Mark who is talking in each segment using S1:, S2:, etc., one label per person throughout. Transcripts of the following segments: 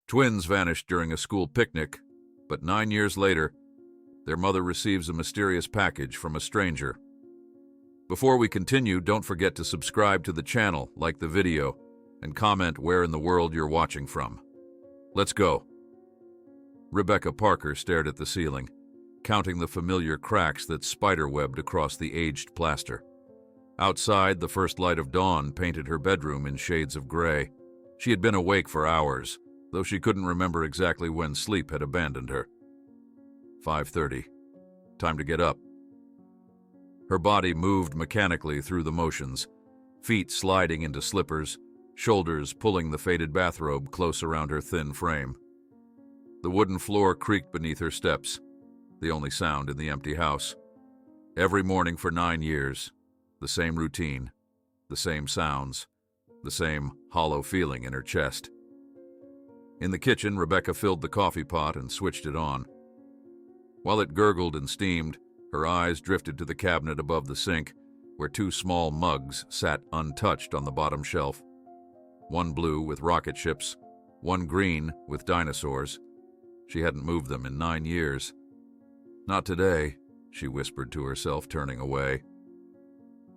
S1: Twins vanished during a school picnic, but 9 years later, their mother receives a mysterious package from a stranger. Before we continue, don't forget to subscribe to the channel, like the video, and comment where in the world you're watching from. Let's go. Rebecca Parker stared at the ceiling, counting the familiar cracks that spiderwebbed across the aged plaster. Outside, the first light of dawn painted her bedroom in shades of gray. She had been awake for hours, though she couldn't remember exactly when sleep had abandoned her. 5:30. Time to get up. Her body moved mechanically through the motions, feet sliding into slippers, shoulders pulling the faded bathrobe close around her thin frame. The wooden floor creaked beneath her steps, the only sound in the empty house. Every morning for 9 years, the same routine, the same sounds, the same hollow feeling in her chest. In the kitchen, Rebecca filled the coffee pot and switched it on. While it gurgled and steamed, her eyes drifted to the cabinet above the sink, where 2 small mugs sat untouched on the bottom shelf. One blue with rocket ships, one green with dinosaurs. She hadn't moved them in 9 years. Not today, she whispered to herself, turning away.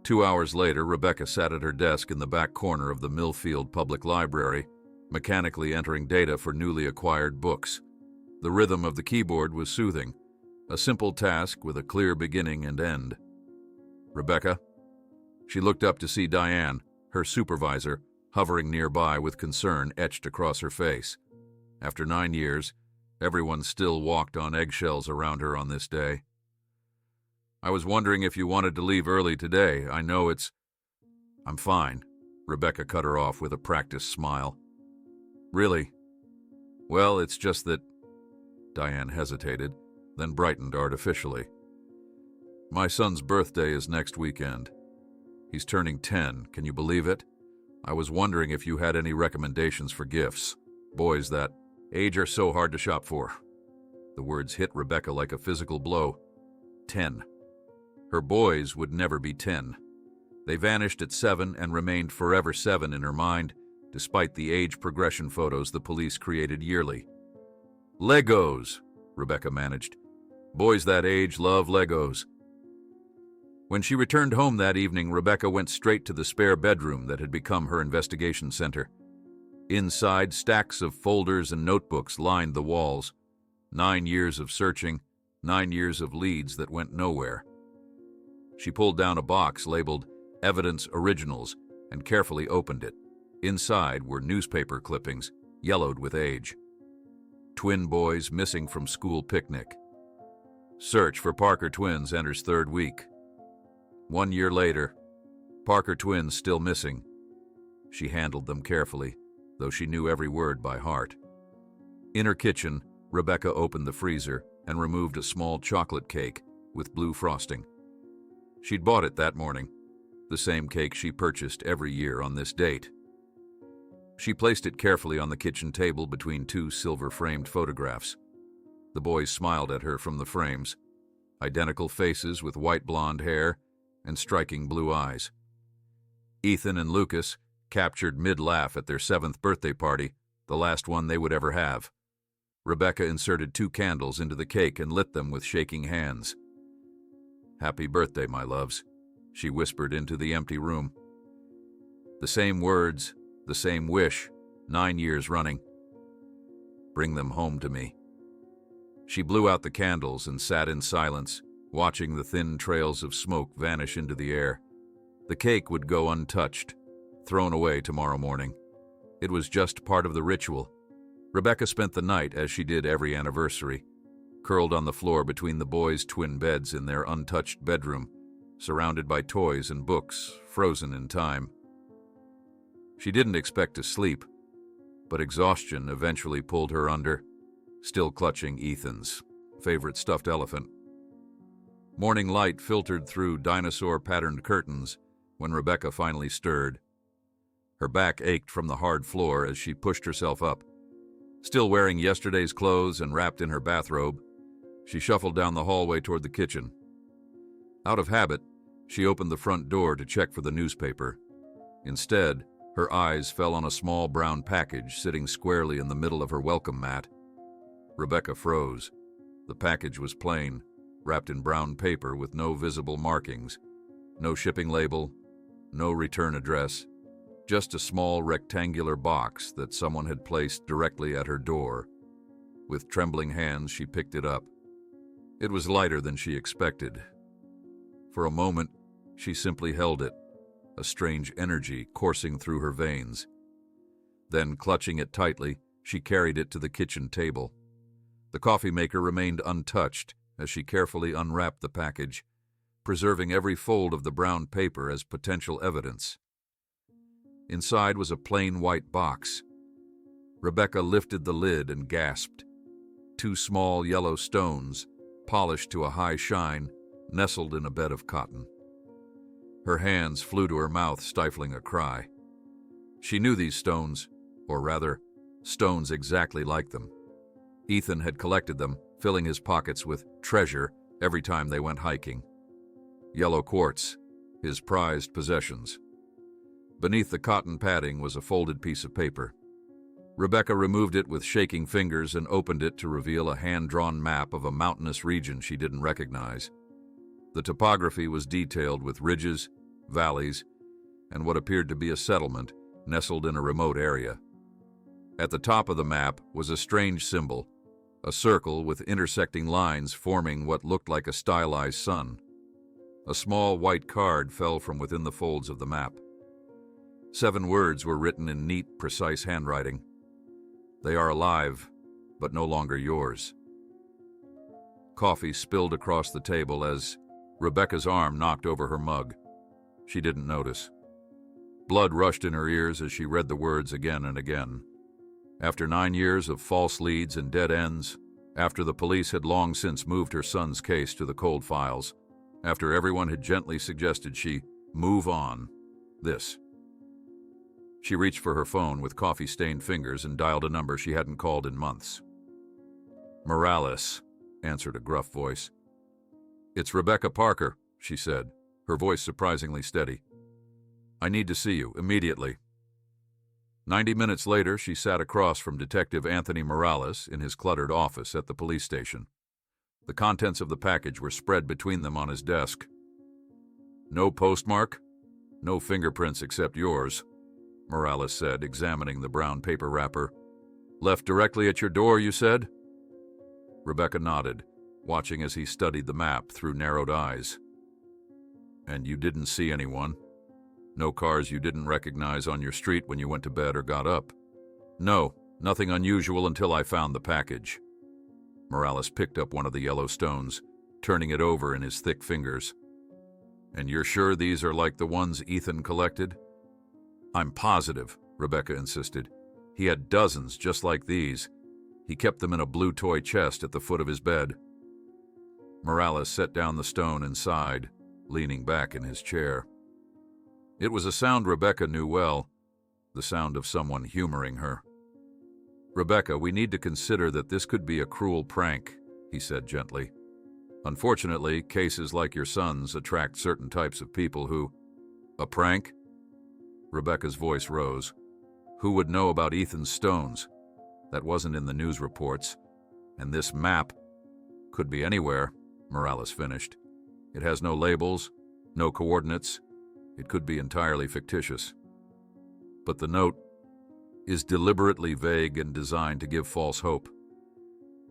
S1: 2 hours later, Rebecca sat at her desk in the back corner of the Millfield Public Library, mechanically entering data for newly acquired books. The rhythm of the keyboard was soothing, a simple task with a clear beginning and end. Rebecca? She looked up to see Diane, her supervisor, hovering nearby with concern etched across her face. After 9 years, everyone still walked on eggshells around her on this day. I was wondering if you wanted to leave early today. I know it's... I'm fine, Rebecca cut her off with a practiced smile. Really? Well, it's just that... Diane hesitated, then brightened artificially. My son's birthday is next weekend. He's turning 10, can you believe it? I was wondering if you had any recommendations for gifts. Boys that age are so hard to shop for. The words hit Rebecca like a physical blow. 10. Her boys would never be 10. They vanished at 7 and remained forever 7 in her mind, despite the age progression photos the police created yearly. Legos, Rebecca managed. Boys that age love Legos. When she returned home that evening, Rebecca went straight to the spare bedroom that had become her investigation center. Inside, stacks of folders and notebooks lined the walls. 9 years of searching, 9 years of leads that went nowhere. She pulled down a box labeled Evidence Originals and carefully opened it. Inside were newspaper clippings, yellowed with age. Twin boys missing from school picnic. Search for Parker twins enters 3rd week. 1 year later, Parker twins still missing. She handled them carefully, though she knew every word by heart. In her kitchen, Rebecca opened the freezer and removed a small chocolate cake with blue frosting. She'd bought it that morning, the same cake she purchased every year on this date. She placed it carefully on the kitchen table between 2 silver-framed photographs. The boys smiled at her from the frames, identical faces with white blonde hair and striking blue eyes. Ethan and Lucas, captured mid-laugh at their 7th birthday party, the last one they would ever have. Rebecca inserted 2 candles into the cake and lit them with shaking hands. Happy birthday, my loves, she whispered into the empty room. The same words, the same wish, 9 years running. Bring them home to me. She blew out the candles and sat in silence, watching the thin trails of smoke vanish into the air. The cake would go untouched, thrown away tomorrow morning. It was just part of the ritual. Rebecca spent the night as she did every anniversary, curled on the floor between the boys' twin beds in their untouched bedroom, surrounded by toys and books, frozen in time. She didn't expect to sleep, but exhaustion eventually pulled her under, still clutching Ethan's favorite stuffed elephant. Morning light filtered through dinosaur-patterned curtains when Rebecca finally stirred. Her back ached from the hard floor as she pushed herself up. Still wearing yesterday's clothes and wrapped in her bathrobe, she shuffled down the hallway toward the kitchen. Out of habit, she opened the front door to check for the newspaper. Instead, Her eyes fell on a small brown package sitting squarely in the middle of her welcome mat. Rebecca froze. The package was plain, wrapped in brown paper with no visible markings, no shipping label, no return address, just a small rectangular box that someone had placed directly at her door. With trembling hands, she picked it up. It was lighter than she expected. For a moment, she simply held it, a strange energy coursing through her veins. Then, clutching it tightly, she carried it to the kitchen table. The coffee maker remained untouched as she carefully unwrapped the package, preserving every fold of the brown paper as potential evidence. Inside was a plain white box. Rebecca lifted the lid and gasped. 2 small yellow stones, polished to a high shine, nestled in a bed of cotton. Her hands flew to her mouth, stifling a cry. She knew these stones, or rather, stones exactly like them. Ethan had collected them, filling his pockets with treasure every time they went hiking. Yellow quartz, his prized possessions. Beneath the cotton padding was a folded piece of paper. Rebecca removed it with shaking fingers and opened it to reveal a hand-drawn map of a mountainous region she didn't recognize. The topography was detailed with ridges, valleys, and what appeared to be a settlement nestled in a remote area. At the top of the map was a strange symbol, a circle with intersecting lines forming what looked like a stylized sun. A small white card fell from within the folds of the map. 7 words were written in neat, precise handwriting. They are alive, but no longer yours. Coffee spilled across the table as Rebecca's arm knocked over her mug. She didn't notice. Blood rushed in her ears as she read the words again and again. After 9 years of false leads and dead ends, after the police had long since moved her son's case to the cold files, after everyone had gently suggested she move on, this. She reached for her phone with coffee-stained fingers and dialed a number she hadn't called in months. "Morales," answered a gruff voice. "It's Rebecca Parker," she said, her voice surprisingly steady. "I need to see you, immediately." 90 minutes later, she sat across from Detective Anthony Morales in his cluttered office at the police station. The contents of the package were spread between them on his desk. "No postmark? No fingerprints except yours," Morales said, examining the brown paper wrapper. "Left directly at your door, you said?" Rebecca nodded, watching as he studied the map through narrowed eyes. "And you didn't see anyone? No cars you didn't recognize on your street when you went to bed or got up?" "No, nothing unusual until I found the package." Morales picked up one of the yellow stones, turning it over in his thick fingers. "And you're sure these are like the ones Ethan collected?" "I'm positive," Rebecca insisted. "He had dozens just like these. He kept them in a blue toy chest at the foot of his bed." Morales set down the stone and sighed, leaning back in his chair. It was a sound Rebecca knew well, the sound of someone humoring her. "Rebecca, we need to consider that this could be a cruel prank," he said gently. "Unfortunately, cases like your son's attract certain types of people who—" "A prank?" Rebecca's voice rose. "Who would know about Ethan's stones? That wasn't in the news reports. And this map could be anywhere," Morales finished. "It has no labels, no coordinates. It could be entirely fictitious. But the note is deliberately vague and designed to give false hope."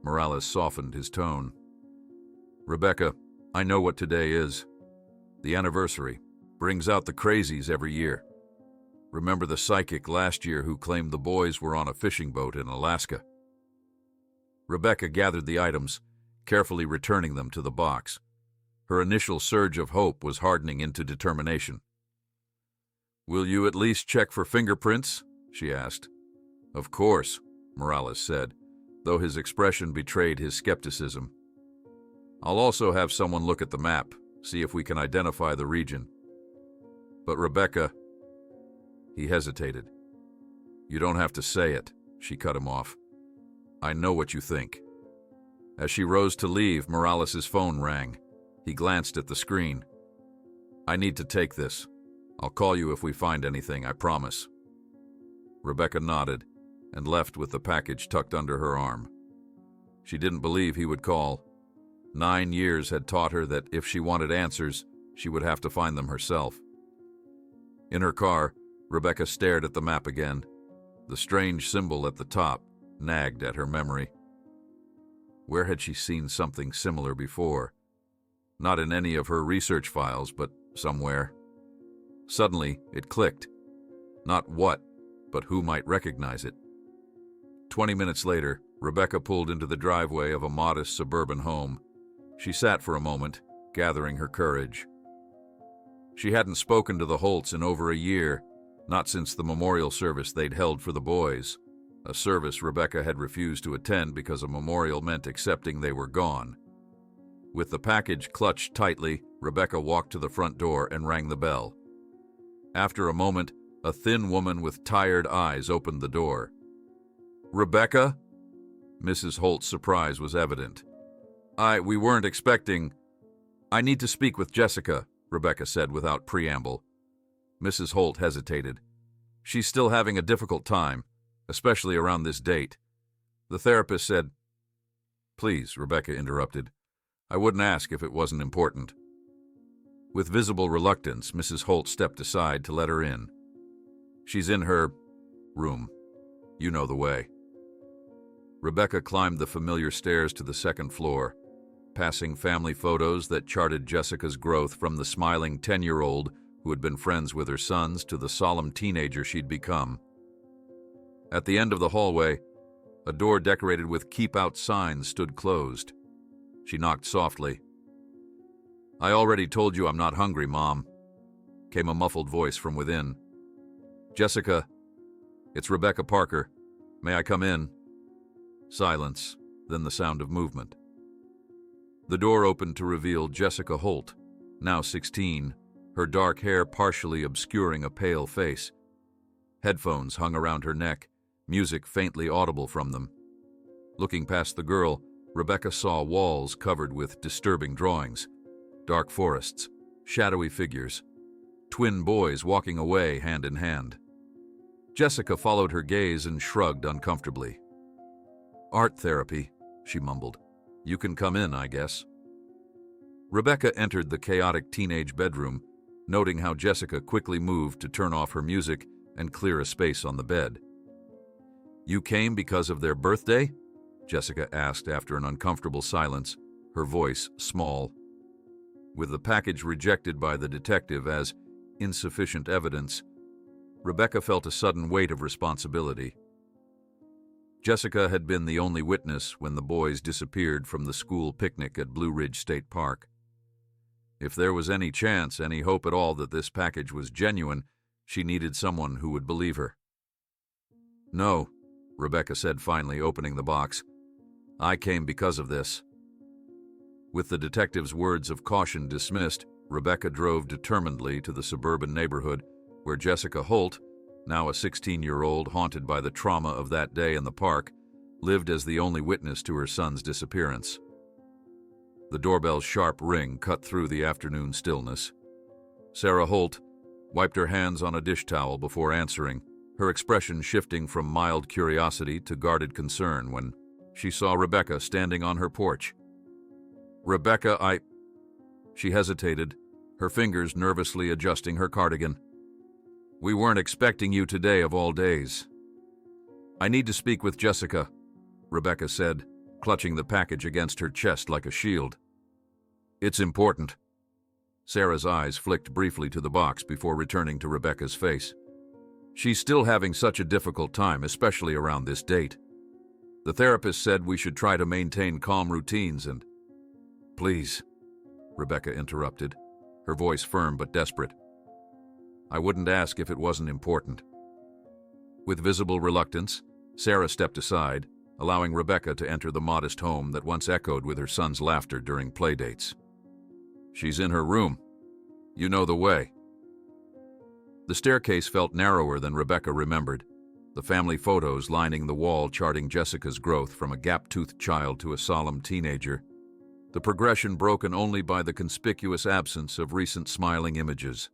S1: Morales softened his tone. "Rebecca, I know what today is. The anniversary brings out the crazies every year. Remember the psychic last year who claimed the boys were on a fishing boat in Alaska?" Rebecca gathered the items, carefully returning them to the box. Her initial surge of hope was hardening into determination. "Will you at least check for fingerprints?" she asked. "Of course," Morales said, though his expression betrayed his skepticism. "I'll also have someone look at the map, see if we can identify the region." "But Rebecca—" He hesitated. "You don't have to say it," she cut him off. "I know what you think." As she rose to leave, Morales' phone rang. He glanced at the screen. "I need to take this. I'll call you if we find anything, I promise." Rebecca nodded and left with the package tucked under her arm. She didn't believe he would call. 9 years had taught her that if she wanted answers, she would have to find them herself. In her car, Rebecca stared at the map again. The strange symbol at the top nagged at her memory. Where had she seen something similar before? Not in any of her research files, but somewhere. Suddenly, it clicked. Not what, but who might recognize it. 20 minutes later, Rebecca pulled into the driveway of a modest suburban home. She sat for a moment, gathering her courage. She hadn't spoken to the Holts in over a year, not since the memorial service they'd held for the boys, a service Rebecca had refused to attend because a memorial meant accepting they were gone. With the package clutched tightly, Rebecca walked to the front door and rang the bell. After a moment, a thin woman with tired eyes opened the door. "Rebecca?" Mrs. Holt's surprise was evident. We weren't expecting—" "I need to speak with Jessica," Rebecca said without preamble. Mrs. Holt hesitated. "She's still having a difficult time, especially around this date." The therapist said, "Please," Rebecca interrupted. "I wouldn't ask if it wasn't important." With visible reluctance, Mrs. Holt stepped aside to let her in. "She's in her room. You know the way." Rebecca climbed the familiar stairs to the second floor, passing family photos that charted Jessica's growth from the smiling 10-year-old who had been friends with her sons to the solemn teenager she'd become. At the end of the hallway, a door decorated with "Keep Out" signs stood closed. She knocked softly. "I already told you I'm not hungry, Mom," came a muffled voice from within. "Jessica, it's Rebecca Parker. May I come in?" Silence, then the sound of movement. The door opened to reveal Jessica Holt, now 16, her dark hair partially obscuring a pale face. Headphones hung around her neck, music faintly audible from them. Looking past the girl, Rebecca saw walls covered with disturbing drawings, dark forests, shadowy figures, twin boys walking away hand in hand. Jessica followed her gaze and shrugged uncomfortably. "Art therapy," she mumbled. "You can come in, I guess." Rebecca entered the chaotic teenage bedroom, noting how Jessica quickly moved to turn off her music and clear a space on the bed. "You came because of their birthday?" Jessica asked after an uncomfortable silence, her voice small. With the package rejected by the detective as insufficient evidence, Rebecca felt a sudden weight of responsibility. Jessica had been the only witness when the boys disappeared from the school picnic at Blue Ridge State Park. If there was any chance, any hope at all that this package was genuine, she needed someone who would believe her. "No," Rebecca said finally, opening the box. "I came because of this." With the detective's words of caution dismissed, Rebecca drove determinedly to the suburban neighborhood where Jessica Holt, now a 16-year-old haunted by the trauma of that day in the park, lived as the only witness to her son's disappearance. The doorbell's sharp ring cut through the afternoon stillness. Sarah Holt wiped her hands on a dish towel before answering, her expression shifting from mild curiosity to guarded concern when she saw Rebecca standing on her porch. "Rebecca, She hesitated, her fingers nervously adjusting her cardigan. "We weren't expecting you today of all days." "I need to speak with Jessica," Rebecca said, clutching the package against her chest like a shield. "It's important." Sarah's eyes flicked briefly to the box before returning to Rebecca's face. "She's still having such a difficult time, especially around this date. The therapist said we should try to maintain calm routines and—" "Please," Rebecca interrupted, her voice firm but desperate. "I wouldn't ask if it wasn't important." With visible reluctance, Sarah stepped aside, allowing Rebecca to enter the modest home that once echoed with her son's laughter during playdates. "She's in her room. You know the way." The staircase felt narrower than Rebecca remembered, the family photos lining the wall charting Jessica's growth from a gap-toothed child to a solemn teenager, the progression broken only by the conspicuous absence of recent smiling images.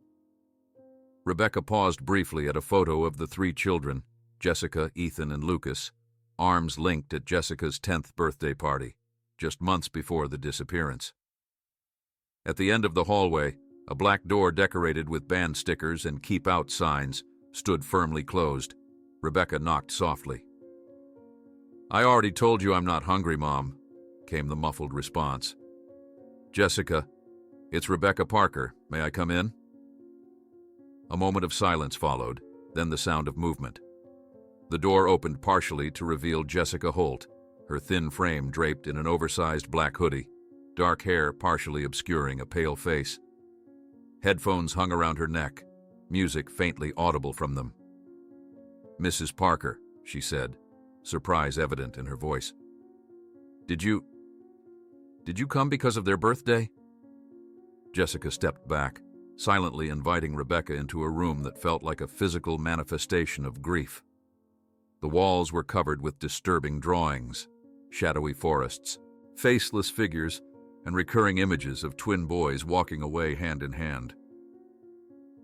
S1: Rebecca paused briefly at a photo of the 3 children, Jessica, Ethan, and Lucas, arms linked at Jessica's 10th birthday party, just months before the disappearance. At the end of the hallway, a black door decorated with band stickers and keep out signs stood firmly closed. Rebecca knocked softly. "I already told you I'm not hungry, Mom," came the muffled response. "Jessica, it's Rebecca Parker. May I come in?" A moment of silence followed, then the sound of movement. The door opened partially to reveal Jessica Holt, her thin frame draped in an oversized black hoodie, dark hair partially obscuring a pale face. Headphones hung around her neck, music faintly audible from them. "Mrs. Parker," she said, surprise evident in her voice. Did you come because of their birthday?" Jessica stepped back, silently inviting Rebecca into a room that felt like a physical manifestation of grief. The walls were covered with disturbing drawings, shadowy forests, faceless figures, and recurring images of twin boys walking away hand in hand.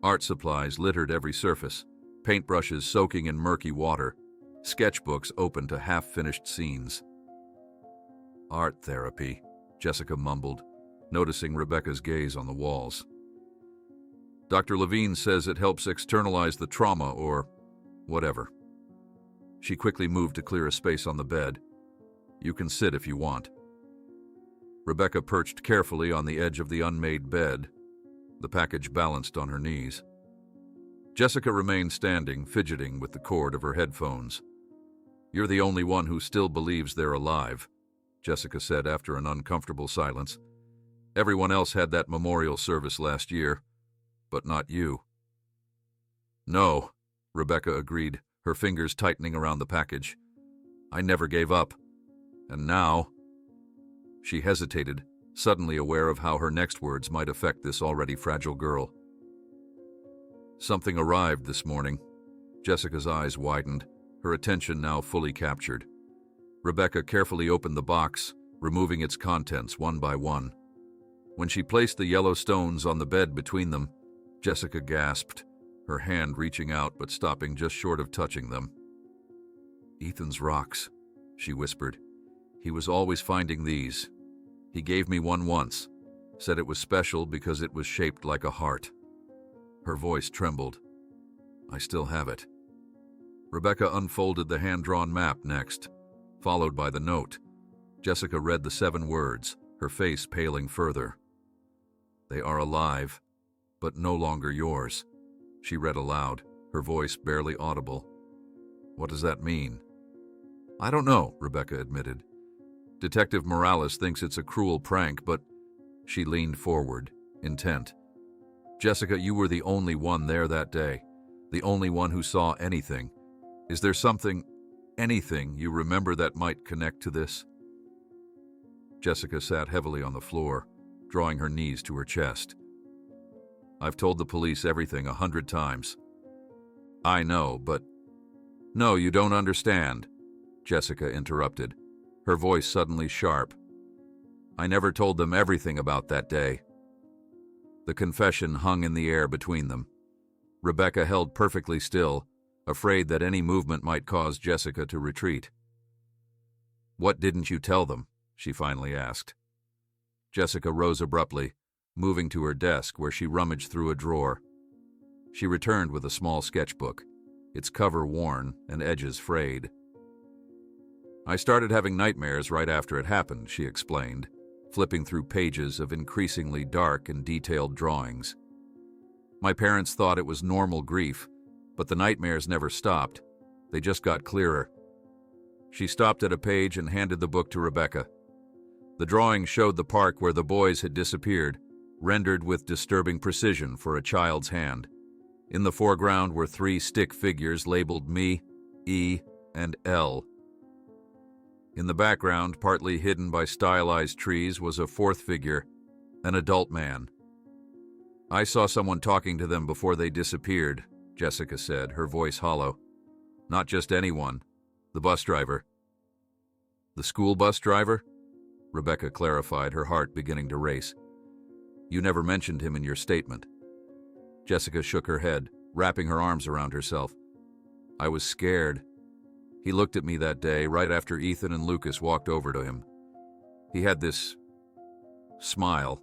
S1: Art supplies littered every surface, paintbrushes soaking in murky water, sketchbooks open to half-finished scenes. "Art therapy," Jessica mumbled, noticing Rebecca's gaze on the walls. "Dr. Levine says it helps externalize the trauma or whatever." She quickly moved to clear a space on the bed. "You can sit if you want." Rebecca perched carefully on the edge of the unmade bed, the package balanced on her knees. Jessica remained standing, fidgeting with the cord of her headphones. "You're the only one who still believes they're alive," Jessica said after an uncomfortable silence. "Everyone else had that memorial service last year, but not you." "No," Rebecca agreed, her fingers tightening around the package. "I never gave up. And now—" She hesitated, suddenly aware of how her next words might affect this already fragile girl. "Something arrived this morning." Jessica's eyes widened, her attention now fully captured. Rebecca carefully opened the box, removing its contents one by one. When she placed the yellow stones on the bed between them, Jessica gasped, her hand reaching out but stopping just short of touching them. "Ethan's rocks," she whispered. "He was always finding these. He gave me one once, said it was special because it was shaped like a heart." Her voice trembled. "I still have it." Rebecca unfolded the hand-drawn map next, followed by the note. Jessica read the 7 words, her face paling further. "They are alive, but no longer yours," she read aloud, her voice barely audible. "What does that mean?" "I don't know," Rebecca admitted. "Detective Morales thinks it's a cruel prank, but—" She leaned forward, intent. "Jessica, you were the only one there that day, the only one who saw anything. Is there something, anything you remember that might connect to this?" Jessica sat heavily on the floor, drawing her knees to her chest. "I've told the police everything 100 times. I know, but—" "No, you don't understand," Jessica interrupted, her voice suddenly sharp. "I never told them everything about that day." The confession hung in the air between them. Rebecca held perfectly still, afraid that any movement might cause Jessica to retreat. "What didn't you tell them?" she finally asked. Jessica rose abruptly, moving to her desk where she rummaged through a drawer. She returned with a small sketchbook, its cover worn and edges frayed. "I started having nightmares right after it happened," she explained, flipping through pages of increasingly dark and detailed drawings. "My parents thought it was normal grief, but the nightmares never stopped. They just got clearer." She stopped at a page and handed the book to Rebecca. The drawing showed the park where the boys had disappeared, rendered with disturbing precision for a child's hand. In the foreground were 3 stick figures labeled Me, E, and L. In the background, partly hidden by stylized trees, was a 4th figure, an adult man. "I saw someone talking to them before they disappeared," Jessica said, her voice hollow. "Not just anyone. The bus driver." "The school bus driver?" Rebecca clarified, her heart beginning to race. "You never mentioned him in your statement." Jessica shook her head, wrapping her arms around herself. I was scared. He looked at me that day right after Ethan and Lucas walked over to him. He had this smile,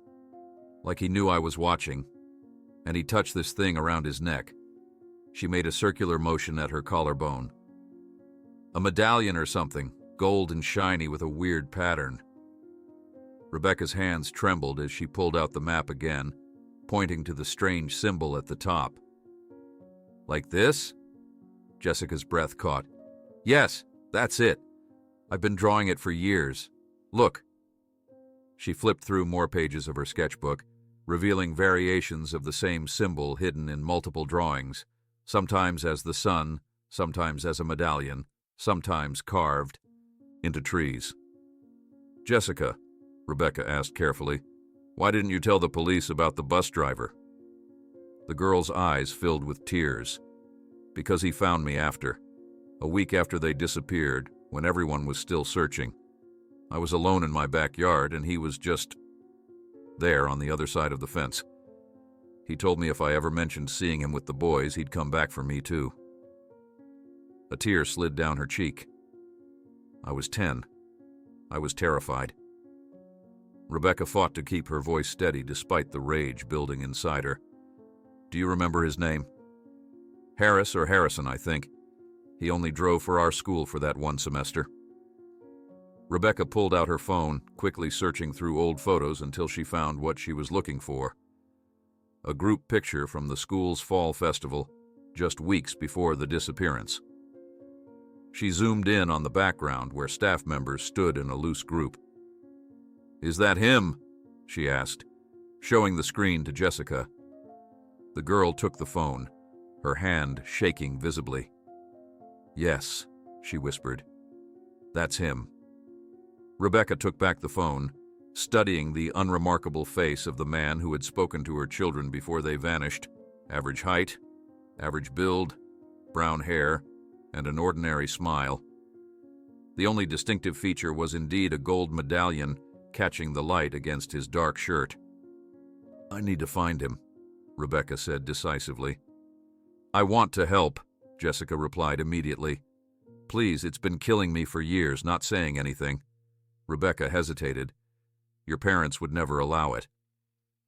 S1: like he knew I was watching, and he touched this thing around his neck. She made a circular motion at her collarbone. A medallion or something, gold and shiny with a weird pattern. Rebecca's hands trembled as she pulled out the map again, pointing to the strange symbol at the top. Like this? Jessica's breath caught. Yes, that's it. I've been drawing it for years. Look. She flipped through more pages of her sketchbook, revealing variations of the same symbol hidden in multiple drawings, sometimes as the sun, sometimes as a medallion, sometimes carved into trees. Jessica, Rebecca asked carefully, why didn't you tell the police about the bus driver? The girl's eyes filled with tears. Because he found me after. A week after they disappeared, when everyone was still searching. I was alone in my backyard, and he was just there on the other side of the fence. He told me if I ever mentioned seeing him with the boys, he'd come back for me too. A tear slid down her cheek. I was 10. I was terrified. Rebecca fought to keep her voice steady despite the rage building inside her. Do you remember his name? Harris or Harrison, I think. He only drove for our school for that one semester. Rebecca pulled out her phone, quickly searching through old photos until she found what she was looking for. A group picture from the school's fall festival, just weeks before the disappearance. She zoomed in on the background where staff members stood in a loose group. Is that him? She asked, showing the screen to Jessica. The girl took the phone, her hand shaking visibly. Yes, she whispered. That's him. Rebecca took back the phone, studying the unremarkable face of the man who had spoken to her children before they vanished. Average height, average build, brown hair, and an ordinary smile. The only distinctive feature was indeed a gold medallion catching the light against his dark shirt. I need to find him, Rebecca said decisively. I want to help, Jessica replied immediately. Please, it's been killing me for years, not saying anything. Rebecca hesitated. Your parents would never allow it.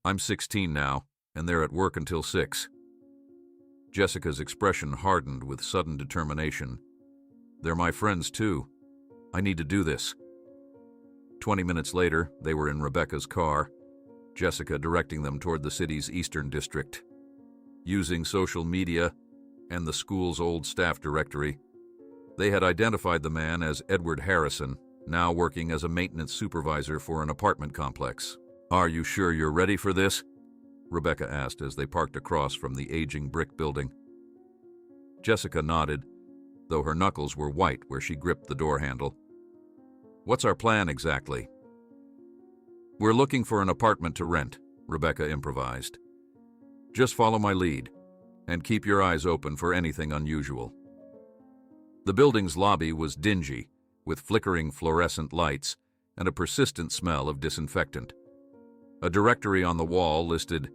S1: I'm 16 now, and they're at work until 6. Jessica's expression hardened with sudden determination. They're my friends, too. I need to do this. 20 minutes later, they were in Rebecca's car, Jessica directing them toward the city's eastern district. Using social media and the school's old staff directory, they had identified the man as Edward Harrison, now working as a maintenance supervisor for an apartment complex. Are you sure you're ready for this? Rebecca asked as they parked across from the aging brick building. Jessica nodded, though her knuckles were white where she gripped the door handle. What's our plan exactly? We're looking for an apartment to rent, Rebecca improvised. Just follow my lead, and keep your eyes open for anything unusual. The building's lobby was dingy, with flickering fluorescent lights and a persistent smell of disinfectant. A directory on the wall listed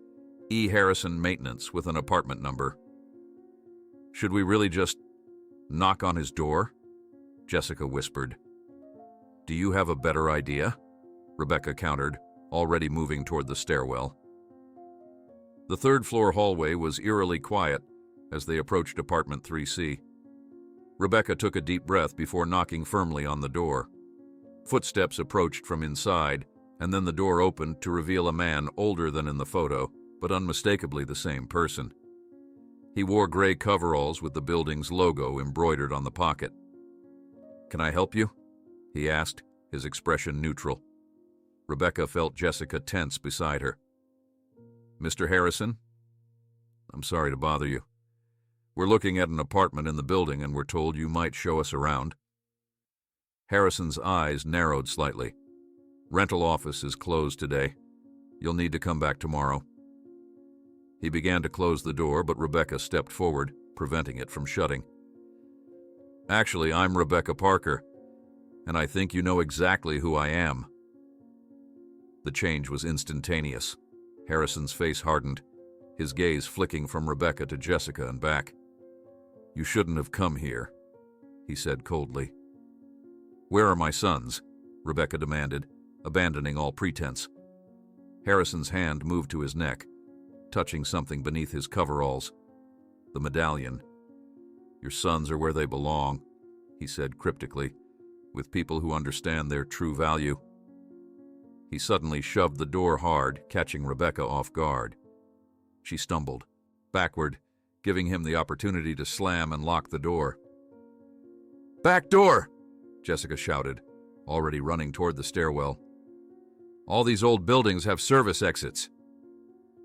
S1: E. Harrison Maintenance with an apartment number. Should we really just knock on his door? Jessica whispered. Do you have a better idea? Rebecca countered, already moving toward the stairwell. The third-floor hallway was eerily quiet as they approached apartment 3C. Rebecca took a deep breath before knocking firmly on the door. Footsteps approached from inside, and then the door opened to reveal a man older than in the photo, but unmistakably the same person. He wore gray coveralls with the building's logo embroidered on the pocket. Can I help you? He asked, his expression neutral. Rebecca felt Jessica tense beside her. Mr. Harrison? I'm sorry to bother you. We're looking at an apartment in the building and we're told you might show us around. Harrison's eyes narrowed slightly. Rental office is closed today. You'll need to come back tomorrow. He began to close the door, but Rebecca stepped forward, preventing it from shutting. Actually, I'm Rebecca Parker, and I think you know exactly who I am. The change was instantaneous. Harrison's face hardened, his gaze flicking from Rebecca to Jessica and back. You shouldn't have come here, he said coldly. Where are my sons? Rebecca demanded, abandoning all pretense. Harrison's hand moved to his neck, touching something beneath his coveralls. The medallion. Your sons are where they belong, he said cryptically, with people who understand their true value. He suddenly shoved the door hard, catching Rebecca off guard. She stumbled, backward, giving him the opportunity to slam and lock the door. Back door! Jessica shouted, already running toward the stairwell. All these old buildings have service exits.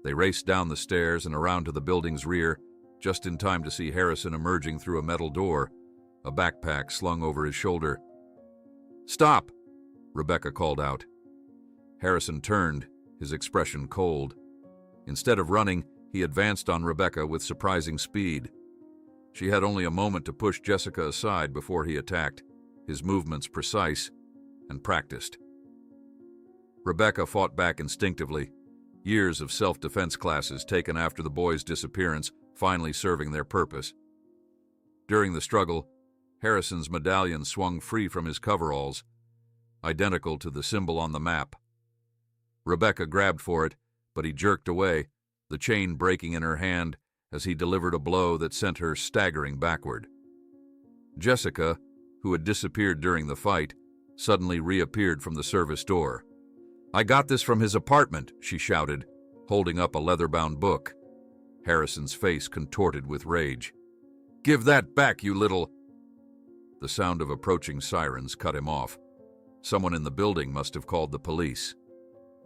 S1: They raced down the stairs and around to the building's rear, just in time to see Harrison emerging through a metal door, a backpack slung over his shoulder. Stop! Rebecca called out. Harrison turned, his expression cold. Instead of running, he advanced on Rebecca with surprising speed. She had only a moment to push Jessica aside before he attacked, his movements precise and practiced. Rebecca fought back instinctively, years of self-defense classes taken after the boy's disappearance finally serving their purpose. During the struggle, Harrison's medallion swung free from his coveralls, identical to the symbol on the map. Rebecca grabbed for it, but he jerked away, the chain breaking in her hand as he delivered a blow that sent her staggering backward. Jessica, who had disappeared during the fight, suddenly reappeared from the service door. I got this from his apartment, she shouted, holding up a leather-bound book. Harrison's face contorted with rage. Give that back, you little... The sound of approaching sirens cut him off. Someone in the building must have called the police.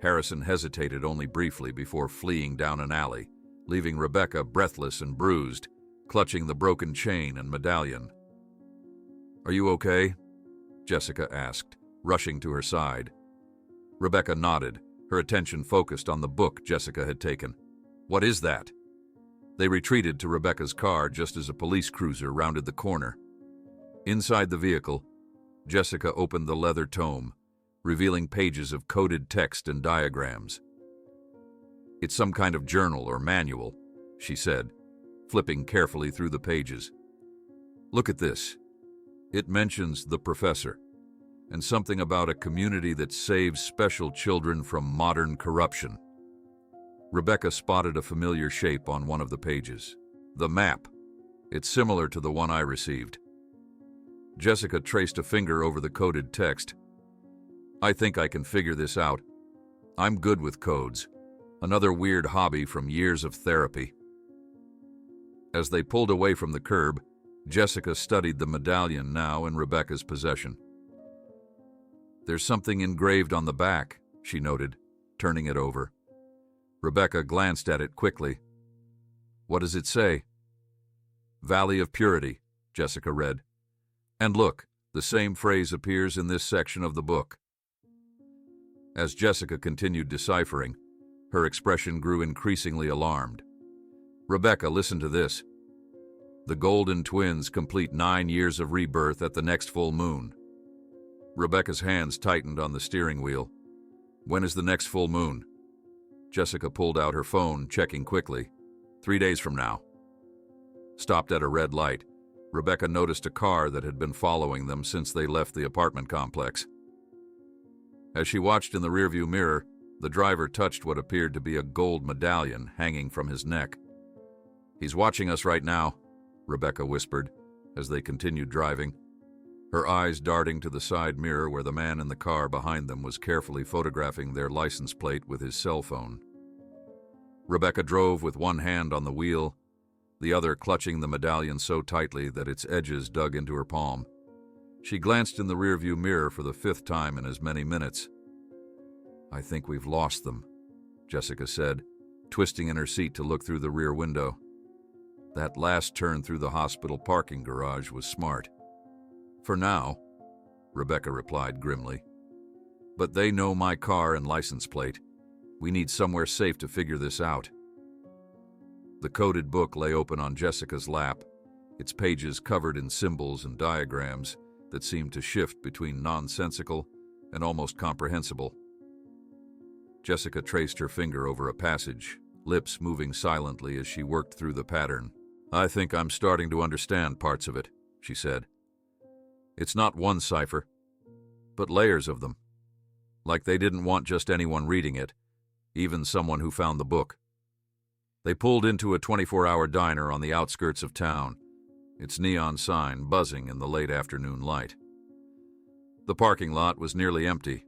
S1: Harrison hesitated only briefly before fleeing down an alley, leaving Rebecca breathless and bruised, clutching the broken chain and medallion. Are you okay? Jessica asked, rushing to her side. Rebecca nodded, her attention focused on the book Jessica had taken. What is that? They retreated to Rebecca's car just as a police cruiser rounded the corner. Inside the vehicle, Jessica opened the leather tome, revealing pages of coded text and diagrams. It's some kind of journal or manual, she said, flipping carefully through the pages. Look at this. It mentions the professor, and something about a community that saves special children from modern corruption. Rebecca spotted a familiar shape on one of the pages. The map. It's similar to the one I received. Jessica traced a finger over the coded text. I think I can figure this out. I'm good with codes. Another weird hobby from years of therapy. As they pulled away from the curb, Jessica studied the medallion now in Rebecca's possession. There's something engraved on the back, she noted, turning it over. Rebecca glanced at it quickly. What does it say? Valley of Purity, Jessica read. And look, the same phrase appears in this section of the book. As Jessica continued deciphering, her expression grew increasingly alarmed. Rebecca, listen to this. The Golden Twins complete 9 years of rebirth at the next full moon. Rebecca's hands tightened on the steering wheel. When is the next full moon? Jessica pulled out her phone, checking quickly. 3 days from now. Stopped at a red light, Rebecca noticed a car that had been following them since they left the apartment complex. As she watched in the rearview mirror, the driver touched what appeared to be a gold medallion hanging from his neck. He's watching us right now, Rebecca whispered as they continued driving, her eyes darting to the side mirror where the man in the car behind them was carefully photographing their license plate with his cell phone. Rebecca drove with one hand on the wheel, the other clutching the medallion so tightly that its edges dug into her palm. She glanced in the rearview mirror for the 5th time in as many minutes. I think we've lost them, Jessica said, twisting in her seat to look through the rear window. That last turn through the hospital parking garage was smart. For now, Rebecca replied grimly. But they know my car and license plate. We need somewhere safe to figure this out. The coded book lay open on Jessica's lap, its pages covered in symbols and diagrams that seemed to shift between nonsensical and almost comprehensible. Jessica traced her finger over a passage, lips moving silently as she worked through the pattern, I think I'm starting to understand parts of it, she said. It's not one cipher, but layers of them. Like they didn't want just anyone reading it, even someone who found the book. They pulled into a 24-hour diner on the outskirts of town, its neon sign buzzing in the late afternoon light. The parking lot was nearly empty,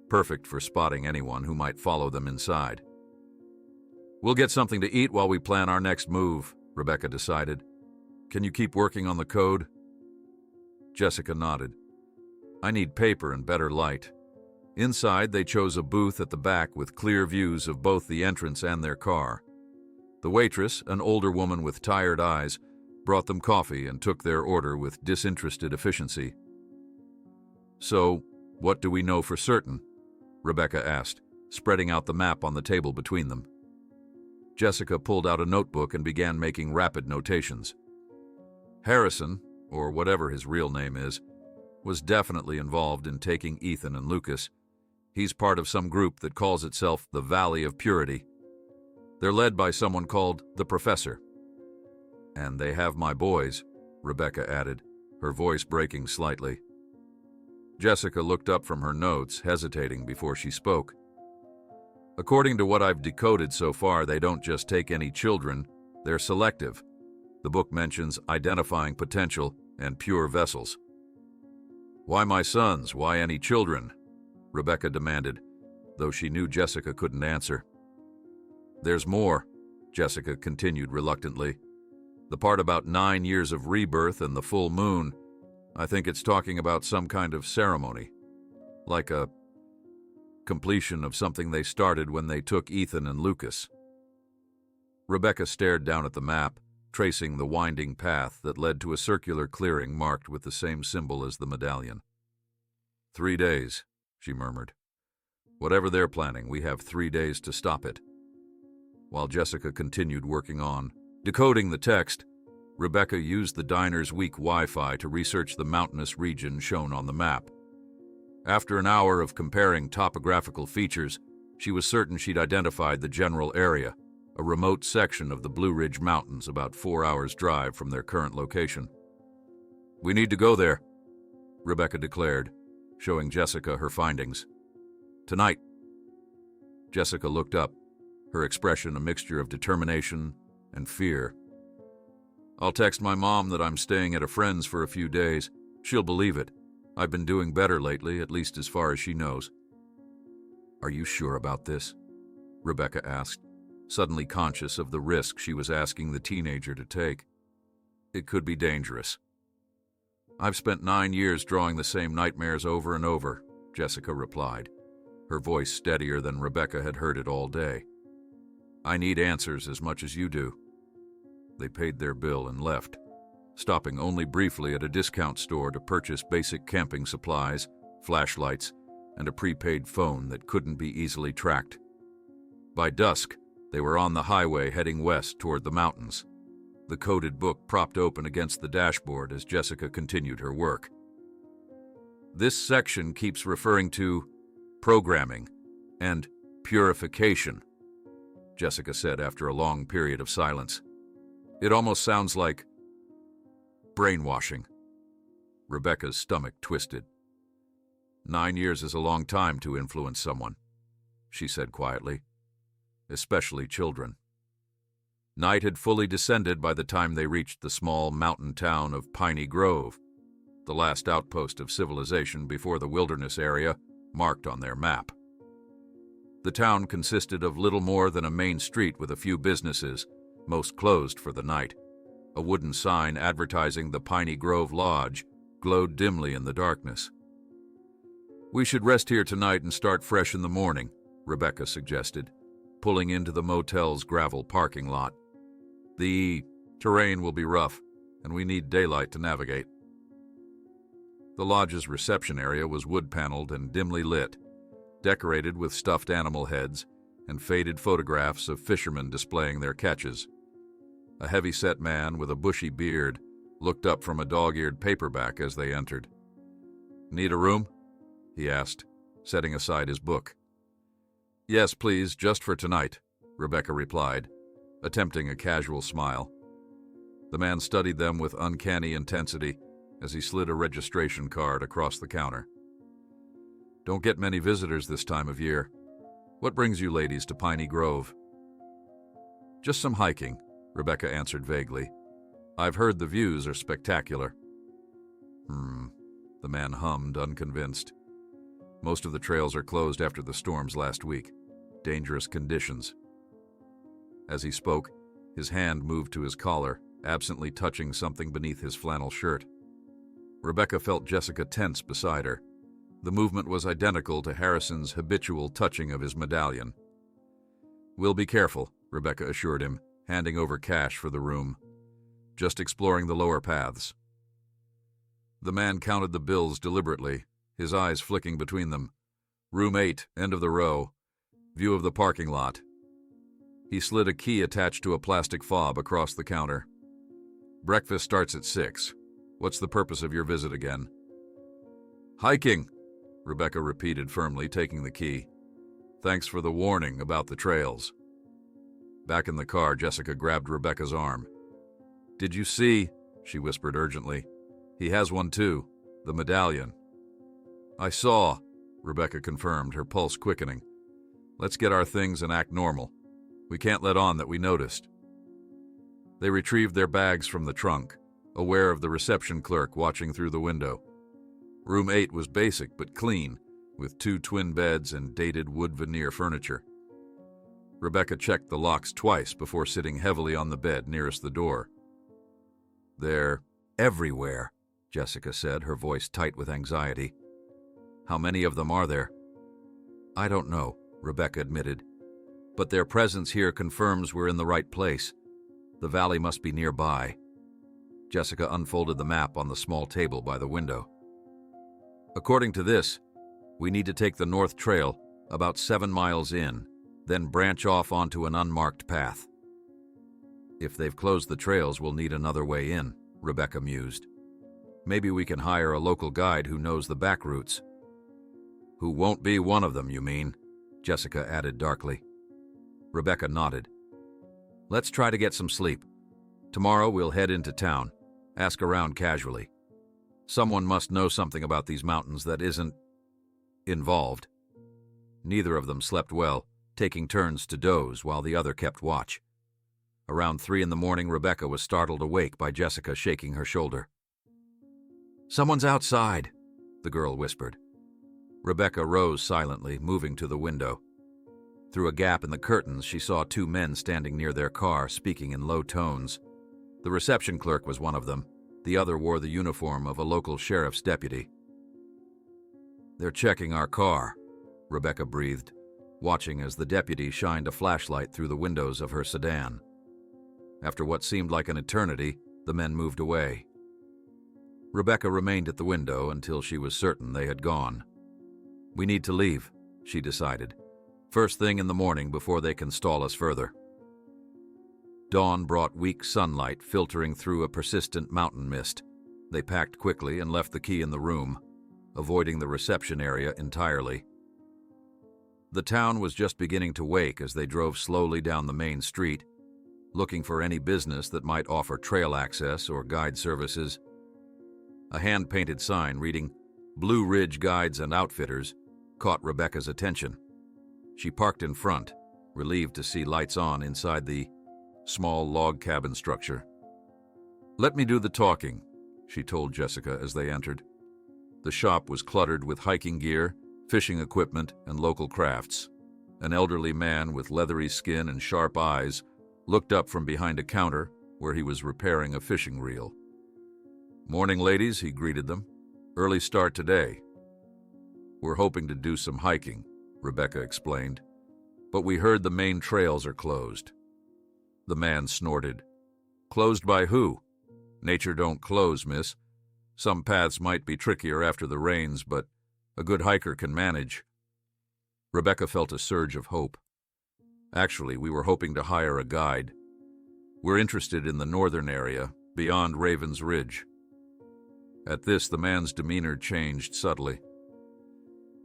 S1: perfect for spotting anyone who might follow them inside. We'll get something to eat while we plan our next move, Rebecca decided. Can you keep working on the code? Jessica nodded. I need paper and better light. Inside, they chose a booth at the back with clear views of both the entrance and their car. The waitress, an older woman with tired eyes, brought them coffee and took their order with disinterested efficiency. So, what do we know for certain? Rebecca asked, spreading out the map on the table between them. Jessica pulled out a notebook and began making rapid notations. Harrison, or whatever his real name is, was definitely involved in taking Ethan and Lucas. He's part of some group that calls itself the Valley of Purity. They're led by someone called the Professor. And they have my boys, Rebecca added, her voice breaking slightly. Jessica looked up from her notes, hesitating before she spoke. According to what I've decoded so far, they don't just take any children, they're selective. The book mentions identifying potential and pure vessels. Why my sons? Why any children? Rebecca demanded, though she knew Jessica couldn't answer. There's more, Jessica continued reluctantly. The part about 9 years of rebirth and the full moon, I think it's talking about some kind of ceremony, like a completion of something they started when they took Ethan and Lucas. Rebecca stared down at the map, tracing the winding path that led to a circular clearing marked with the same symbol as the medallion. 3 days, she murmured. Whatever they're planning, we have 3 days to stop it. While Jessica continued working on decoding the text, Rebecca used the diner's weak Wi-Fi to research the mountainous region shown on the map. After an hour of comparing topographical features, she was certain she'd identified the general area, a remote section of the Blue Ridge Mountains about 4 hours' drive from their current location. We need to go there, Rebecca declared, showing Jessica her findings. Tonight. Jessica looked up, her expression a mixture of determination and fear. I'll text my mom that I'm staying at a friend's for a few days. She'll believe it. I've been doing better lately, at least as far as she knows. Are you sure about this? Rebecca asked, suddenly conscious of the risk she was asking the teenager to take. It could be dangerous. I've spent 9 years drawing the same nightmares over and over, Jessica replied, her voice steadier than Rebecca had heard it all day. I need answers as much as you do. They paid their bill and left, stopping only briefly at a discount store to purchase basic camping supplies, flashlights, and a prepaid phone that couldn't be easily tracked. By dusk, they were on the highway heading west toward the mountains, the coded book propped open against the dashboard as Jessica continued her work. This section keeps referring to programming and purification, Jessica said after a long period of silence. It almost sounds like brainwashing. Rebecca's stomach twisted. 9 years is a long time to influence someone, she said quietly, especially children. Night had fully descended by the time they reached the small mountain town of Piney Grove, the last outpost of civilization before the wilderness area marked on their map. The town consisted of little more than a main street with a few businesses, most closed for the night. A wooden sign advertising the Piney Grove Lodge glowed dimly in the darkness. We should rest here tonight and start fresh in the morning, Rebecca suggested, pulling into the motel's gravel parking lot. The terrain will be rough, and we need daylight to navigate. The lodge's reception area was wood-paneled and dimly lit, decorated with stuffed animal heads and faded photographs of fishermen displaying their catches. A heavy-set man with a bushy beard looked up from a dog-eared paperback as they entered. Need a room? He asked, setting aside his book. Yes, please, just for tonight, Rebecca replied, attempting a casual smile. The man studied them with uncanny intensity as he slid a registration card across the counter. "Don't get many visitors this time of year. What brings you ladies to Piney Grove?" "Just some hiking," Rebecca answered vaguely. "I've heard the views are spectacular." The man hummed, unconvinced. "Most of the trails are closed after the storms last week. Dangerous conditions." As he spoke, his hand moved to his collar, absently touching something beneath his flannel shirt. Rebecca felt Jessica tense beside her. The movement was identical to Harrison's habitual touching of his medallion. "We'll be careful," Rebecca assured him, handing over cash for the room. "Just exploring the lower paths." The man counted the bills deliberately, his eyes flicking between them. "Room 8, end of the row. View of the parking lot." He slid a key attached to a plastic fob across the counter. "Breakfast starts at 6. What's the purpose of your visit again?" "Hiking," Rebecca repeated firmly, taking the key. "Thanks for the warning about the trails." Back in the car, Jessica grabbed Rebecca's arm. "Did you see?" she whispered urgently. "He has one too, the medallion." "I saw," Rebecca confirmed, her pulse quickening. "Let's get our things and act normal. We can't let on that we noticed." They retrieved their bags from the trunk, aware of the reception clerk watching through the window. Room 8 was basic but clean, with 2 twin beds and dated wood veneer furniture. Rebecca checked the locks twice before sitting heavily on the bed nearest the door. "They're everywhere," Jessica said, her voice tight with anxiety. "How many of them are there?" "I don't know," Rebecca admitted. "But their presence here confirms we're in the right place. The valley must be nearby." Jessica unfolded the map on the small table by the window. "According to this, we need to take the North Trail about 7 miles in, then branch off onto an unmarked path." "If they've closed the trails, we'll need another way in," Rebecca mused. "Maybe we can hire a local guide who knows the back routes." "Who won't be one of them, you mean?" Jessica added darkly. Rebecca nodded. "Let's try to get some sleep. Tomorrow we'll head into town, ask around casually. Someone must know something about these mountains that isn't involved." Neither of them slept well, taking turns to doze while the other kept watch. Around 3 in the morning, Rebecca was startled awake by Jessica shaking her shoulder. "Someone's outside," the girl whispered. Rebecca rose silently, moving to the window. Through a gap in the curtains, she saw 2 men standing near their car, speaking in low tones. The reception clerk was one of them. The other wore the uniform of a local sheriff's deputy. "They're checking our car," Rebecca breathed, watching as the deputy shined a flashlight through the windows of her sedan. After what seemed like an eternity, the men moved away. Rebecca remained at the window until she was certain they had gone. "We need to leave," she decided. "First thing in the morning before they can stall us further." Dawn brought weak sunlight filtering through a persistent mountain mist. They packed quickly and left the key in the room, avoiding the reception area entirely. The town was just beginning to wake as they drove slowly down the main street, looking for any business that might offer trail access or guide services. A hand-painted sign reading "Blue Ridge Guides and Outfitters" caught Rebecca's attention. She parked in front, relieved to see lights on inside the small log cabin structure. "Let me do the talking," she told Jessica as they entered. The shop was cluttered with hiking gear, fishing equipment, and local crafts. An elderly man with leathery skin and sharp eyes looked up from behind a counter where he was repairing a fishing reel. "Morning, ladies," he greeted them. "Early start today." "We're hoping to do some hiking," Rebecca explained. "But we heard the main trails are closed." The man snorted. "Closed by who?" "Nature don't close, miss. Some paths might be trickier after the rains, but a good hiker can manage." Rebecca felt a surge of hope. "Actually, we were hoping to hire a guide. We're interested in the northern area, beyond Raven's Ridge." At this, the man's demeanor changed subtly.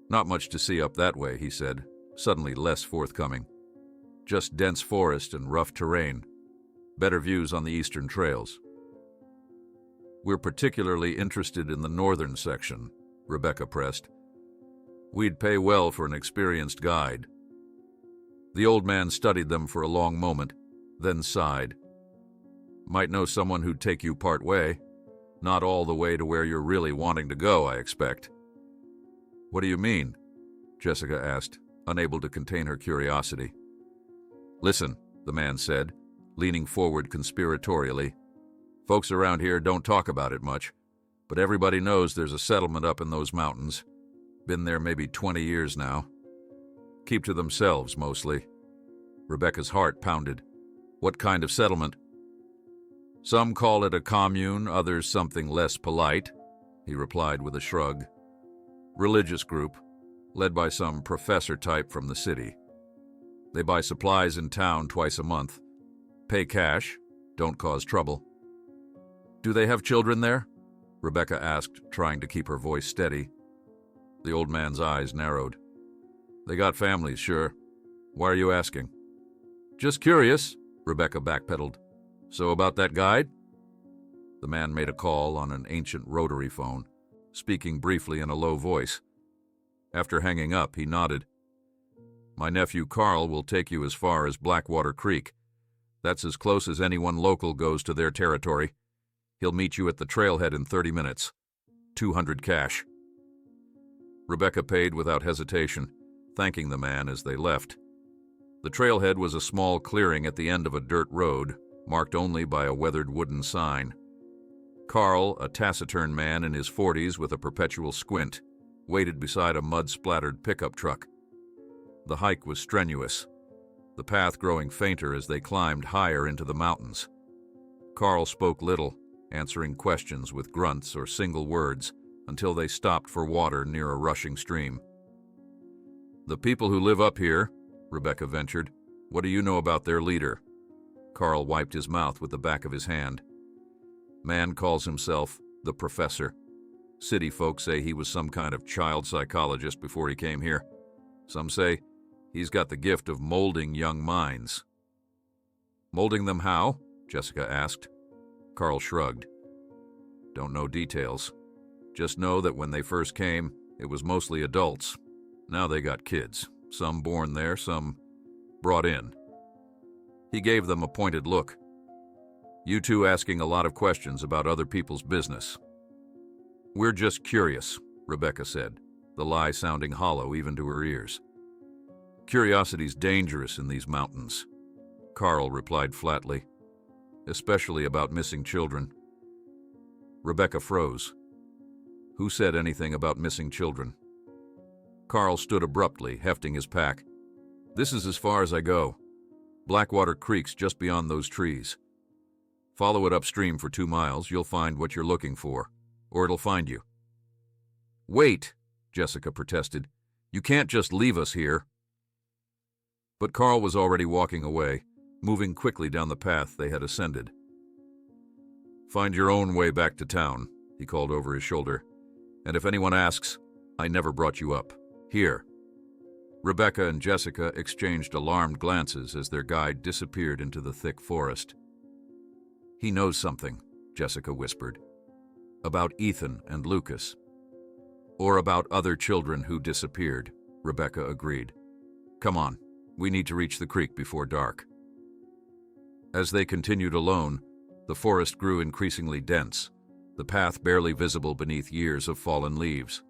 S1: "Not much to see up that way," he said, suddenly less forthcoming. "Just dense forest and rough terrain. Better views on the eastern trails." We're particularly interested in the northern section, Rebecca pressed. We'd pay well for an experienced guide. The old man studied them for a long moment, then sighed. Might know someone who'd take you part way. Not all the way to where you're really wanting to go, I expect. What do you mean? Jessica asked, unable to contain her curiosity. Listen, the man said, leaning forward conspiratorially. Folks around here don't talk about it much, but everybody knows there's a settlement up in those mountains. Been there maybe 20 years now. Keep to themselves, mostly. Rebecca's heart pounded. What kind of settlement? Some call it a commune, others something less polite, he replied with a shrug. Religious group, led by some professor type from the city. They buy supplies in town twice a month. Pay cash, don't cause trouble. Do they have children there? Rebecca asked, trying to keep her voice steady. The old man's eyes narrowed. They got families, sure. Why are you asking? Just curious, Rebecca backpedaled. So about that guide? The man made a call on an ancient rotary phone, speaking briefly in a low voice. After hanging up, he nodded. My nephew Carl will take you as far as Blackwater Creek. That's as close as anyone local goes to their territory. He'll meet you at the trailhead in 30 minutes. 200 cash. Rebecca paid without hesitation, thanking the man as they left. The trailhead was a small clearing at the end of a dirt road, marked only by a weathered wooden sign. Carl, a taciturn man in his 40s with a perpetual squint, waited beside a mud-splattered pickup truck. The hike was strenuous, the path growing fainter as they climbed higher into the mountains. Carl spoke little, answering questions with grunts or single words until they stopped for water near a rushing stream. The people who live up here, Rebecca ventured, what do you know about their leader? Carl wiped his mouth with the back of his hand. Man calls himself the Professor. City folk say he was some kind of child psychologist before he came here. Some say he's got the gift of molding young minds. Molding them how? Jessica asked. Carl shrugged. Don't know details. Just know that when they first came, it was mostly adults. Now they got kids. Some born there, some brought in. He gave them a pointed look. You two asking a lot of questions about other people's business. We're just curious, Rebecca said, the lie sounding hollow even to her ears. Curiosity's dangerous in these mountains, Carl replied flatly, especially about missing children. Rebecca froze. Who said anything about missing children? Carl stood abruptly, hefting his pack. This is as far as I go. Blackwater Creek's just beyond those trees. Follow it upstream for 2 miles, you'll find what you're looking for, or it'll find you. Wait, Jessica protested. You can't just leave us here. But Carl was already walking away, moving quickly down the path they had ascended. Find your own way back to town, he called over his shoulder. And if anyone asks, I never brought you up. Here. Rebecca and Jessica exchanged alarmed glances as their guide disappeared into the thick forest. He knows something, Jessica whispered. About Ethan and Lucas. Or about other children who disappeared, Rebecca agreed. Come on, we need to reach the creek before dark. As they continued alone, the forest grew increasingly dense, the path barely visible beneath years of fallen leaves.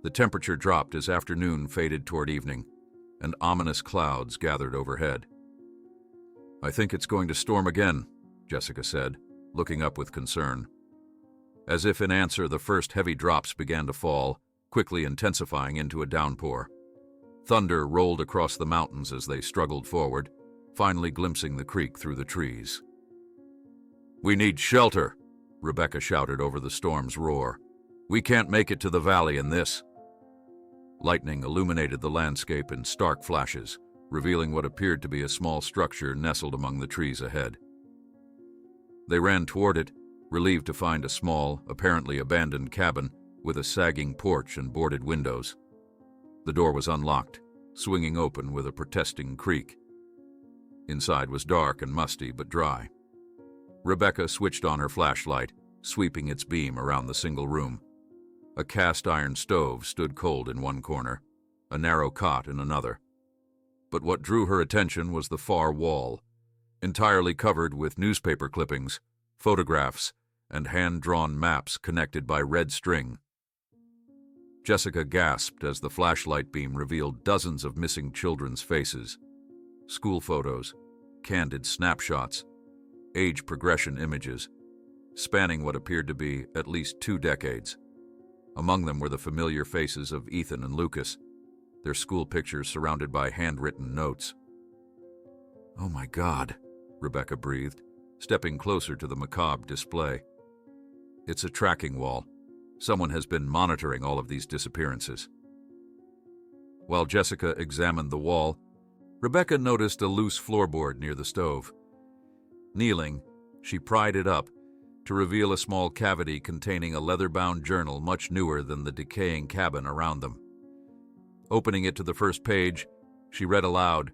S1: The temperature dropped as afternoon faded toward evening, and ominous clouds gathered overhead. I think it's going to storm again, Jessica said, looking up with concern. As if in answer, the first heavy drops began to fall, quickly intensifying into a downpour. Thunder rolled across the mountains as they struggled forward, finally glimpsing the creek through the trees. We need shelter, Rebecca shouted over the storm's roar. We can't make it to the valley in this. Lightning illuminated the landscape in stark flashes, revealing what appeared to be a small structure nestled among the trees ahead. They ran toward it, relieved to find a small, apparently abandoned cabin with a sagging porch and boarded windows. The door was unlocked, swinging open with a protesting creak. Inside was dark and musty but dry. Rebecca switched on her flashlight, sweeping its beam around the single room. A cast-iron stove stood cold in one corner, a narrow cot in another. But what drew her attention was the far wall, entirely covered with newspaper clippings, photographs, and hand-drawn maps connected by red string. Jessica gasped as the flashlight beam revealed dozens of missing children's faces, school photos, candid snapshots, age progression images, spanning what appeared to be at least 2 decades. Among them were the familiar faces of Ethan and Lucas, their school pictures surrounded by handwritten notes. "Oh my God," Rebecca breathed, stepping closer to the macabre display. "It's a tracking wall. Someone has been monitoring all of these disappearances." While Jessica examined the wall, Rebecca noticed a loose floorboard near the stove. Kneeling, she pried it up to reveal a small cavity containing a leather-bound journal much newer than the decaying cabin around them. Opening it to the first page, she read aloud,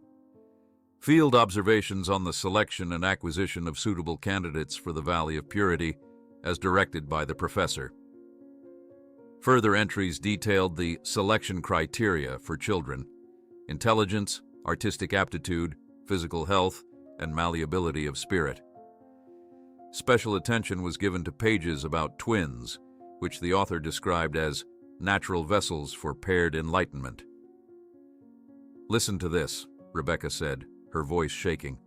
S1: "Field observations on the selection and acquisition of suitable candidates for the Valley of Purity, as directed by the professor." Further entries detailed the selection criteria for children: intelligence, artistic aptitude, physical health, and malleability of spirit. Special attention was given to pages about twins, which the author described as natural vessels for paired enlightenment. "Listen to this," Rebecca said, her voice shaking.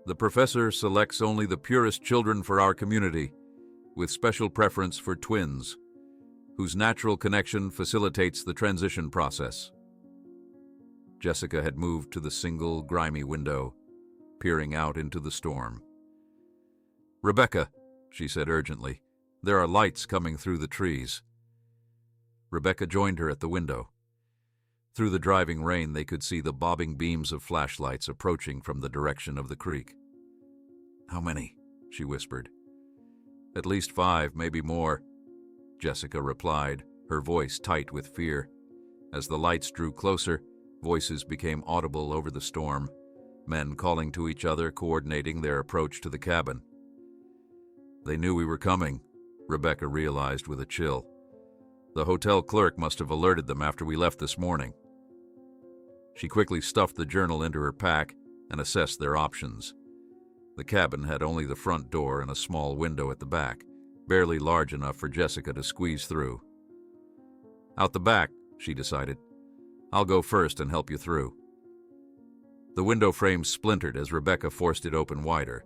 S1: "The professor selects only the purest children for our community, with special preference for twins, whose natural connection facilitates the transition process." Jessica had moved to the single, grimy window, peering out into the storm. "Rebecca," she said urgently, "there are lights coming through the trees." Rebecca joined her at the window. Through the driving rain, they could see the bobbing beams of flashlights approaching from the direction of the creek. "How many?" she whispered. "At least 5, maybe more," Jessica replied, her voice tight with fear. As the lights drew closer, voices became audible over the storm, men calling to each other, coordinating their approach to the cabin. "They knew we were coming," Rebecca realized with a chill. "The hotel clerk must have alerted them after we left this morning." She quickly stuffed the journal into her pack and assessed their options. The cabin had only the front door and a small window at the back, barely large enough for Jessica to squeeze through. "Out the back," she decided. "I'll go first and help you through." The window frame splintered as Rebecca forced it open wider.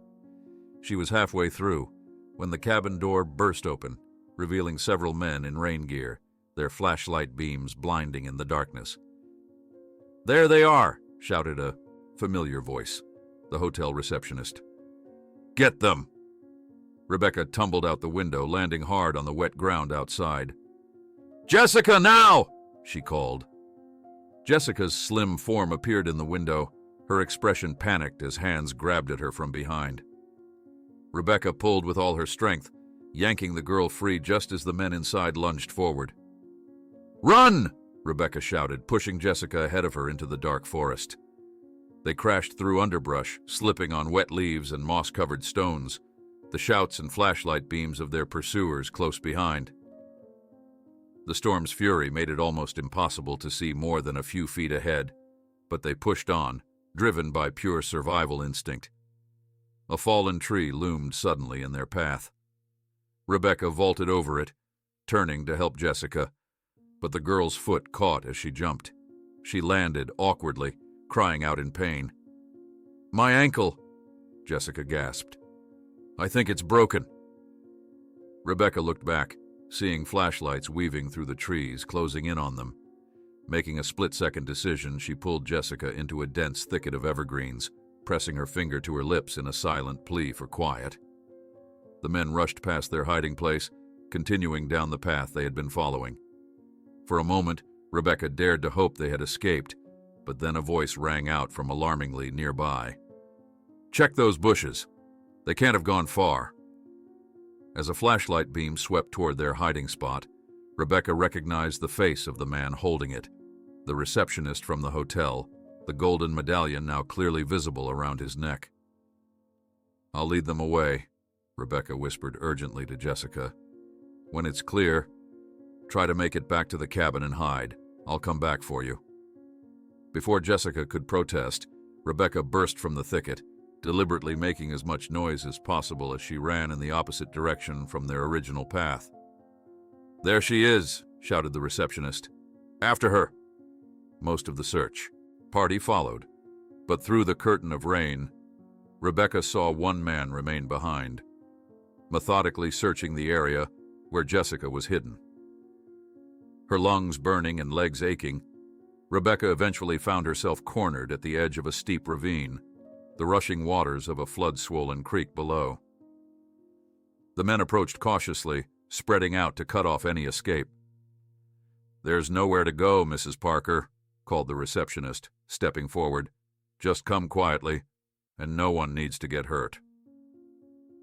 S1: She was halfway through when the cabin door burst open, revealing several men in rain gear, their flashlight beams blinding in the darkness. "There they are!" shouted a familiar voice, the hotel receptionist. "Get them!" Rebecca tumbled out the window, landing hard on the wet ground outside. "Jessica, now!" she called. Jessica's slim form appeared in the window, her expression panicked as hands grabbed at her from behind. Rebecca pulled with all her strength, yanking the girl free just as the men inside lunged forward. "Run!" Rebecca shouted, pushing Jessica ahead of her into the dark forest. They crashed through underbrush, slipping on wet leaves and moss-covered stones, the shouts and flashlight beams of their pursuers close behind. The storm's fury made it almost impossible to see more than a few feet ahead, but they pushed on, driven by pure survival instinct. A fallen tree loomed suddenly in their path. Rebecca vaulted over it, turning to help Jessica, but the girl's foot caught as she jumped. She landed awkwardly, crying out in pain. "My ankle!" Jessica gasped. "I think it's broken." Rebecca looked back, seeing flashlights weaving through the trees, closing in on them. Making a split-second decision, she pulled Jessica into a dense thicket of evergreens, pressing her finger to her lips in a silent plea for quiet. The men rushed past their hiding place, continuing down the path they had been following. For a moment, Rebecca dared to hope they had escaped, but then a voice rang out from alarmingly nearby. "Check those bushes. They can't have gone far." As a flashlight beam swept toward their hiding spot, Rebecca recognized the face of the man holding it, the receptionist from the hotel, the golden medallion now clearly visible around his neck. "I'll lead them away," Rebecca whispered urgently to Jessica. "When it's clear, try to make it back to the cabin and hide. I'll come back for you." Before Jessica could protest, Rebecca burst from the thicket, deliberately making as much noise as possible as she ran in the opposite direction from their original path. "There she is," shouted the receptionist. "After her." Most of the search party followed, but through the curtain of rain, Rebecca saw one man remain behind, methodically searching the area where Jessica was hidden. Her lungs burning and legs aching, Rebecca eventually found herself cornered at the edge of a steep ravine, the rushing waters of a flood-swollen creek below. The men approached cautiously, spreading out to cut off any escape. "There's nowhere to go, Mrs. Parker," called the receptionist, stepping forward. "Just come quietly, and no one needs to get hurt."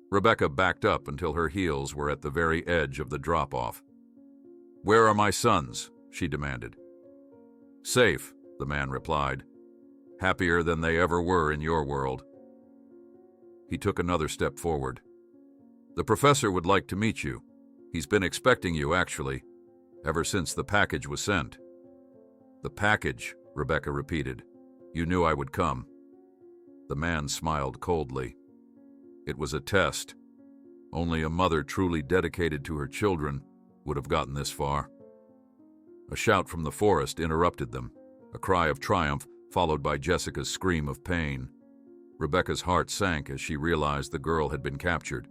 S1: Rebecca backed up until her heels were at the very edge of the drop-off. "Where are my sons?" she demanded. "Safe," the man replied. "Happier than they ever were in your world." He took another step forward. "The professor would like to meet you. He's been expecting you, actually, ever since the package was sent." "The package," Rebecca repeated. "You knew I would come." The man smiled coldly. It was a test. Only a mother truly dedicated to her children would have gotten this far. A shout from the forest interrupted them, a cry of triumph followed by Jessica's scream of pain. Rebecca's heart sank as she realized the girl had been captured.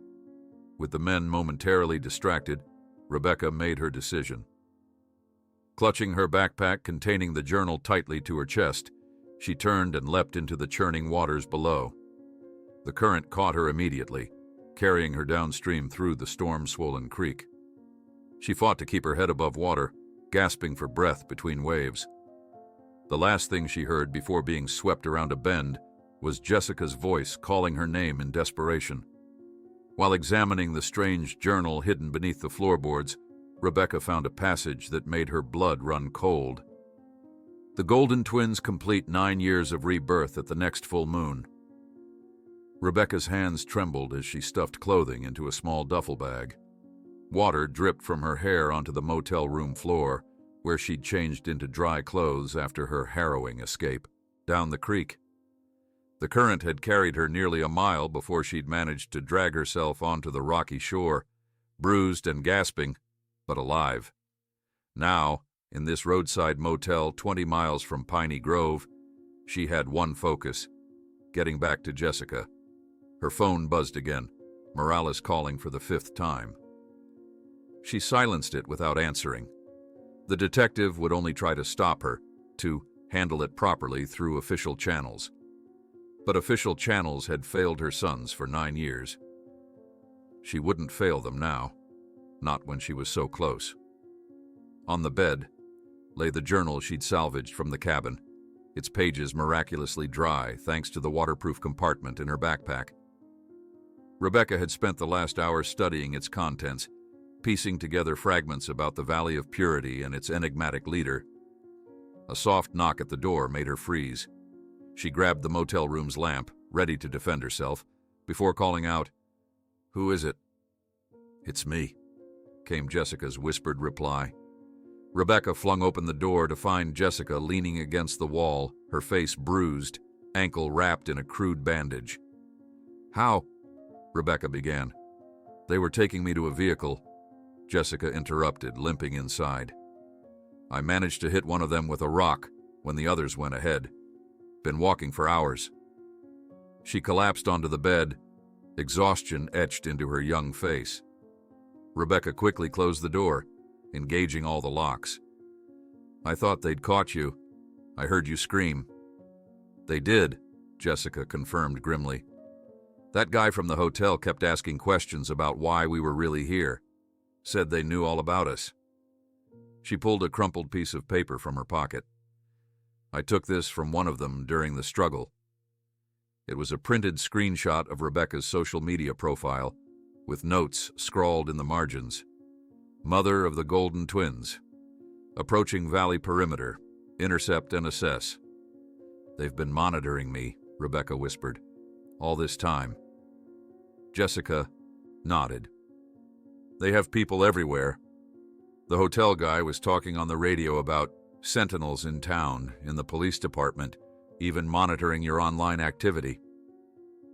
S1: With the men momentarily distracted, Rebecca made her decision. Clutching her backpack containing the journal tightly to her chest, she turned and leapt into the churning waters below. The current caught her immediately, carrying her downstream through the storm-swollen creek. She fought to keep her head above water, gasping for breath between waves. The last thing she heard before being swept around a bend was Jessica's voice calling her name in desperation. While examining the strange journal hidden beneath the floorboards, Rebecca found a passage that made her blood run cold. The Golden Twins complete 9 years of rebirth at the next full moon. Rebecca's hands trembled as she stuffed clothing into a small duffel bag. Water dripped from her hair onto the motel room floor, where she'd changed into dry clothes after her harrowing escape, down the creek. The current had carried her nearly a mile before she'd managed to drag herself onto the rocky shore, bruised and gasping, but alive. Now, in this roadside motel 20 miles from Piney Grove, she had one focus: getting back to Jessica. Her phone buzzed again, Morales calling for the 5th time. She silenced it without answering. The detective would only try to stop her, to handle it properly through official channels. But official channels had failed her sons for 9 years. She wouldn't fail them now, not when she was so close. On the bed lay the journal she'd salvaged from the cabin, its pages miraculously dry thanks to the waterproof compartment in her backpack. Rebecca had spent the last hour studying its contents, piecing together fragments about the Valley of Purity and its enigmatic leader. A soft knock at the door made her freeze. She grabbed the motel room's lamp, ready to defend herself, before calling out, "Who is it?" "It's me," came Jessica's whispered reply. Rebecca flung open the door to find Jessica leaning against the wall, her face bruised, ankle wrapped in a crude bandage. "How?" Rebecca began. "They were taking me to a vehicle," Jessica interrupted, limping inside. "I managed to hit one of them with a rock when the others went ahead. Been walking for hours." She collapsed onto the bed, exhaustion etched into her young face. Rebecca quickly closed the door, engaging all the locks. "I thought they'd caught you. I heard you scream." "They did," Jessica confirmed grimly. "That guy from the hotel kept asking questions about why we were really here. Said they knew all about us." She pulled a crumpled piece of paper from her pocket. "I took this from one of them during the struggle." It was a printed screenshot of Rebecca's social media profile, with notes scrawled in the margins. "Mother of the Golden Twins. Approaching Valley Perimeter. Intercept and assess." "They've been monitoring me," Rebecca whispered. "All this time." Jessica, nodded. They have people everywhere. The hotel guy was talking on the radio about sentinels in town, in the police department, even monitoring your online activity.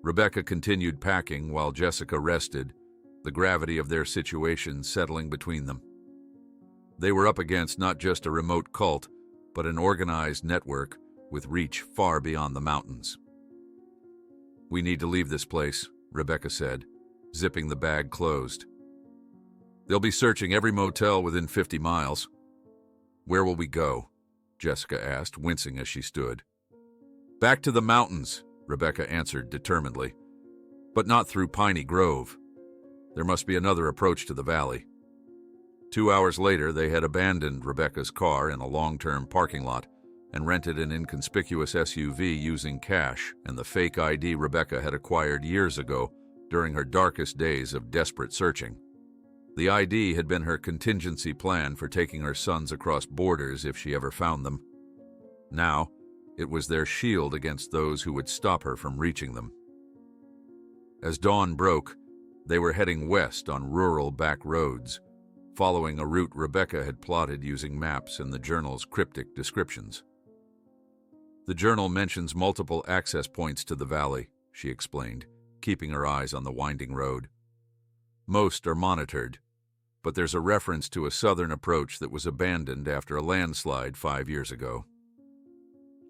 S1: Rebecca continued packing while Jessica rested, the gravity of their situation settling between them. They were up against not just a remote cult, but an organized network with reach far beyond the mountains. "We need to leave this place," Rebecca said, zipping the bag closed. "They'll be searching every motel within 50 miles. "Where will we go?" Jessica asked, wincing as she stood. "Back to the mountains," Rebecca answered determinedly. "But not through Piney Grove. There must be another approach to the valley." 2 hours later, they had abandoned Rebecca's car in a long-term parking lot and rented an inconspicuous SUV using cash and the fake ID Rebecca had acquired years ago during her darkest days of desperate searching. The ID had been her contingency plan for taking her sons across borders if she ever found them. Now, it was their shield against those who would stop her from reaching them. As dawn broke, they were heading west on rural back roads, following a route Rebecca had plotted using maps and the journal's cryptic descriptions. "The journal mentions multiple access points to the valley," she explained, keeping her eyes on the winding road. "Most are monitored, but there's a reference to a southern approach that was abandoned after a landslide 5 years ago."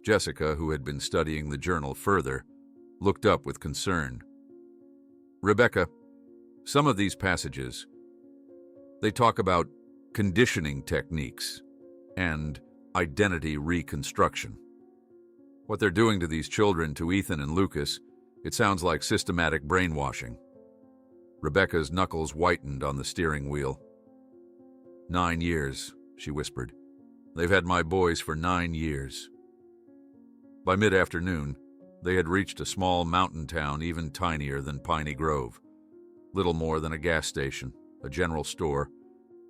S1: Jessica, who had been studying the journal further, looked up with concern. "Rebecca, some of these passages, they talk about conditioning techniques and identity reconstruction. What they're doing to these children, to Ethan and Lucas, it sounds like systematic brainwashing." Rebecca's knuckles whitened on the steering wheel. 9 years, she whispered. "They've had my boys for 9 years." By mid-afternoon, they had reached a small mountain town even tinier than Piney Grove, little more than a gas station, a general store,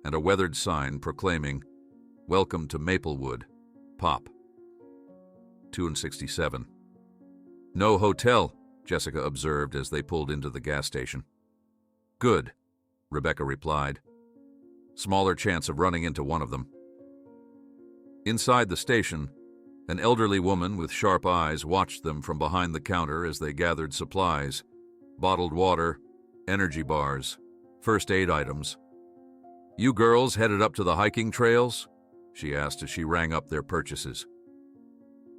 S1: and a weathered sign proclaiming, "Welcome to Maplewood, Pop." 267. "No hotel," Jessica observed as they pulled into the gas station. "Good," Rebecca replied. "Smaller chance of running into one of them." Inside the station, an elderly woman with sharp eyes watched them from behind the counter as they gathered supplies, bottled water, energy bars, first aid items. "You girls headed up to the hiking trails?" she asked as she rang up their purchases.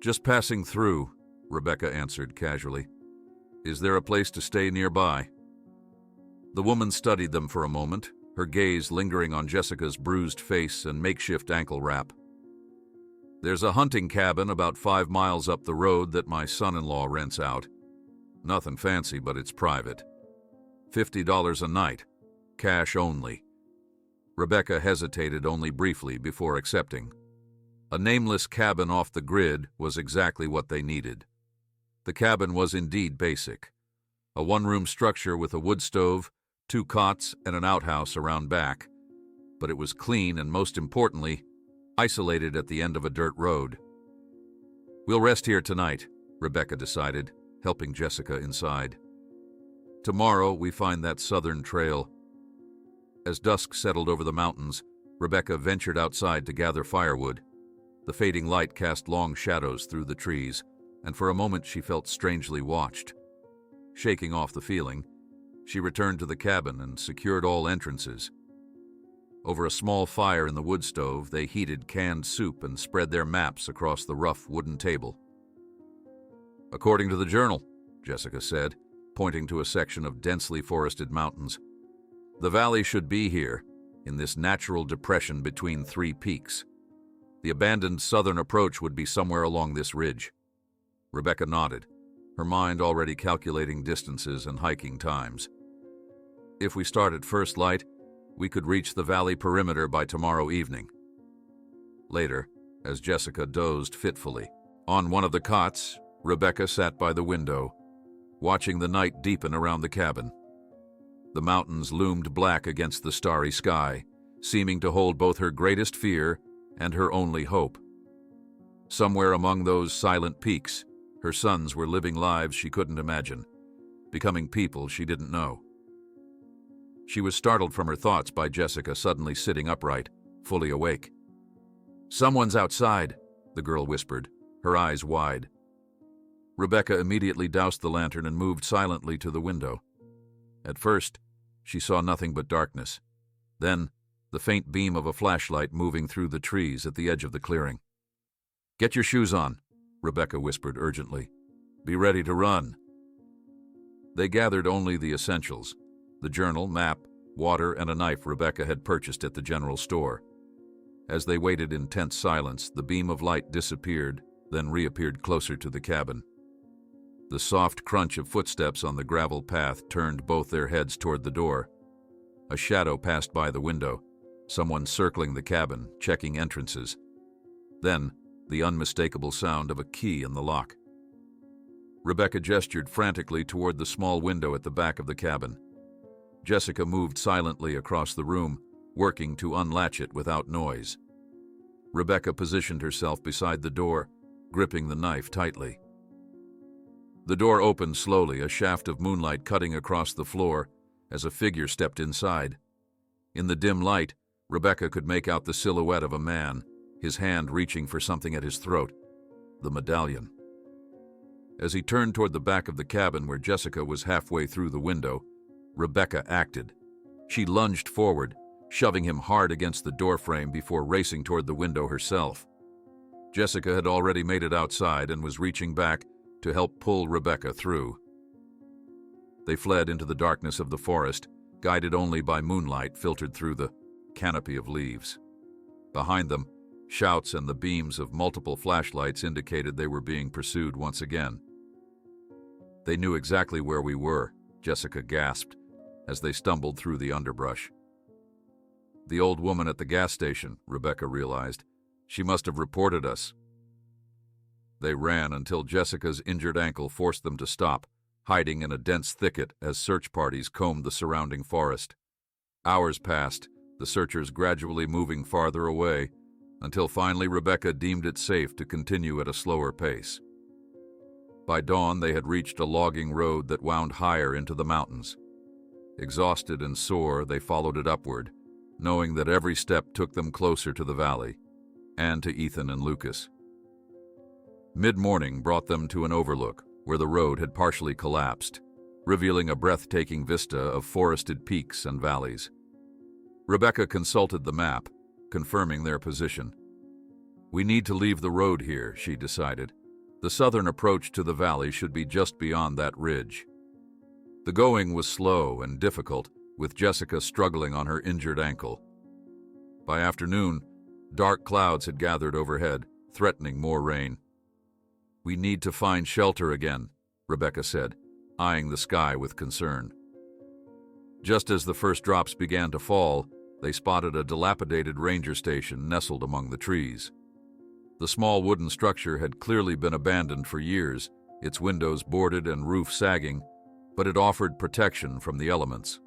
S1: "Just passing through," Rebecca answered casually. "Is there a place to stay nearby?" The woman studied them for a moment, her gaze lingering on Jessica's bruised face and makeshift ankle wrap. "There's a hunting cabin about 5 miles up the road that my son-in-law rents out. Nothing fancy, but it's private. $50 a night, cash only." Rebecca hesitated only briefly before accepting. A nameless cabin off the grid was exactly what they needed. The cabin was indeed basic. A one-room structure with a wood stove, 2 cots, and an outhouse around back. But it was clean and, most importantly, isolated at the end of a dirt road. "We'll rest here tonight," Rebecca decided, helping Jessica inside. "Tomorrow we find that southern trail." As dusk settled over the mountains, Rebecca ventured outside to gather firewood. The fading light cast long shadows through the trees, and for a moment she felt strangely watched. Shaking off the feeling, she returned to the cabin and secured all entrances. Over a small fire in the wood stove, they heated canned soup and spread their maps across the rough wooden table. "According to the journal," Jessica said, pointing to a section of densely forested mountains, "the valley should be here, in this natural depression between 3 peaks. The abandoned southern approach would be somewhere along this ridge." Rebecca nodded, her mind already calculating distances and hiking times. "If we start at first light, we could reach the valley perimeter by tomorrow evening." Later, as Jessica dozed fitfully, on one of the cots, Rebecca sat by the window, watching the night deepen around the cabin. The mountains loomed black against the starry sky, seeming to hold both her greatest fear and her only hope. Somewhere among those silent peaks, her sons were living lives she couldn't imagine, becoming people she didn't know. She was startled from her thoughts by Jessica suddenly sitting upright, fully awake. "Someone's outside," the girl whispered, her eyes wide. Rebecca immediately doused the lantern and moved silently to the window. At first, she saw nothing but darkness. Then, the faint beam of a flashlight moving through the trees at the edge of the clearing. "Get your shoes on," Rebecca whispered urgently. "Be ready to run." They gathered only the essentials: the journal, map, water, and a knife Rebecca had purchased at the general store. As they waited in tense silence, the beam of light disappeared, then reappeared closer to the cabin. The soft crunch of footsteps on the gravel path turned both their heads toward the door. A shadow passed by the window, someone circling the cabin, checking entrances. Then, the unmistakable sound of a key in the lock. Rebecca gestured frantically toward the small window at the back of the cabin. Jessica moved silently across the room, working to unlatch it without noise. Rebecca positioned herself beside the door, gripping the knife tightly. The door opened slowly, a shaft of moonlight cutting across the floor as a figure stepped inside. In the dim light, Rebecca could make out the silhouette of a man, his hand reaching for something at his throat, the medallion. As he turned toward the back of the cabin where Jessica was halfway through the window, Rebecca acted. She lunged forward, shoving him hard against the doorframe before racing toward the window herself. Jessica had already made it outside and was reaching back to help pull Rebecca through. They fled into the darkness of the forest, guided only by moonlight filtered through the canopy of leaves. Behind them, shouts and the beams of multiple flashlights indicated they were being pursued once again. "They knew exactly where we were," Jessica gasped as they stumbled through the underbrush. "The old woman at the gas station," Rebecca realized. "She must have reported us." They ran until Jessica's injured ankle forced them to stop, hiding in a dense thicket as search parties combed the surrounding forest. Hours passed, the searchers gradually moving farther away, until finally Rebecca deemed it safe to continue at a slower pace. By dawn, they had reached a logging road that wound higher into the mountains. Exhausted and sore, they followed it upward, knowing that every step took them closer to the valley, and to Ethan and Lucas. Mid-morning brought them to an overlook where the road had partially collapsed, revealing a breathtaking vista of forested peaks and valleys. Rebecca consulted the map, confirming their position. "We need to leave the road here," she decided. "The southern approach to the valley should be just beyond that ridge." The going was slow and difficult, with Jessica struggling on her injured ankle. By afternoon, dark clouds had gathered overhead, threatening more rain. "We need to find shelter again," Rebecca said, eyeing the sky with concern. Just as the first drops began to fall, they spotted a dilapidated ranger station nestled among the trees. The small wooden structure had clearly been abandoned for years, its windows boarded and roof sagging, but it offered protection from the elements.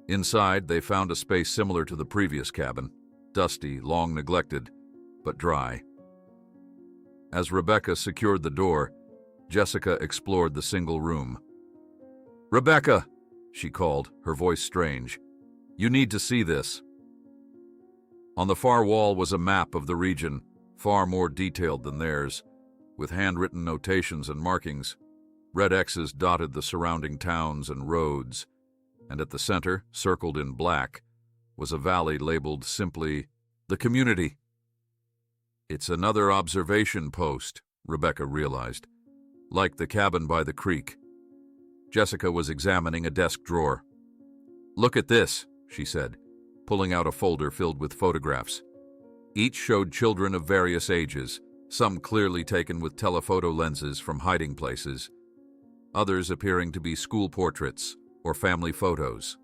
S1: Inside, they found a space similar to the previous cabin, dusty, long neglected, but dry. As Rebecca secured the door, Jessica explored the single room. "Rebecca!" she called, her voice strange. "You need to see this." On the far wall was a map of the region, far more detailed than theirs, with handwritten notations and markings. Red X's dotted the surrounding towns and roads, and at the center, circled in black, was a valley labeled simply, "The Community." "It's another observation post," Rebecca realized, "like the cabin by the creek." Jessica was examining a desk drawer. "Look at this," she said, pulling out a folder filled with photographs. Each showed children of various ages, some clearly taken with telephoto lenses from hiding places, others appearing to be school portraits or family photos.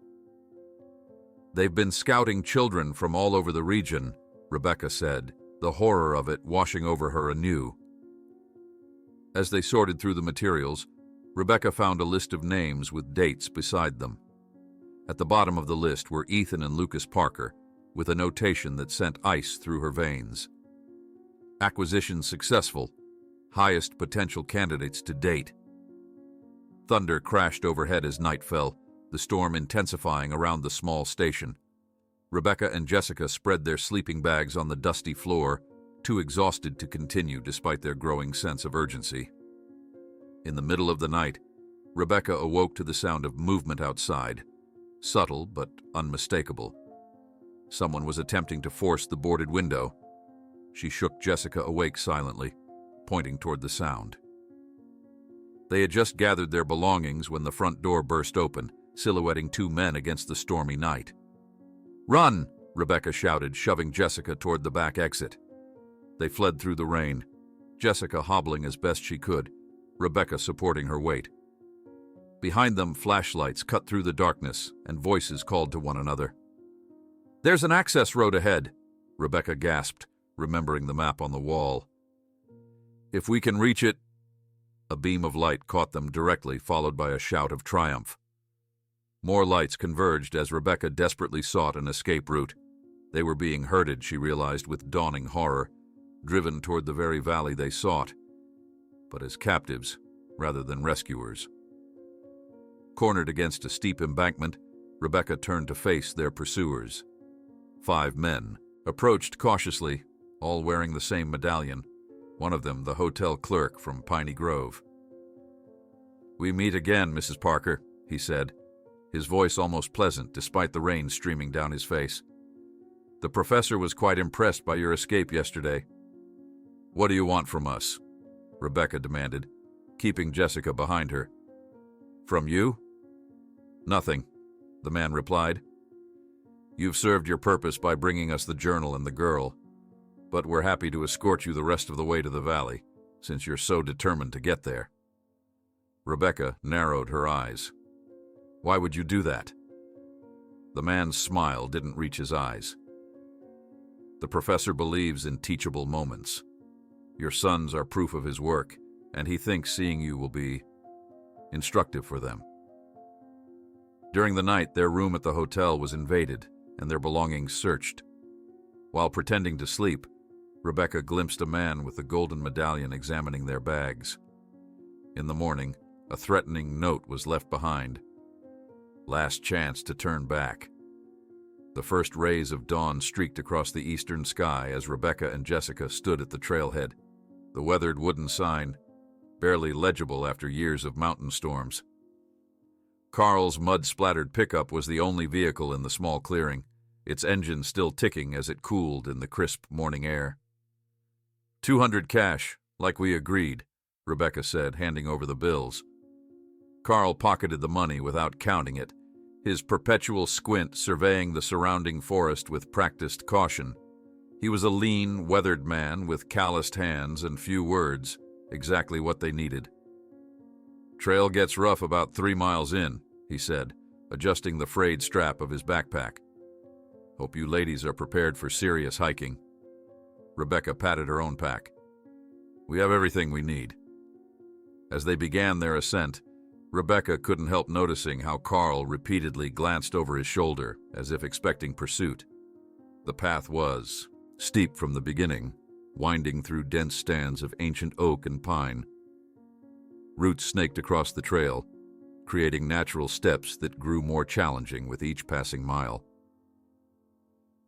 S1: "They've been scouting children from all over the region," Rebecca said, the horror of it washing over her anew. As they sorted through the materials, Rebecca found a list of names with dates beside them. At the bottom of the list were Ethan and Lucas Parker, with a notation that sent ice through her veins. "Acquisition successful. Highest potential candidates to date." Thunder crashed overhead as night fell, the storm intensifying around the small station. Rebecca and Jessica spread their sleeping bags on the dusty floor, too exhausted to continue despite their growing sense of urgency. In the middle of the night, Rebecca awoke to the sound of movement outside, subtle but unmistakable. Someone was attempting to force the boarded window. She shook Jessica awake silently, pointing toward the sound. They had just gathered their belongings when the front door burst open, silhouetting two men against the stormy night. "Run!" Rebecca shouted, shoving Jessica toward the back exit. They fled through the rain, Jessica hobbling as best she could, Rebecca supporting her weight. Behind them, flashlights cut through the darkness, and voices called to one another. "There's an access road ahead," Rebecca gasped, remembering the map on the wall. "If we can reach it—" A beam of light caught them directly, followed by a shout of triumph. More lights converged as Rebecca desperately sought an escape route. They were being herded, she realized with dawning horror, driven toward the very valley they sought, but as captives rather than rescuers. Cornered against a steep embankment, Rebecca turned to face their pursuers. 5 men approached cautiously, all wearing the same medallion, one of them the hotel clerk from Piney Grove. "We meet again, Mrs. Parker," he said, his voice almost pleasant despite the rain streaming down his face. "The professor was quite impressed by your escape yesterday." "What do you want from us?" Rebecca demanded, keeping Jessica behind her. "From you?" "Nothing," the man replied. "You've served your purpose by bringing us the journal and the girl, but we're happy to escort you the rest of the way to the valley, since you're so determined to get there." Rebecca narrowed her eyes. "Why would you do that?" The man's smile didn't reach his eyes. "The professor believes in teachable moments. Your sons are proof of his work, and he thinks seeing you will be instructive for them." During the night, their room at the hotel was invaded and their belongings searched. While pretending to sleep, Rebecca glimpsed a man with the golden medallion examining their bags. In the morning, a threatening note was left behind. Last chance to turn back. The first rays of dawn streaked across the eastern sky as Rebecca and Jessica stood at the trailhead, the weathered wooden sign, barely legible after years of mountain storms. Carl's mud-splattered pickup was the only vehicle in the small clearing, its engine still ticking as it cooled in the crisp morning air. "200 cash, like we agreed," Rebecca said, handing over the bills. Carl pocketed the money without counting it, his perpetual squint surveying the surrounding forest with practiced caution. He was a lean, weathered man with calloused hands and few words, exactly what they needed. "Trail gets rough about 3 miles in," he said, adjusting the frayed strap of his backpack. "Hope you ladies are prepared for serious hiking." Rebecca patted her own pack. "We have everything we need." As they began their ascent, Rebecca couldn't help noticing how Carl repeatedly glanced over his shoulder, as if expecting pursuit. The path was steep from the beginning, winding through dense stands of ancient oak and pine. Roots snaked across the trail, creating natural steps that grew more challenging with each passing mile.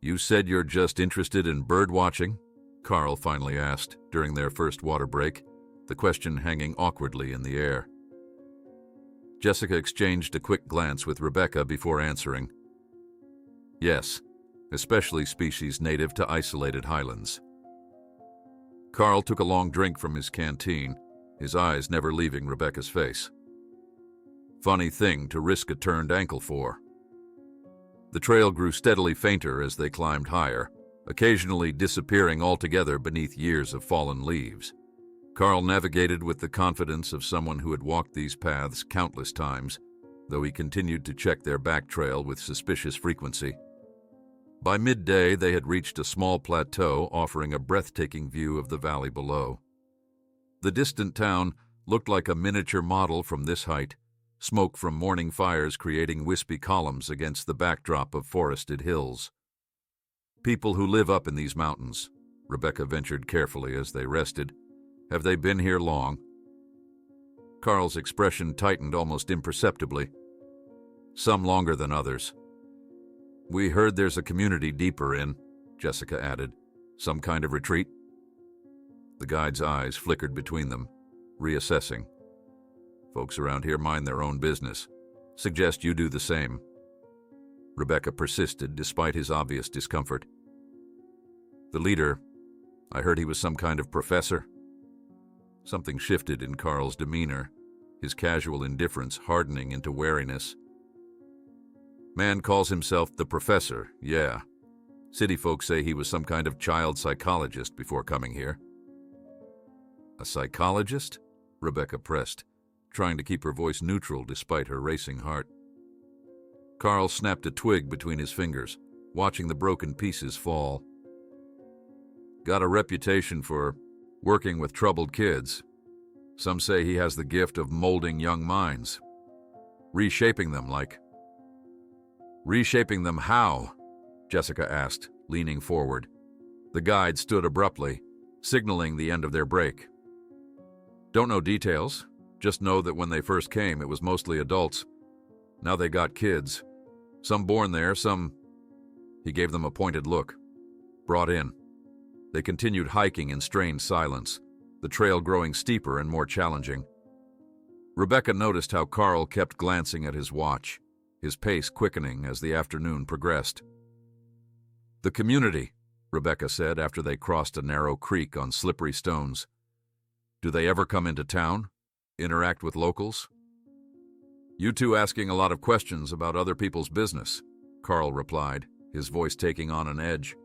S1: "You said you're just interested in bird watching?" Carl finally asked during their first water break, the question hanging awkwardly in the air. Jessica exchanged a quick glance with Rebecca before answering. "Yes, especially species native to isolated highlands." Carl took a long drink from his canteen, his eyes never leaving Rebecca's face. "Funny thing to risk a turned ankle for." The trail grew steadily fainter as they climbed higher, occasionally disappearing altogether beneath years of fallen leaves. Carl navigated with the confidence of someone who had walked these paths countless times, though he continued to check their back trail with suspicious frequency. By midday, they had reached a small plateau offering a breathtaking view of the valley below. The distant town looked like a miniature model from this height, smoke from morning fires creating wispy columns against the backdrop of forested hills. "People who live up in these mountains," Rebecca ventured carefully as they rested. "Have they been here long?" Carl's expression tightened almost imperceptibly. some longer than others. We heard there's a community deeper in, Jessica added. Some kind of retreat? The guide's eyes flickered between them, reassessing. Folks around here mind their own business. Suggest you do the same. Rebecca persisted despite his obvious discomfort. The leader, I heard he was some kind of professor. Something shifted in Carl's demeanor, his casual indifference hardening into wariness. Man calls himself the professor, yeah. City folks say he was some kind of child psychologist before coming here. A psychologist? Rebecca pressed, trying to keep her voice neutral despite her racing heart. Carl snapped a twig between his fingers, watching the broken pieces fall. Got a reputation for working with troubled kids. Some say he has the gift of molding young minds. Reshaping them like... Reshaping them how? Jessica asked, leaning forward. The guide stood abruptly, signaling the end of their break. Don't know details, just know that when they first came it was mostly adults. Now they got kids. Some born there, some... He gave them a pointed look. Brought in. They continued hiking in strained silence, the trail growing steeper and more challenging. Rebecca noticed how Carl kept glancing at his watch, his pace quickening as the afternoon progressed. The community, Rebecca said after they crossed a narrow creek on slippery stones. Do they ever come into town? Interact with locals? You two asking a lot of questions about other people's business, Carl replied, his voice taking on an edge.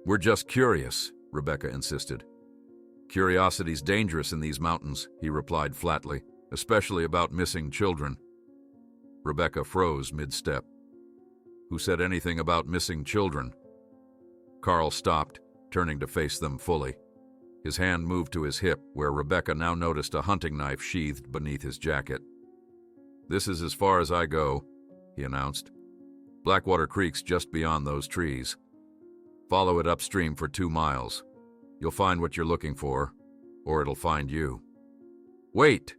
S1: We're just curious, Rebecca insisted. Curiosity's dangerous in these mountains, he replied flatly, especially about missing children. Rebecca froze mid-step. Who said anything about missing children? Carl stopped, turning to face them fully. His hand moved to his hip, where Rebecca now noticed a hunting knife sheathed beneath his jacket. This is as far as I go, he announced. Blackwater Creek's just beyond those trees. Follow it upstream for 2 miles. You'll find what you're looking for, or it'll find you. Wait,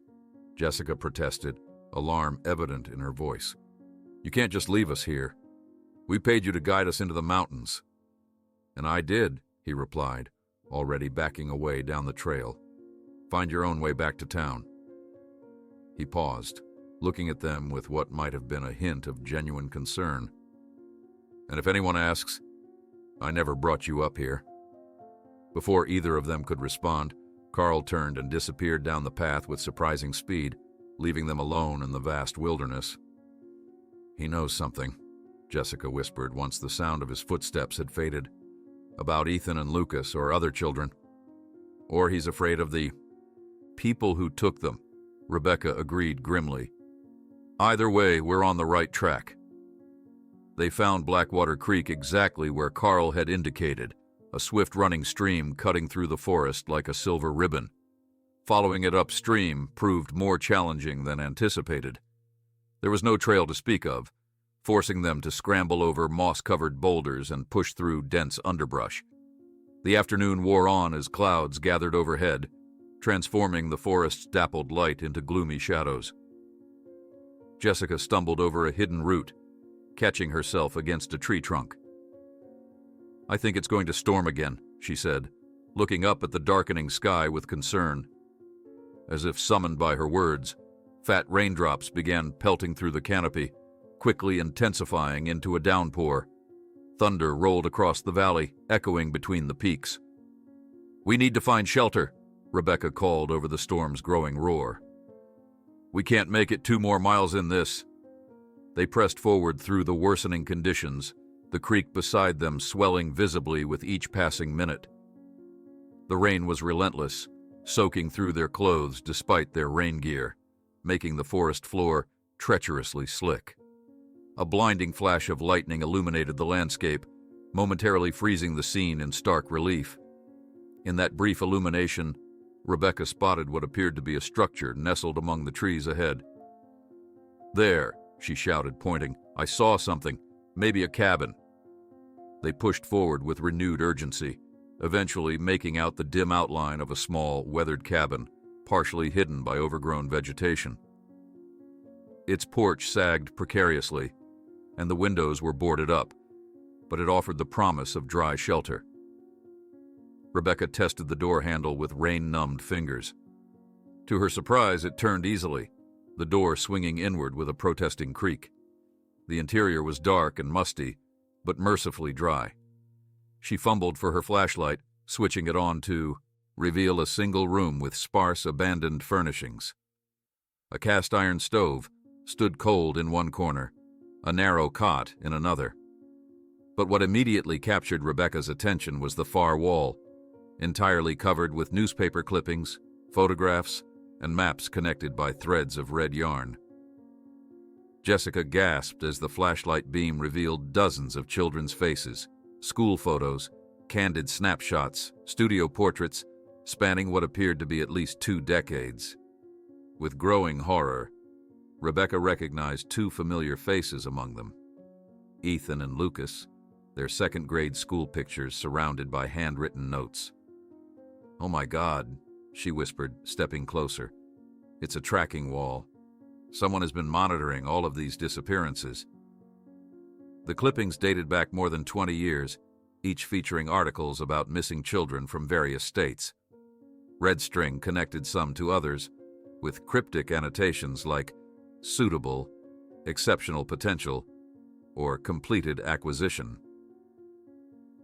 S1: Jessica protested, alarm evident in her voice. You can't just leave us here. We paid you to guide us into the mountains. And I did, he replied, already backing away down the trail. Find your own way back to town. He paused, looking at them with what might have been a hint of genuine concern. And if anyone asks, I never brought you up here. Before either of them could respond, Carl turned and disappeared down the path with surprising speed, leaving them alone in the vast wilderness. He knows something, Jessica whispered once the sound of his footsteps had faded. About Ethan and Lucas or other children. Or he's afraid of the people who took them, Rebecca agreed grimly. Either way, we're on the right track. They found Blackwater Creek exactly where Carl had indicated, a swift-running stream cutting through the forest like a silver ribbon. Following it upstream proved more challenging than anticipated. There was no trail to speak of, forcing them to scramble over moss-covered boulders and push through dense underbrush. The afternoon wore on as clouds gathered overhead, transforming the forest's dappled light into gloomy shadows. Jessica stumbled over a hidden root, catching herself against a tree trunk. I think it's going to storm again, she said, looking up at the darkening sky with concern. As if summoned by her words, fat raindrops began pelting through the canopy, quickly intensifying into a downpour. Thunder rolled across the valley, echoing between the peaks. We need to find shelter, Rebecca called over the storm's growing roar. We can't make it 2 more miles in this. They pressed forward through the worsening conditions, the creek beside them swelling visibly with each passing minute. The rain was relentless, soaking through their clothes despite their rain gear, making the forest floor treacherously slick. A blinding flash of lightning illuminated the landscape, momentarily freezing the scene in stark relief. In that brief illumination, Rebecca spotted what appeared to be a structure nestled among the trees ahead. There, she shouted, pointing. I saw something, maybe a cabin. They pushed forward with renewed urgency, eventually making out the dim outline of a small, weathered cabin, partially hidden by overgrown vegetation. Its porch sagged precariously, and the windows were boarded up, but it offered the promise of dry shelter. Rebecca tested the door handle with rain-numbed fingers. To her surprise, it turned easily, the door swinging inward with a protesting creak. The interior was dark and musty, but mercifully dry. She fumbled for her flashlight, switching it on to reveal a single room with sparse, abandoned furnishings. A cast-iron stove stood cold in one corner, a narrow cot in another. But what immediately captured Rebecca's attention was the far wall, entirely covered with newspaper clippings, photographs, and maps connected by threads of red yarn. Jessica gasped as the flashlight beam revealed dozens of children's faces, school photos, candid snapshots, studio portraits, spanning what appeared to be at least 2 decades. With growing horror, Rebecca recognized 2 familiar faces among them. Ethan and Lucas, their second-grade school pictures surrounded by handwritten notes. "Oh my God," she whispered, stepping closer. "It's a tracking wall. Someone has been monitoring all of these disappearances." The clippings dated back more than 20 years, each featuring articles about missing children from various states. Red string connected some to others, with cryptic annotations like suitable, exceptional potential, or completed acquisition.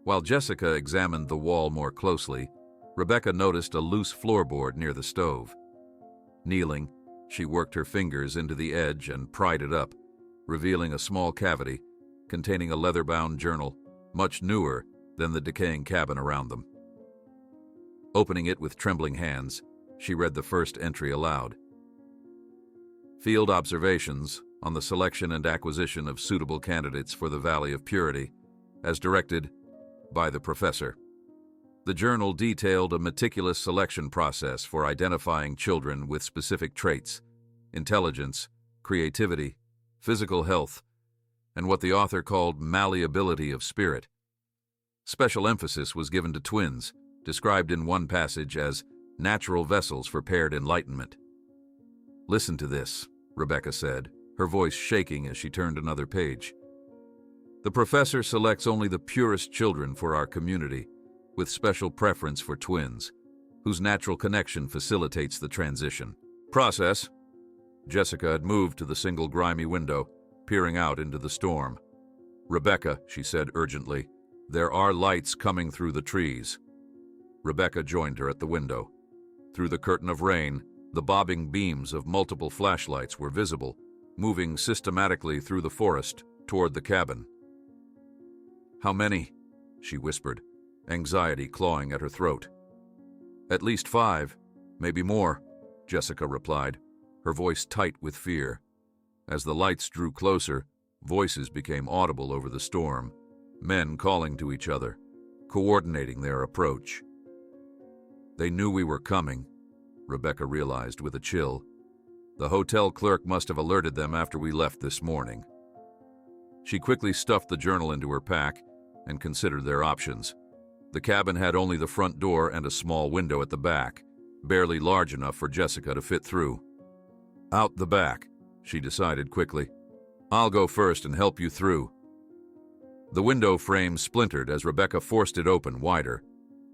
S1: While Jessica examined the wall more closely, Rebecca noticed a loose floorboard near the stove. Kneeling, she worked her fingers into the edge and pried it up, revealing a small cavity containing a leather-bound journal, much newer than the decaying cabin around them. Opening it with trembling hands, she read the first entry aloud. Field observations on the selection and acquisition of suitable candidates for the Valley of Purity, as directed by the professor. The journal detailed a meticulous selection process for identifying children with specific traits, intelligence, creativity, physical health, and what the author called malleability of spirit. Special emphasis was given to twins, described in one passage as natural vessels for paired enlightenment. "Listen to this," Rebecca said, her voice shaking as she turned another page. "The professor selects only the purest children for our community, with special preference for twins, whose natural connection facilitates the transition process." Jessica had moved to the single grimy window, peering out into the storm. "Rebecca," she said urgently, "there are lights coming through the trees." Rebecca joined her at the window. Through the curtain of rain, the bobbing beams of multiple flashlights were visible, moving systematically through the forest toward the cabin. "How many?" she whispered, anxiety clawing at her throat. "At least 5, maybe more," Jessica replied, her voice tight with fear. As the lights drew closer, voices became audible over the storm, men calling to each other, coordinating their approach. "They knew we were coming," Rebecca realized with a chill. "The hotel clerk must have alerted them after we left this morning." She quickly stuffed the journal into her pack and considered their options. The cabin had only the front door and a small window at the back, barely large enough for Jessica to fit through. "Out the back," she decided quickly. "I'll go first and help you through." The window frame splintered as Rebecca forced it open wider.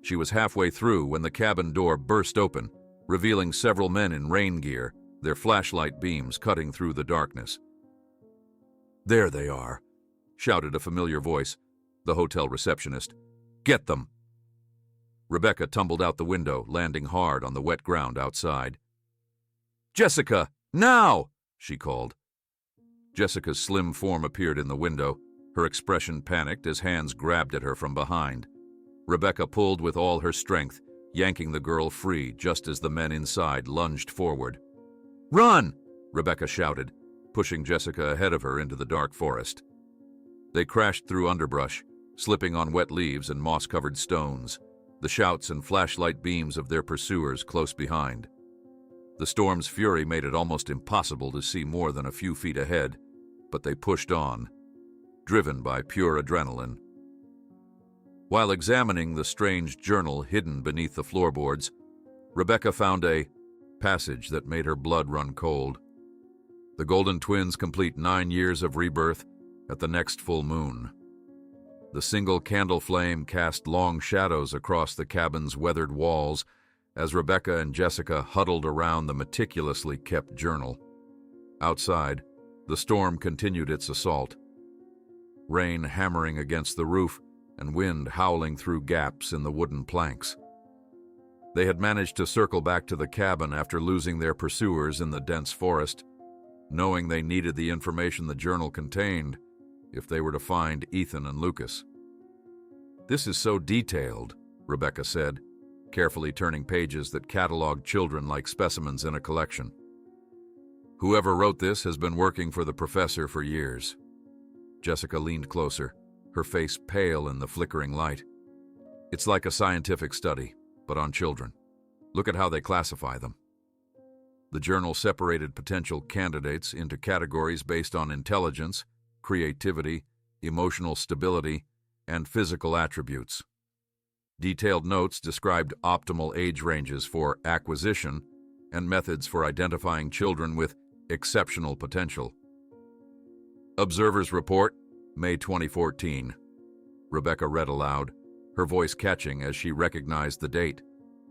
S1: She was halfway through when the cabin door burst open, revealing several men in rain gear, their flashlight beams cutting through the darkness. "There they are," shouted a familiar voice, the hotel receptionist. "Get them!" Rebecca tumbled out the window, landing hard on the wet ground outside. "Jessica, now!" she called. Jessica's slim form appeared in the window, her expression panicked as hands grabbed at her from behind. Rebecca pulled with all her strength, yanking the girl free just as the men inside lunged forward. "Run!" Rebecca shouted, pushing Jessica ahead of her into the dark forest. They crashed through underbrush, slipping on wet leaves and moss-covered stones, the shouts and flashlight beams of their pursuers close behind. The storm's fury made it almost impossible to see more than a few feet ahead, but they pushed on, driven by pure adrenaline. While examining the strange journal hidden beneath the floorboards, Rebecca found a passage that made her blood run cold. The Golden Twins complete 9 years of rebirth at the next full moon. The single candle flame cast long shadows across the cabin's weathered walls as Rebecca and Jessica huddled around the meticulously kept journal. Outside, the storm continued its assault. Rain hammering against the roof and wind howling through gaps in the wooden planks. They had managed to circle back to the cabin after losing their pursuers in the dense forest, knowing they needed the information the journal contained if they were to find Ethan and Lucas. "This is so detailed," Rebecca said, carefully turning pages that cataloged children like specimens in a collection. "Whoever wrote this has been working for the professor for years." Jessica leaned closer, her face pale in the flickering light. "It's like a scientific study, but on children. Look at how they classify them." The journal separated potential candidates into categories based on intelligence, creativity, emotional stability, and physical attributes. Detailed notes described optimal age ranges for acquisition and methods for identifying children with exceptional potential. Observers Report, May 2014. Rebecca read aloud, her voice catching as she recognized the date,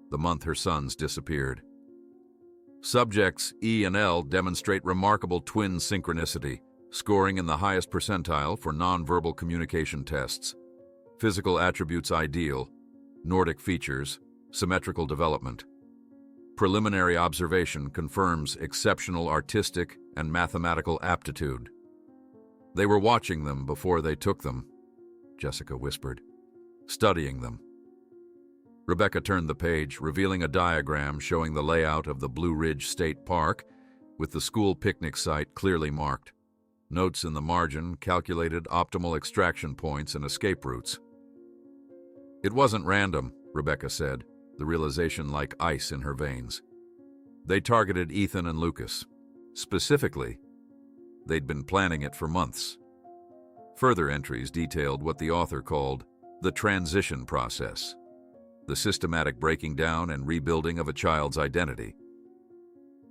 S1: the month her sons disappeared. Subjects E and L demonstrate remarkable twin synchronicity, scoring in the highest percentile for nonverbal communication tests. Physical attributes ideal, Nordic features, symmetrical development. Preliminary observation confirms exceptional artistic and mathematical aptitude. "They were watching them before they took them," Jessica whispered, "studying them." Rebecca turned the page, revealing a diagram showing the layout of the Blue Ridge State Park, with the school picnic site clearly marked. Notes in the margin calculated optimal extraction points and escape routes. "It wasn't random," Rebecca said, the realization like ice in her veins. "They targeted Ethan and Lucas. Specifically, they'd been planning it for months." Further entries detailed what the author called the transition process, the systematic breaking down and rebuilding of a child's identity.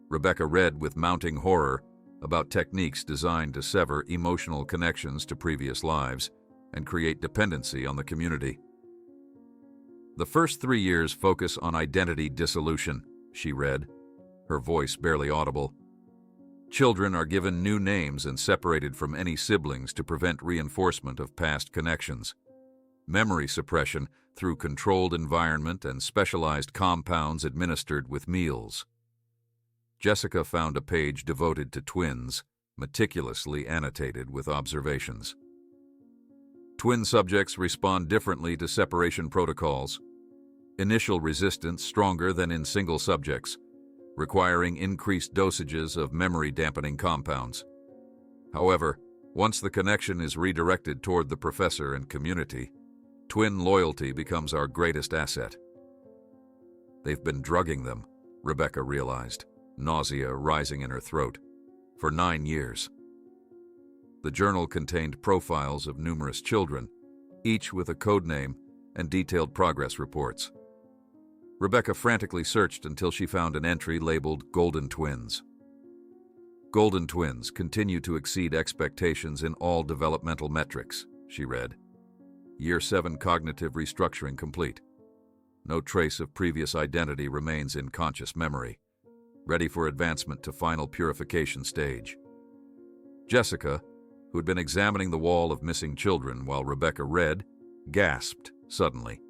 S1: Rebecca read with mounting horror about techniques designed to sever emotional connections to previous lives and create dependency on the community. "The first 3 years focus on identity dissolution," she read, her voice barely audible. "Children are given new names and separated from any siblings to prevent reinforcement of past connections. Memory suppression through controlled environment and specialized compounds administered with meals." Jessica found a page devoted to twins, meticulously annotated with observations. "Twin subjects respond differently to separation protocols. Initial resistance stronger than in single subjects, requiring increased dosages of memory-dampening compounds. However, once the connection is redirected toward the professor and community, twin loyalty becomes our greatest asset." "They've been drugging them," Rebecca realized, nausea rising in her throat, "for 9 years." The journal contained profiles of numerous children, each with a code name and detailed progress reports. Rebecca frantically searched until she found an entry labeled Golden Twins. "Golden Twins continue to exceed expectations in all developmental metrics," she read. "Year 7 cognitive restructuring complete. No trace of previous identity remains in conscious memory. Ready for advancement to final purification stage." Jessica, who had been examining the wall of missing children while Rebecca read, gasped suddenly.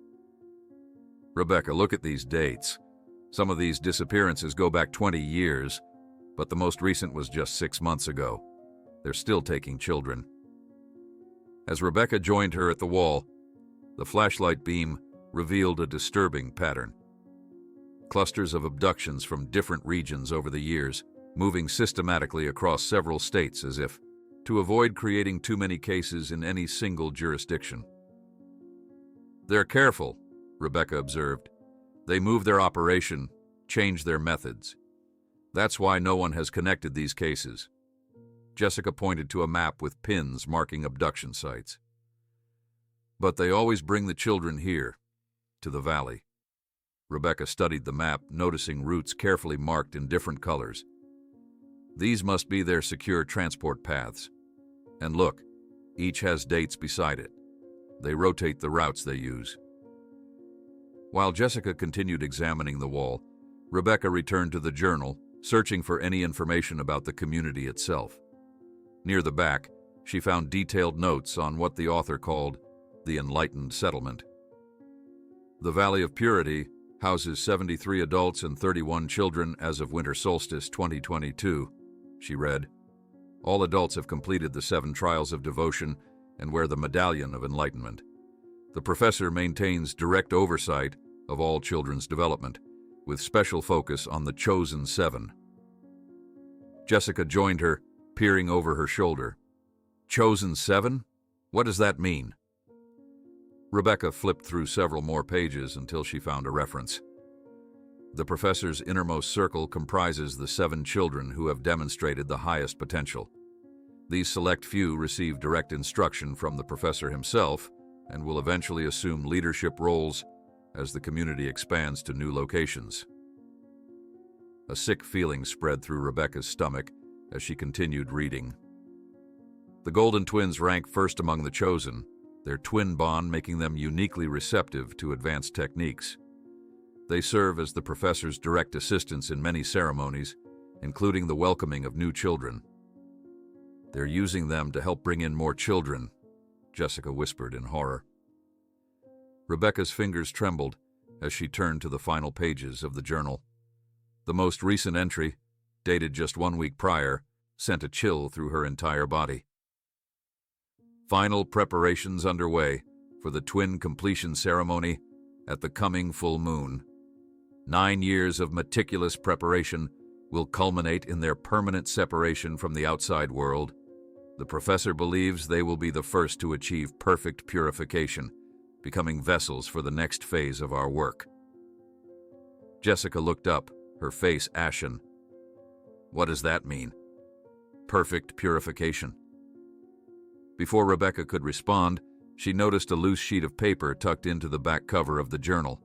S1: "Rebecca, look at these dates. Some of these disappearances go back 20 years, but the most recent was just 6 months ago. They're still taking children." As Rebecca joined her at the wall, the flashlight beam revealed a disturbing pattern. Clusters of abductions from different regions over the years, moving systematically across several states as if to avoid creating too many cases in any single jurisdiction. "They're careful," Rebecca observed. "They move their operation, change their methods. That's why no one has connected these cases." Jessica pointed to a map with pins marking abduction sites. "But they always bring the children here, to the valley." Rebecca studied the map, noticing routes carefully marked in different colors. These must be their secure transport paths. And look, each has dates beside it. They rotate the routes they use. While Jessica continued examining the wall, Rebecca returned to the journal, searching for any information about the community itself. Near the back, she found detailed notes on what the author called the Enlightened Settlement. The Valley of Purity houses 73 adults and 31 children as of Winter Solstice 2022, she read. All adults have completed the 7 trials of devotion and wear the Medallion of Enlightenment. The professor maintains direct oversight of all children's development, with special focus on the Chosen 7. Jessica joined her, peering over her shoulder. Chosen 7? What does that mean? Rebecca flipped through several more pages until she found a reference. The professor's innermost circle comprises the 7 children who have demonstrated the highest potential. These select few receive direct instruction from the professor himself and will eventually assume leadership roles as the community expands to new locations. A sick feeling spread through Rebecca's stomach as she continued reading. The Golden Twins rank first among the chosen, their twin bond making them uniquely receptive to advanced techniques. They serve as the professor's direct assistants in many ceremonies, including the welcoming of new children. They're using them to help bring in more children, Jessica whispered in horror. Rebecca's fingers trembled as she turned to the final pages of the journal. The most recent entry, dated just 1 week prior, sent a chill through her entire body. Final preparations underway for the twin completion ceremony at the coming full moon. 9 years of meticulous preparation will culminate in their permanent separation from the outside world. The professor believes they will be the first to achieve perfect purification, becoming vessels for the next phase of our work. Jessica looked up, her face ashen. What does that mean? Perfect purification. Before Rebecca could respond, she noticed a loose sheet of paper tucked into the back cover of the journal.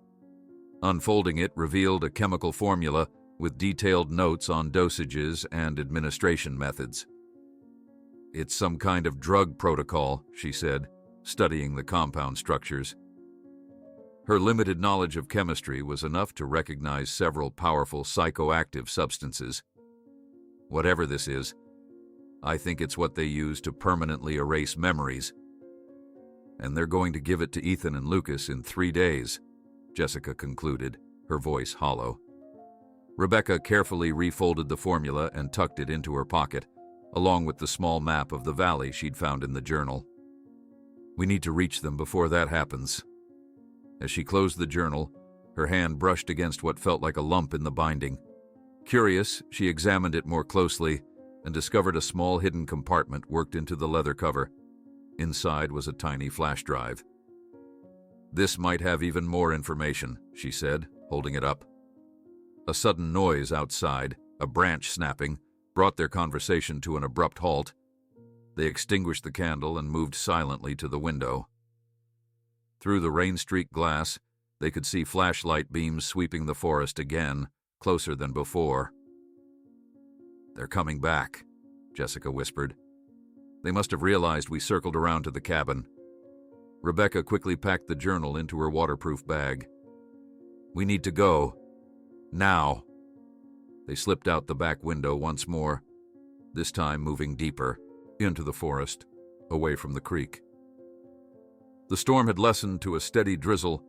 S1: Unfolding it revealed a chemical formula with detailed notes on dosages and administration methods. It's some kind of drug protocol, she said, studying the compound structures. Her limited knowledge of chemistry was enough to recognize several powerful psychoactive substances. Whatever this is, I think it's what they use to permanently erase memories. And they're going to give it to Ethan and Lucas in 3 days, Jessica concluded, her voice hollow. Rebecca carefully refolded the formula and tucked it into her pocket, along with the small map of the valley she'd found in the journal. We need to reach them before that happens. As she closed the journal, her hand brushed against what felt like a lump in the binding. Curious, she examined it more closely and discovered a small hidden compartment worked into the leather cover. Inside was a tiny flash drive. This might have even more information, she said, holding it up. A sudden noise outside, a branch snapping, brought their conversation to an abrupt halt. They extinguished the candle and moved silently to the window. Through the rain-streaked glass, they could see flashlight beams sweeping the forest again, closer than before. They're coming back, Jessica whispered. They must have realized we circled around to the cabin. Rebecca quickly packed the journal into her waterproof bag. We need to go. Now. They slipped out the back window once more, this time moving deeper, into the forest, away from the creek. The storm had lessened to a steady drizzle,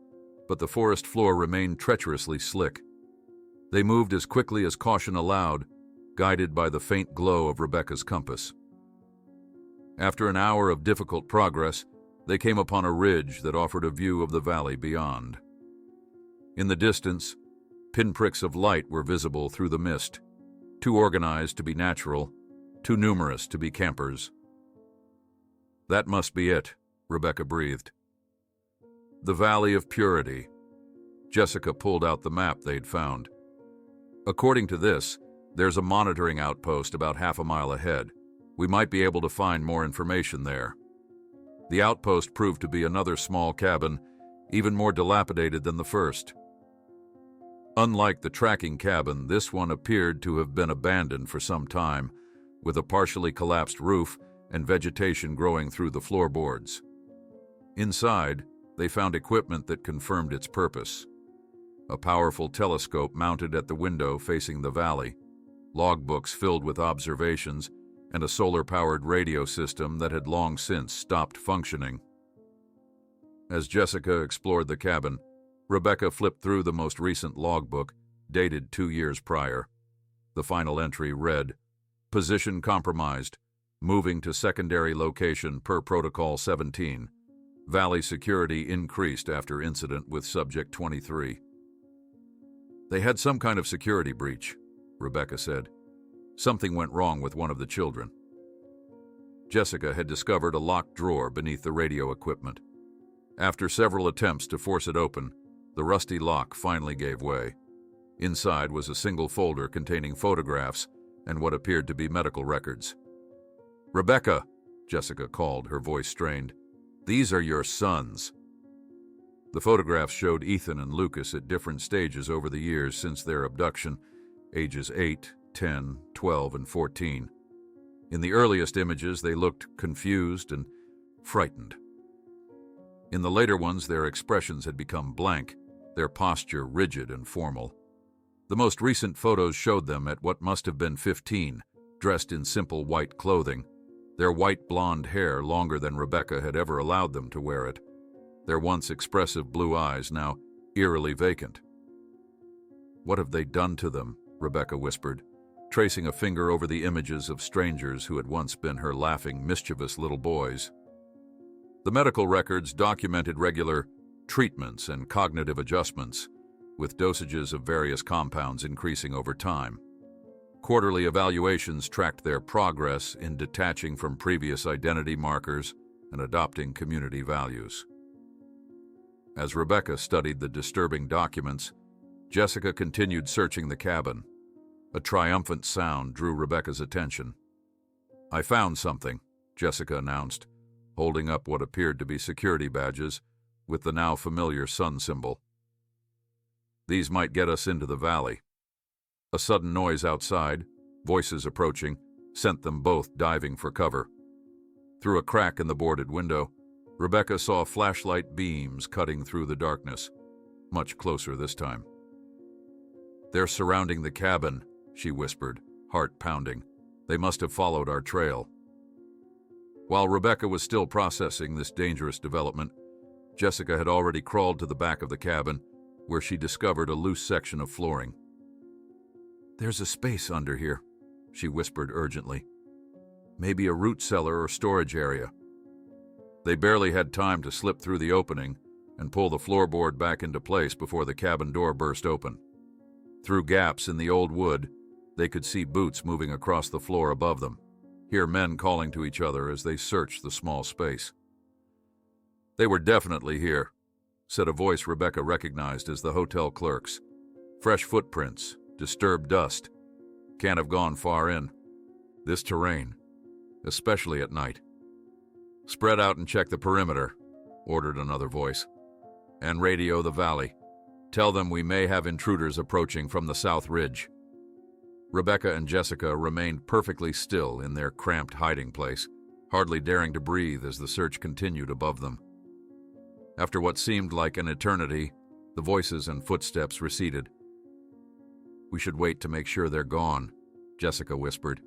S1: but the forest floor remained treacherously slick. They moved as quickly as caution allowed, guided by the faint glow of Rebecca's compass. After an hour of difficult progress, they came upon a ridge that offered a view of the valley beyond. In the distance, pinpricks of light were visible through the mist, too organized to be natural, too numerous to be campers. That must be it, Rebecca breathed. The Valley of Purity. Jessica pulled out the map they'd found. According to this, there's a monitoring outpost about half a mile ahead. We might be able to find more information there. The outpost proved to be another small cabin, even more dilapidated than the first. Unlike the tracking cabin, this one appeared to have been abandoned for some time, with a partially collapsed roof and vegetation growing through the floorboards. Inside, they found equipment that confirmed its purpose. A powerful telescope mounted at the window facing the valley, logbooks filled with observations, and a solar-powered radio system that had long since stopped functioning. As Jessica explored the cabin, Rebecca flipped through the most recent logbook, dated 2 years prior. The final entry read, "Position compromised. Moving to secondary location per Protocol 17. Valley security increased after incident with Subject 23. They had some kind of security breach, Rebecca said. Something went wrong with one of the children. Jessica had discovered a locked drawer beneath the radio equipment. After several attempts to force it open, the rusty lock finally gave way. Inside was a single folder containing photographs and what appeared to be medical records. "Rebecca," Jessica called, her voice strained. "These are your sons." The photographs showed Ethan and Lucas at different stages over the years since their abduction, ages 8, 10, 12, and 14. In the earliest images, they looked confused and frightened. In the later ones, their expressions had become blank, their posture rigid and formal. The most recent photos showed them at what must have been 15, dressed in simple white clothing, their white blonde hair longer than Rebecca had ever allowed them to wear it, their once expressive blue eyes now eerily vacant. "What have they done to them?" Rebecca whispered, tracing a finger over the images of strangers who had once been her laughing, mischievous little boys. The medical records documented regular treatments and cognitive adjustments, with dosages of various compounds increasing over time. Quarterly evaluations tracked their progress in detaching from previous identity markers and adopting community values. As Rebecca studied the disturbing documents, Jessica continued searching the cabin. A triumphant sound drew Rebecca's attention. "I found something," Jessica announced, holding up what appeared to be security badges with the now familiar sun symbol. "These might get us into the valley." A sudden noise outside, voices approaching, sent them both diving for cover. Through a crack in the boarded window, Rebecca saw flashlight beams cutting through the darkness, much closer this time. "They're surrounding the cabin," she whispered, heart pounding. "They must have followed our trail." While Rebecca was still processing this dangerous development, Jessica had already crawled to the back of the cabin, where she discovered a loose section of flooring. "There's a space under here," she whispered urgently. "Maybe a root cellar or storage area." They barely had time to slip through the opening and pull the floorboard back into place before the cabin door burst open. Through gaps in the old wood, they could see boots moving across the floor above them, hear men calling to each other as they searched the small space. "They were definitely here," said a voice Rebecca recognized as the hotel clerk's. "Fresh footprints, disturbed dust. Can't have gone far in. This terrain, especially at night." "Spread out and check the perimeter," ordered another voice. "And radio the valley. Tell them we may have intruders approaching from the south ridge." Rebecca and Jessica remained perfectly still in their cramped hiding place, hardly daring to breathe as the search continued above them. After what seemed like an eternity, the voices and footsteps receded. "We should wait to make sure they're gone," Jessica whispered.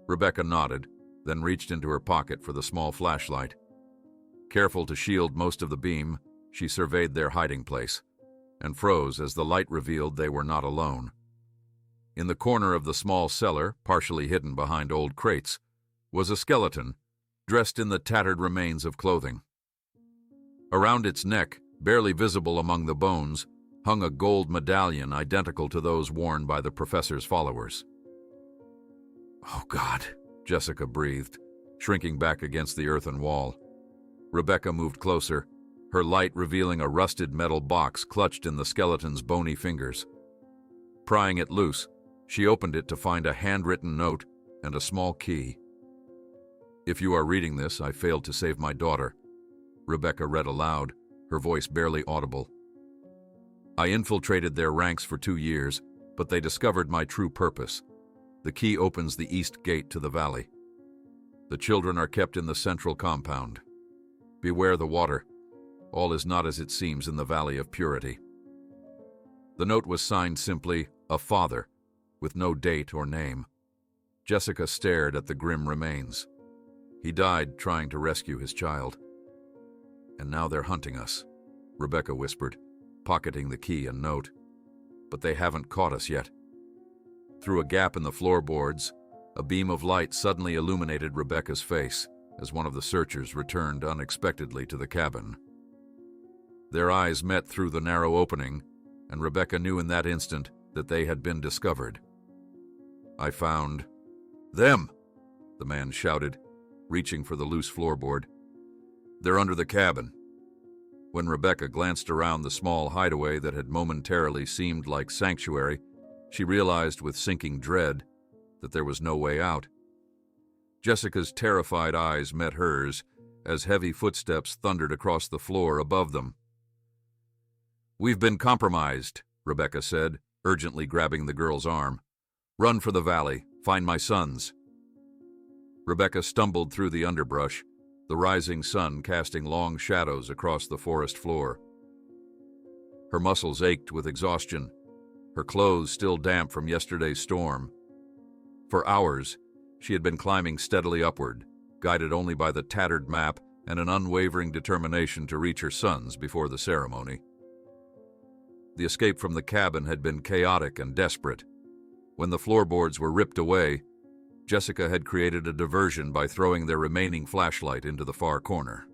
S1: Rebecca nodded, then reached into her pocket for the small flashlight. Careful to shield most of the beam, she surveyed their hiding place, and froze as the light revealed they were not alone. In the corner of the small cellar, partially hidden behind old crates, was a skeleton, dressed in the tattered remains of clothing. Around its neck, barely visible among the bones, hung a gold medallion identical to those worn by the professor's followers. "Oh, God," Jessica breathed, shrinking back against the earthen wall. Rebecca moved closer, her light revealing a rusted metal box clutched in the skeleton's bony fingers. Prying it loose, she opened it to find a handwritten note and a small key. "If you are reading this, I failed to save my daughter," Rebecca read aloud, her voice barely audible. I infiltrated their ranks for 2 years, but they discovered my true purpose. The key opens the east gate to the valley. The children are kept in the central compound. Beware the water. All is not as it seems in the Valley of Purity. The note was signed simply, "A Father," with no date or name. Jessica stared at the grim remains. He died trying to rescue his child. "And now they're hunting us," Rebecca whispered, pocketing the key and note. "But they haven't caught us yet." Through a gap in the floorboards, a beam of light suddenly illuminated Rebecca's face as one of the searchers returned unexpectedly to the cabin. Their eyes met through the narrow opening, and Rebecca knew in that instant that they had been discovered. "I found them," the man shouted, reaching for the loose floorboard. "They're under the cabin." When Rebecca glanced around the small hideaway that had momentarily seemed like sanctuary, she realized with sinking dread that there was no way out. Jessica's terrified eyes met hers as heavy footsteps thundered across the floor above them. "We've been compromised," Rebecca said, urgently grabbing the girl's arm. "Run for the valley. Find my sons." Rebecca stumbled through the underbrush, the rising sun casting long shadows across the forest floor. Her muscles ached with exhaustion, her clothes still damp from yesterday's storm. For hours, she had been climbing steadily upward, guided only by the tattered map and an unwavering determination to reach her sons before the ceremony. The escape from the cabin had been chaotic and desperate. When the floorboards were ripped away, Jessica had created a diversion by throwing their remaining flashlight into the far corner.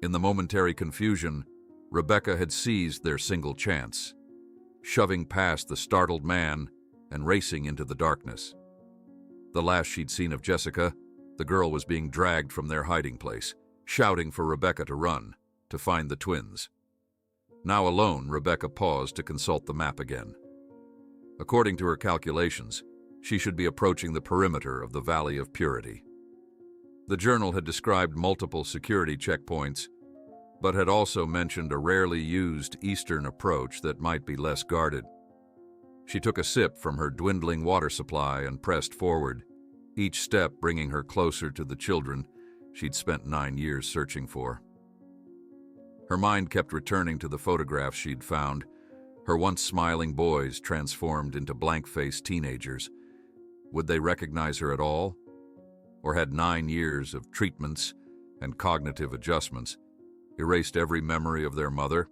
S1: In the momentary confusion, Rebecca had seized their single chance, shoving past the startled man and racing into the darkness. The last she'd seen of Jessica, the girl was being dragged from their hiding place, shouting for Rebecca to run, to find the twins. Now alone, Rebecca paused to consult the map again. According to her calculations, she should be approaching the perimeter of the Valley of Purity. The journal had described multiple security checkpoints, but had also mentioned a rarely used eastern approach that might be less guarded. She took a sip from her dwindling water supply and pressed forward, each step bringing her closer to the children she'd spent 9 years searching for. Her mind kept returning to the photographs she'd found, her once smiling boys transformed into blank-faced teenagers. Would they recognize her at all? Or had 9 years of treatments and cognitive adjustments erased every memory of their mother?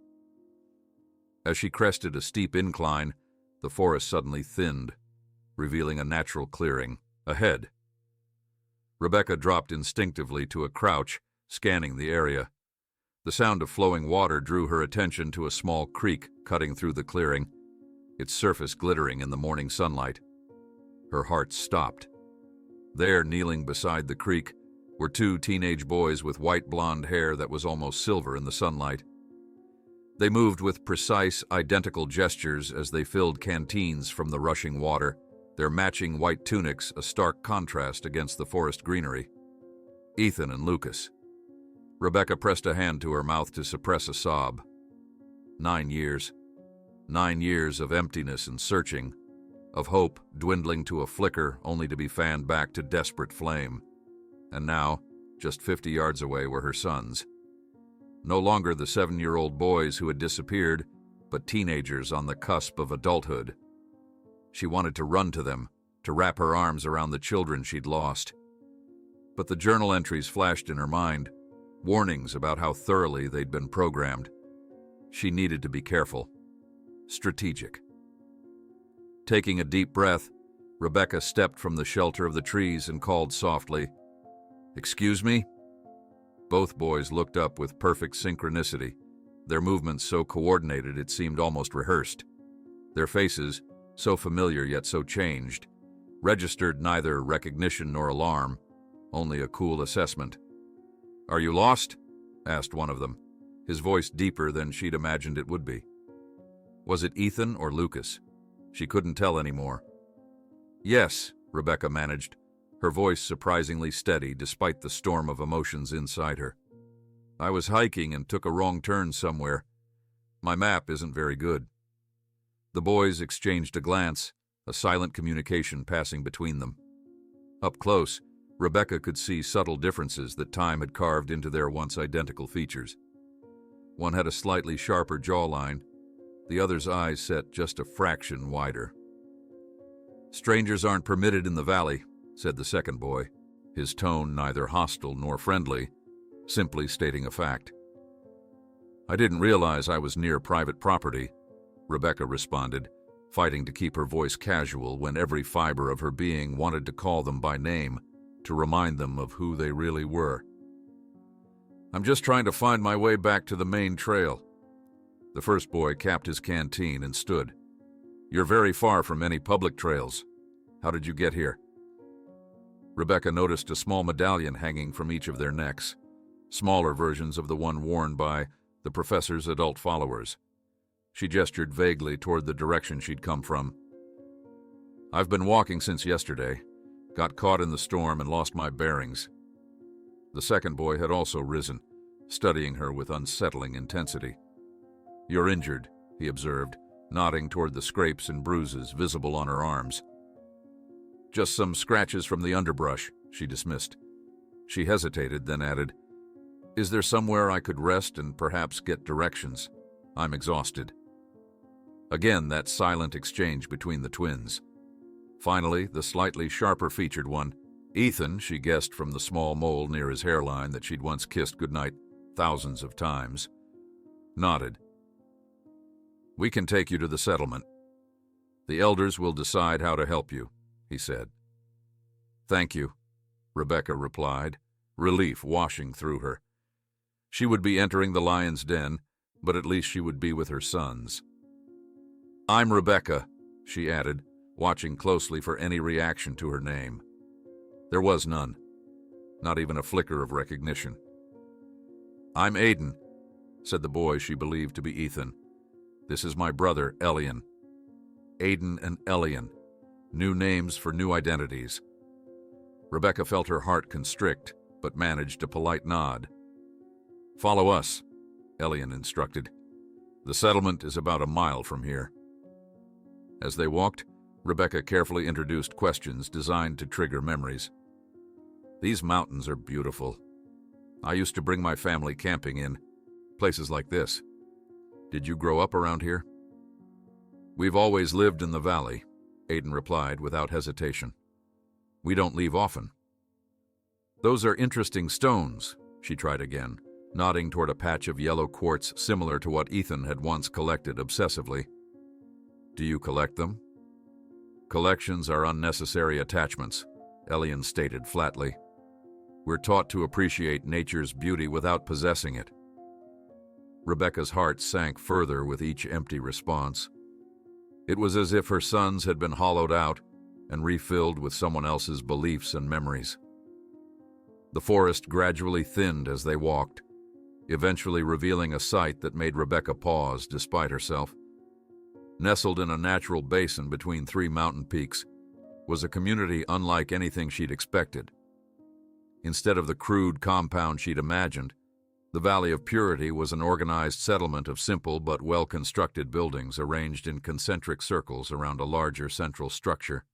S1: As she crested a steep incline, the forest suddenly thinned, revealing a natural clearing ahead. Rebecca dropped instinctively to a crouch, scanning the area. The sound of flowing water drew her attention to a small creek cutting through the clearing, its surface glittering in the morning sunlight. Her heart stopped. There, kneeling beside the creek, were 2 teenage boys with white blonde hair that was almost silver in the sunlight. They moved with precise, identical gestures as they filled canteens from the rushing water, their matching white tunics a stark contrast against the forest greenery. Ethan and Lucas. Rebecca pressed a hand to her mouth to suppress a sob. 9 years. 9 years of emptiness and searching, of hope dwindling to a flicker only to be fanned back to desperate flame. And now, just 50 yards away were her sons. No longer the 7-year-old boys who had disappeared, but teenagers on the cusp of adulthood. She wanted to run to them, to wrap her arms around the children she'd lost. But the journal entries flashed in her mind, warnings about how thoroughly they'd been programmed. She needed to be careful, strategic. Taking a deep breath, Rebecca stepped from the shelter of the trees and called softly, "Excuse me?" Both boys looked up with perfect synchronicity, their movements so coordinated it seemed almost rehearsed. Their faces, so familiar yet so changed, registered neither recognition nor alarm, only a cool assessment. "Are you lost?" asked one of them, his voice deeper than she'd imagined it would be. Was it Ethan or Lucas? She couldn't tell anymore. "Yes," Rebecca managed, her voice surprisingly steady despite the storm of emotions inside her. "I was hiking and took a wrong turn somewhere. My map isn't very good." The boys exchanged a glance, a silent communication passing between them. Up close, Rebecca could see subtle differences that time had carved into their once identical features. One had a slightly sharper jawline, the other's eyes set just a fraction wider. "Strangers aren't permitted in the valley," said the second boy, his tone neither hostile nor friendly, simply stating a fact. "I didn't realize I was near private property," Rebecca responded, fighting to keep her voice casual when every fiber of her being wanted to call them by name, to remind them of who they really were. "I'm just trying to find my way back to the main trail." The first boy capped his canteen and stood. "You're very far from any public trails. How did you get here?" Rebecca noticed a small medallion hanging from each of their necks, smaller versions of the one worn by the professor's adult followers. She gestured vaguely toward the direction she'd come from. "I've been walking since yesterday, got caught in the storm and lost my bearings." The second boy had also risen, studying her with unsettling intensity. "You're injured," he observed, nodding toward the scrapes and bruises visible on her arms. "Just some scratches from the underbrush," she dismissed. She hesitated, then added, "Is there somewhere I could rest and perhaps get directions? I'm exhausted." Again, that silent exchange between the twins. Finally, the slightly sharper-featured one, Ethan, she guessed from the small mole near his hairline that she'd once kissed goodnight thousands of times, nodded. "We can take you to the settlement. The elders will decide how to help you," he said. "Thank you," Rebecca replied, relief washing through her. She would be entering the lion's den, but at least she would be with her sons. "I'm Rebecca," she added, watching closely for any reaction to her name. There was none, not even a flicker of recognition. "I'm Aiden," said the boy she believed to be Ethan. "This is my brother, Elian." Aiden and Elian, new names for new identities. Rebecca felt her heart constrict, but managed a polite nod. "Follow us," Elian instructed. "The settlement is about a mile from here." As they walked, Rebecca carefully introduced questions designed to trigger memories. "These mountains are beautiful. I used to bring my family camping in places like this. Did you grow up around here?" "We've always lived in the valley," Aiden replied without hesitation. "We don't leave often." "Those are interesting stones," she tried again, nodding toward a patch of yellow quartz similar to what Ethan had once collected obsessively. "Do you collect them?" "Collections are unnecessary attachments," Elian stated flatly. "We're taught to appreciate nature's beauty without possessing it." Rebecca's heart sank further with each empty response. It was as if her sons had been hollowed out and refilled with someone else's beliefs and memories. The forest gradually thinned as they walked, eventually revealing a sight that made Rebecca pause despite herself. Nestled in a natural basin between three mountain peaks was a community unlike anything she'd expected. Instead of the crude compound she'd imagined, the Valley of Purity was an organized settlement of simple but well-constructed buildings arranged in concentric circles around a larger central structure.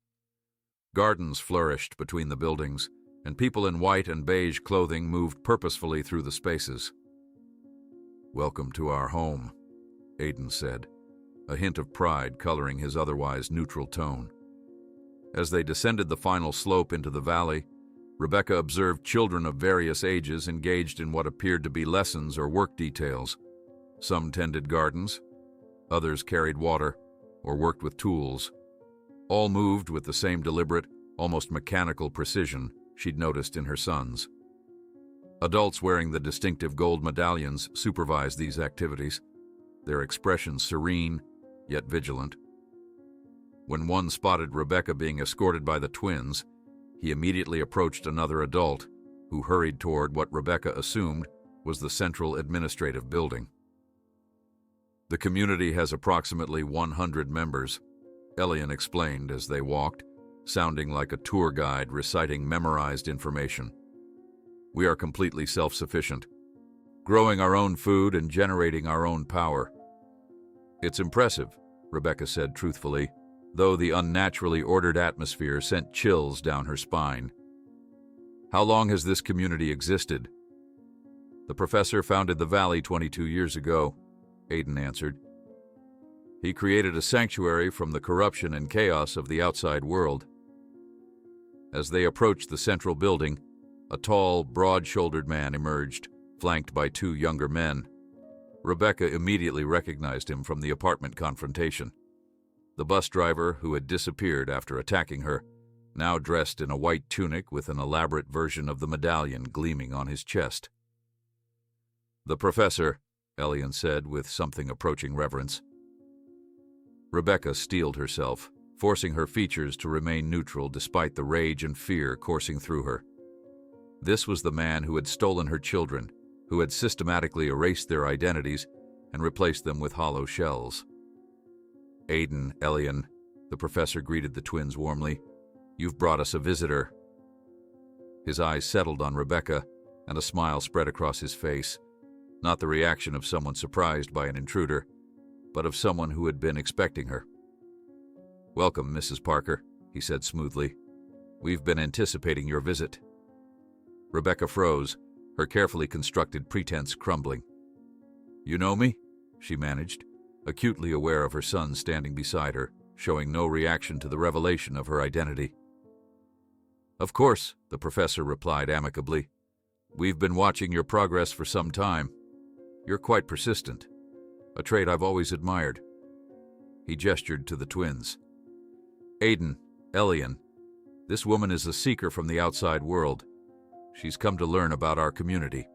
S1: Gardens flourished between the buildings, and people in white and beige clothing moved purposefully through the spaces. "Welcome to our home," Aiden said, a hint of pride coloring his otherwise neutral tone. As they descended the final slope into the valley, Rebecca observed children of various ages engaged in what appeared to be lessons or work details. Some tended gardens, others carried water or worked with tools. All moved with the same deliberate, almost mechanical precision she'd noticed in her sons. Adults wearing the distinctive gold medallions supervised these activities, their expressions serene, yet vigilant. When one spotted Rebecca being escorted by the twins, he immediately approached another adult, who hurried toward what Rebecca assumed was the central administrative building. "The community has approximately 100 members," Elian explained as they walked, sounding like a tour guide reciting memorized information. "We are completely self-sufficient, growing our own food and generating our own power. It's impressive, Rebecca said truthfully, though the unnaturally ordered atmosphere sent chills down her spine. How long has this community existed? The professor founded the Valley 22 years ago, Aiden answered. He created a sanctuary from the corruption and chaos of the outside world. As they approached the central building, a tall, broad-shouldered man emerged, flanked by two younger men. Rebecca immediately recognized him from the apartment confrontation. The bus driver, who had disappeared after attacking her, now dressed in a white tunic with an elaborate version of the medallion gleaming on his chest. The professor, Elian said with something approaching reverence. Rebecca steeled herself, forcing her features to remain neutral despite the rage and fear coursing through her. This was the man who had stolen her children, who had systematically erased their identities and replaced them with hollow shells. Aiden, Elian, the professor greeted the twins warmly. You've brought us a visitor. His eyes settled on Rebecca, and a smile spread across his face, not the reaction of someone surprised by an intruder, but of someone who had been expecting her. Welcome, Mrs. Parker, he said smoothly. We've been anticipating your visit. Rebecca froze, her carefully constructed pretense crumbling. You know me? She managed, acutely aware of her son standing beside her, showing no reaction to the revelation of her identity. Of course, the professor replied amicably. We've been watching your progress for some time. You're quite persistent, a trait I've always admired. He gestured to the twins. Aiden, Elian, this woman is a seeker from the outside world. She's come to learn about our community.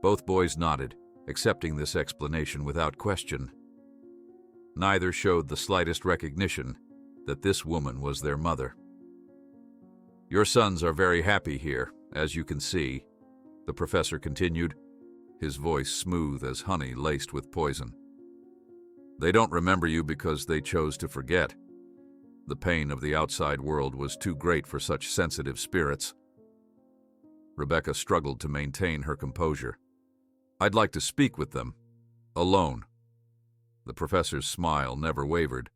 S1: Both boys nodded, accepting this explanation without question. Neither showed the slightest recognition that this woman was their mother. Your sons are very happy here, as you can see, the professor continued, his voice smooth as honey laced with poison. They don't remember you because they chose to forget. The pain of the outside world was too great for such sensitive spirits. Rebecca struggled to maintain her composure. I'd like to speak with them, alone. The professor's smile never wavered.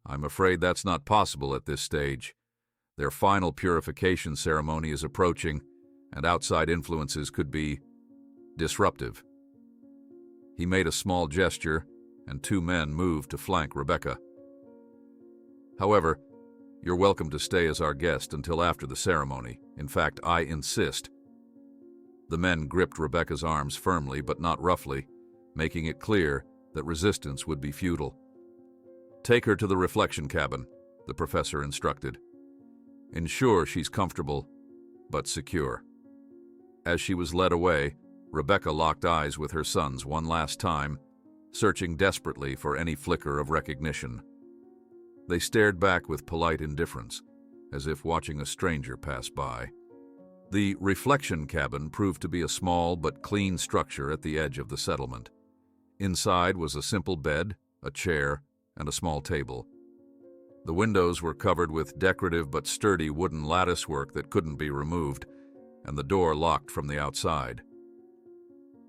S1: I'm afraid that's not possible at this stage. Their final purification ceremony is approaching, and outside influences could be disruptive. He made a small gesture, and two men moved to flank Rebecca. However, you're welcome to stay as our guest until after the ceremony. In fact, I insist. The men gripped Rebecca's arms firmly but not roughly, making it clear that resistance would be futile. Take her to the reflection cabin, the professor instructed. Ensure she's comfortable, but secure. As she was led away, Rebecca locked eyes with her sons one last time, searching desperately for any flicker of recognition. They stared back with polite indifference, as if watching a stranger pass by. The reflection cabin proved to be a small but clean structure at the edge of the settlement. Inside was a simple bed, a chair, and a small table. The windows were covered with decorative but sturdy wooden latticework that couldn't be removed, and the door locked from the outside.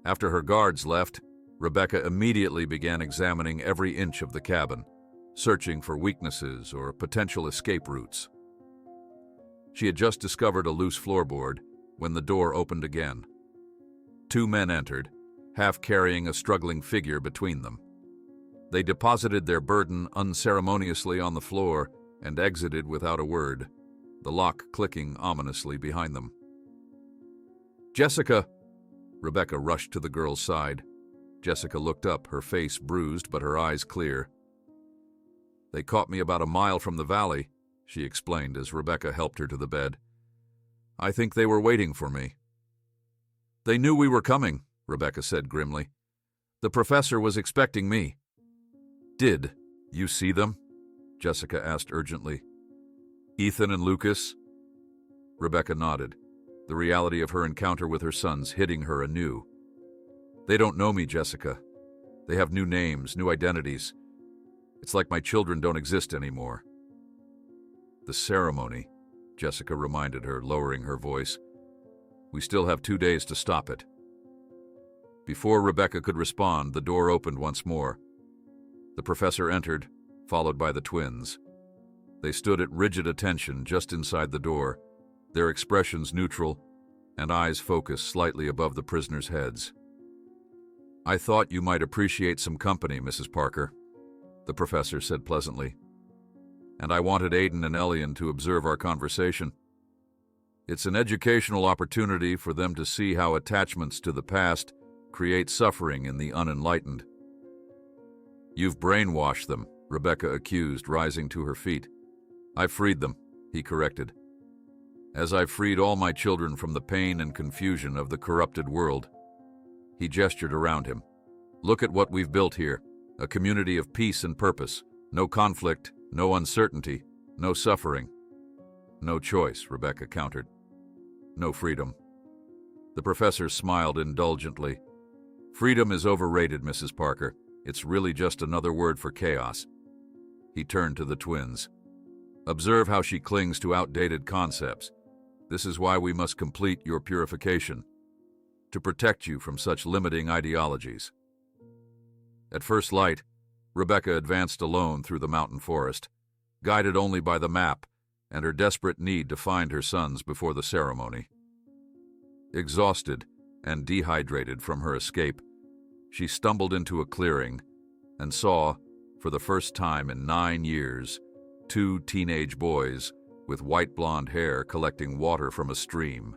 S1: After her guards left, Rebecca immediately began examining every inch of the cabin, searching for weaknesses or potential escape routes. She had just discovered a loose floorboard when the door opened again. Two men entered, half carrying a struggling figure between them. They deposited their burden unceremoniously on the floor and exited without a word, the lock clicking ominously behind them. Jessica! Rebecca rushed to the girl's side. Jessica looked up, her face bruised but her eyes clear. They caught me about a mile from the valley, she explained as Rebecca helped her to the bed. I think they were waiting for me. They knew we were coming, Rebecca said grimly. The professor was expecting me. Did you see them? Jessica asked urgently. Ethan and Lucas? Rebecca nodded, the reality of her encounter with her sons hitting her anew. They don't know me, Jessica. They have new names, new identities. It's like my children don't exist anymore. The ceremony, Jessica reminded her, lowering her voice. We still have 2 days to stop it. Before Rebecca could respond, the door opened once more, The professor entered, followed by the twins. They stood at rigid attention just inside the door, their expressions neutral and eyes focused slightly above the prisoners' heads. "I thought you might appreciate some company, Mrs. Parker," the professor said pleasantly. "And I wanted Aiden and Elian to observe our conversation. It's an educational opportunity for them to see how attachments to the past create suffering in the unenlightened." "You've brainwashed them," Rebecca accused, rising to her feet. "I freed them," he corrected. "As I freed all my children from the pain and confusion of the corrupted world." He gestured around him. "Look at what we've built here, a community of peace and purpose. No conflict, no uncertainty, no suffering." "No choice," Rebecca countered. "No freedom." The professor smiled indulgently. "Freedom is overrated, Mrs. Parker. It's really just another word for chaos." He turned to the twins. "Observe how she clings to outdated concepts. This is why we must complete your purification, to protect you from such limiting ideologies." At first light, Rebecca advanced alone through the mountain forest, guided only by the map and her desperate need to find her sons before the ceremony. Exhausted and dehydrated from her escape, she stumbled into a clearing and saw, for the first time in 9 years, 2 teenage boys with white blonde hair collecting water from a stream.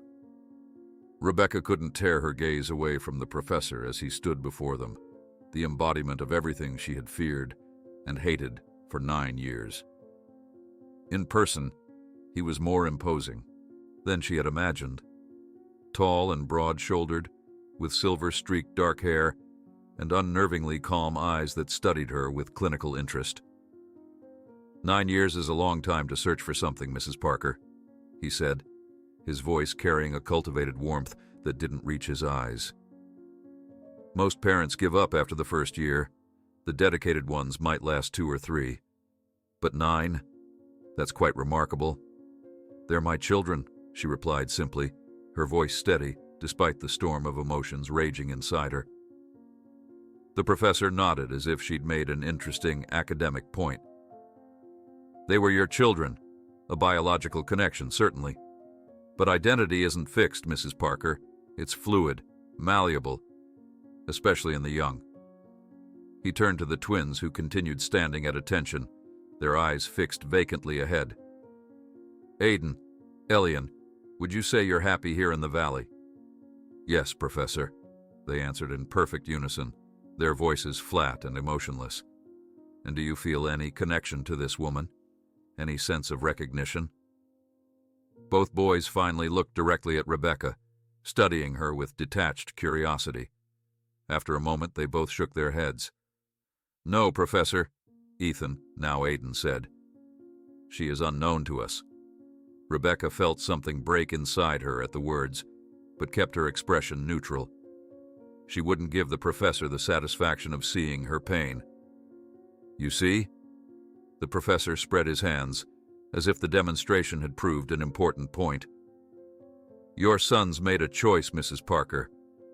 S1: Rebecca couldn't tear her gaze away from the professor as he stood before them, the embodiment of everything she had feared and hated for 9 years. In person, he was more imposing than she had imagined. Tall and broad-shouldered, with silver-streaked dark hair and unnervingly calm eyes that studied her with clinical interest. "9 years is a long time to search for something, Mrs. Parker," he said, his voice carrying a cultivated warmth that didn't reach his eyes. "Most parents give up after the first year. The dedicated ones might last 2 or 3. But 9? That's quite remarkable." "They're my children," she replied simply, her voice steady despite the storm of emotions raging inside her. The professor nodded as if she'd made an interesting academic point. "They were your children, a biological connection, certainly. But identity isn't fixed, Mrs. Parker. It's fluid, malleable, especially in the young." He turned to the twins, who continued standing at attention, their eyes fixed vacantly ahead. "Aiden, Elian, would you say you're happy here in the valley?" "Yes, Professor," they answered in perfect unison, their voices flat and emotionless. "And do you feel any connection to this woman? Any sense of recognition?" Both boys finally looked directly at Rebecca, studying her with detached curiosity. After a moment, they both shook their heads. "No, Professor," Ethan, now Aiden, said. "She is unknown to us." Rebecca felt something break inside her at the words, but kept her expression neutral. She wouldn't give the professor the satisfaction of seeing her pain. "You see?" The professor spread his hands, as if the demonstration had proved an important point. "Your sons made a choice, Mrs. Parker.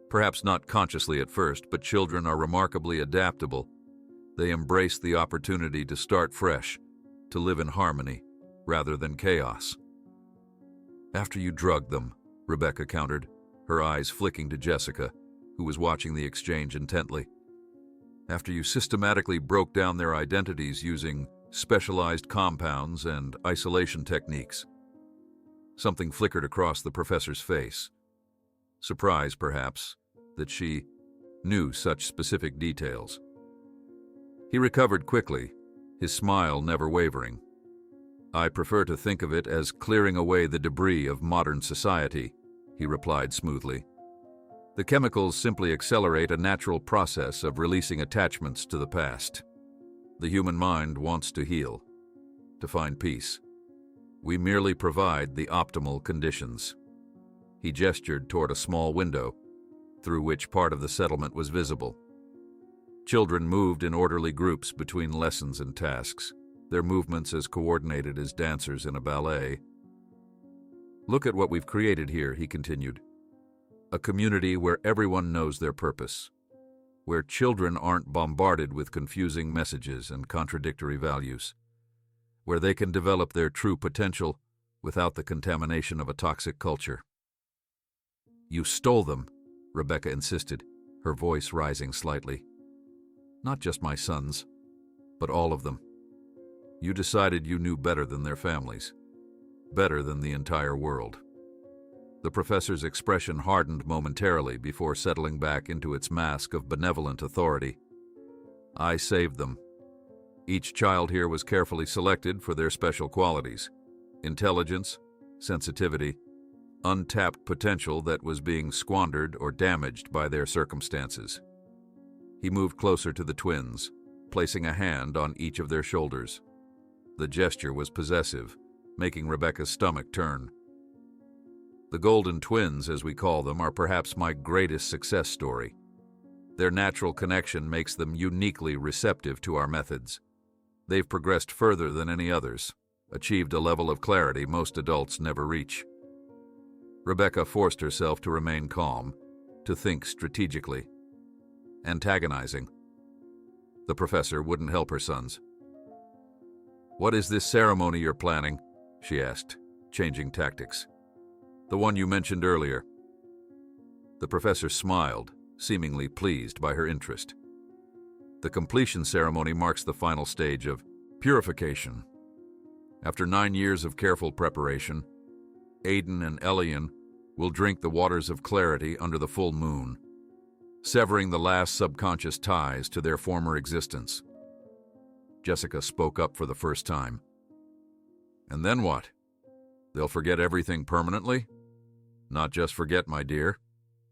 S1: Perhaps not consciously at first, but children are remarkably adaptable. They embrace the opportunity to start fresh, to live in harmony, rather than chaos." "After you drugged them," Rebecca countered, her eyes flicking to Jessica, who was watching the exchange intently. "After you systematically broke down their identities using specialized compounds and isolation techniques." Something flickered across the professor's face. Surprise, perhaps, that she knew such specific details. He recovered quickly, his smile never wavering. "I prefer to think of it as clearing away the debris of modern society," he replied smoothly. "The chemicals simply accelerate a natural process of releasing attachments to the past. The human mind wants to heal, to find peace. We merely provide the optimal conditions." He gestured toward a small window, through which part of the settlement was visible. Children moved in orderly groups between lessons and tasks, their movements as coordinated as dancers in a ballet. "Look at what we've created here," he continued. "A community where everyone knows their purpose, where children aren't bombarded with confusing messages and contradictory values, where they can develop their true potential without the contamination of a toxic culture. "You stole them," Rebecca insisted, her voice rising slightly. "Not just my sons, but all of them. You decided you knew better than their families, better than the entire world." The professor's expression hardened momentarily before settling back into its mask of benevolent authority. "I saved them. Each child here was carefully selected for their special qualities: intelligence, sensitivity, untapped potential that was being squandered or damaged by their circumstances." He moved closer to the twins, placing a hand on each of their shoulders. The gesture was possessive, making Rebecca's stomach turn. "The Golden Twins, as we call them, are perhaps my greatest success story. Their natural connection makes them uniquely receptive to our methods. They've progressed further than any others, achieved a level of clarity most adults never reach." Rebecca forced herself to remain calm, to think strategically. Antagonizing. The professor wouldn't help her sons. "What is this ceremony you're planning?" she asked, changing tactics. "The one you mentioned earlier." The professor smiled, seemingly pleased by her interest. "The completion ceremony marks the final stage of purification. After 9 years of careful preparation, Aiden and Elian will drink the waters of clarity under the full moon, severing the last subconscious ties to their former existence." Jessica spoke up for the first time. "And then what? They'll forget everything permanently?" "Not just forget, my dear,"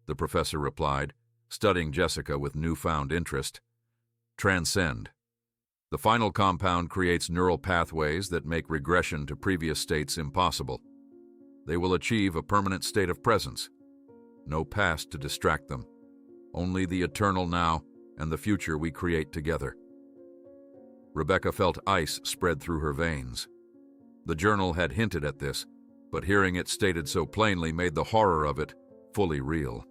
S1: the professor replied, studying Jessica with newfound interest. "Transcend. The final compound creates neural pathways that make regression to previous states impossible. They will achieve a permanent state of presence. No past to distract them. Only the eternal now and the future we create together." Rebecca felt ice spread through her veins. The journal had hinted at this, but hearing it stated so plainly made the horror of it fully real.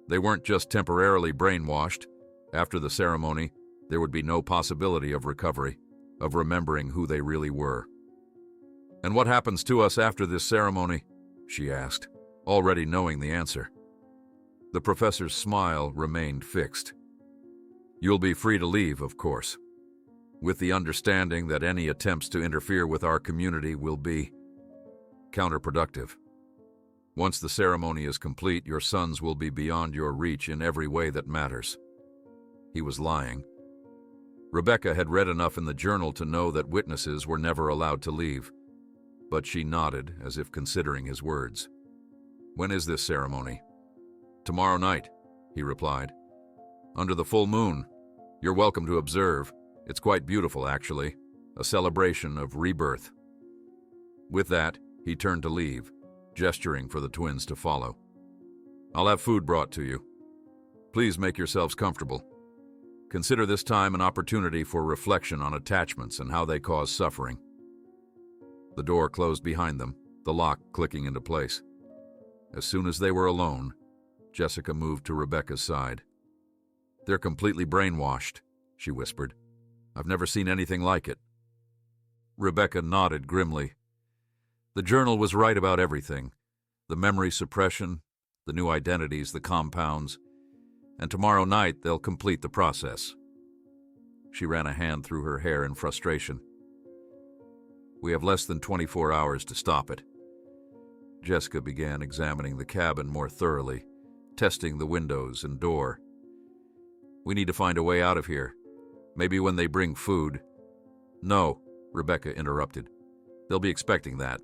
S1: They weren't just temporarily brainwashed. After the ceremony, there would be no possibility of recovery, of remembering who they really were. "And what happens to us after this ceremony?" she asked, already knowing the answer. The professor's smile remained fixed. "You'll be free to leave, of course, with the understanding that any attempts to interfere with our community will be counterproductive. Once the ceremony is complete, your sons will be beyond your reach in every way that matters." He was lying. Rebecca had read enough in the journal to know that witnesses were never allowed to leave, but she nodded as if considering his words. "When is this ceremony?" "Tomorrow night," he replied. "Under the full moon. You're welcome to observe. It's quite beautiful, actually. A celebration of rebirth." With that, he turned to leave, gesturing for the twins to follow. "I'll have food brought to you. Please make yourselves comfortable. Consider this time an opportunity for reflection on attachments and how they cause suffering." The door closed behind them, the lock clicking into place. As soon as they were alone, Jessica moved to Rebecca's side. "They're completely brainwashed," she whispered. "I've never seen anything like it." Rebecca nodded grimly. The journal was right about everything: the memory suppression, the new identities, the compounds, and tomorrow night they'll complete the process. She ran a hand through her hair in frustration. "We have less than 24 hours to stop it." Jessica began examining the cabin more thoroughly, testing the windows and door. "We need to find a way out of here. Maybe when they bring food." "No," Rebecca interrupted. "They'll be expecting that.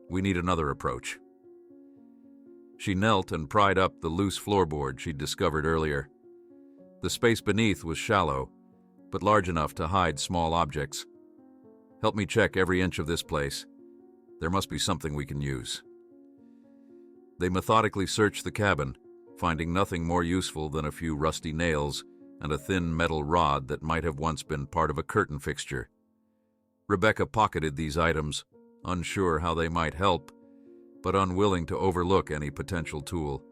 S1: We need another approach." She knelt and pried up the loose floorboard she'd discovered earlier. The space beneath was shallow, but large enough to hide small objects. "Help me check every inch of this place. There must be something we can use." They methodically searched the cabin, finding nothing more useful than a few rusty nails and a thin metal rod that might have once been part of a curtain fixture. Rebecca pocketed these items, unsure how they might help, but unwilling to overlook any potential tool.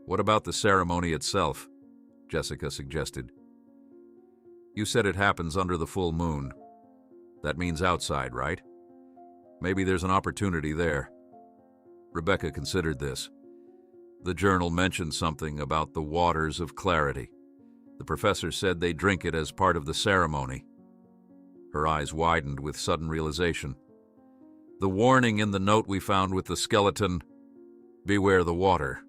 S1: "What about the ceremony itself?" Jessica suggested. You said it happens under the full moon. That means outside, right? Maybe there's an opportunity there. Rebecca considered this. The journal mentioned something about the waters of clarity. The professor said they drink it as part of the ceremony. Her eyes widened with sudden realization. The warning in the note we found with the skeleton, beware the water.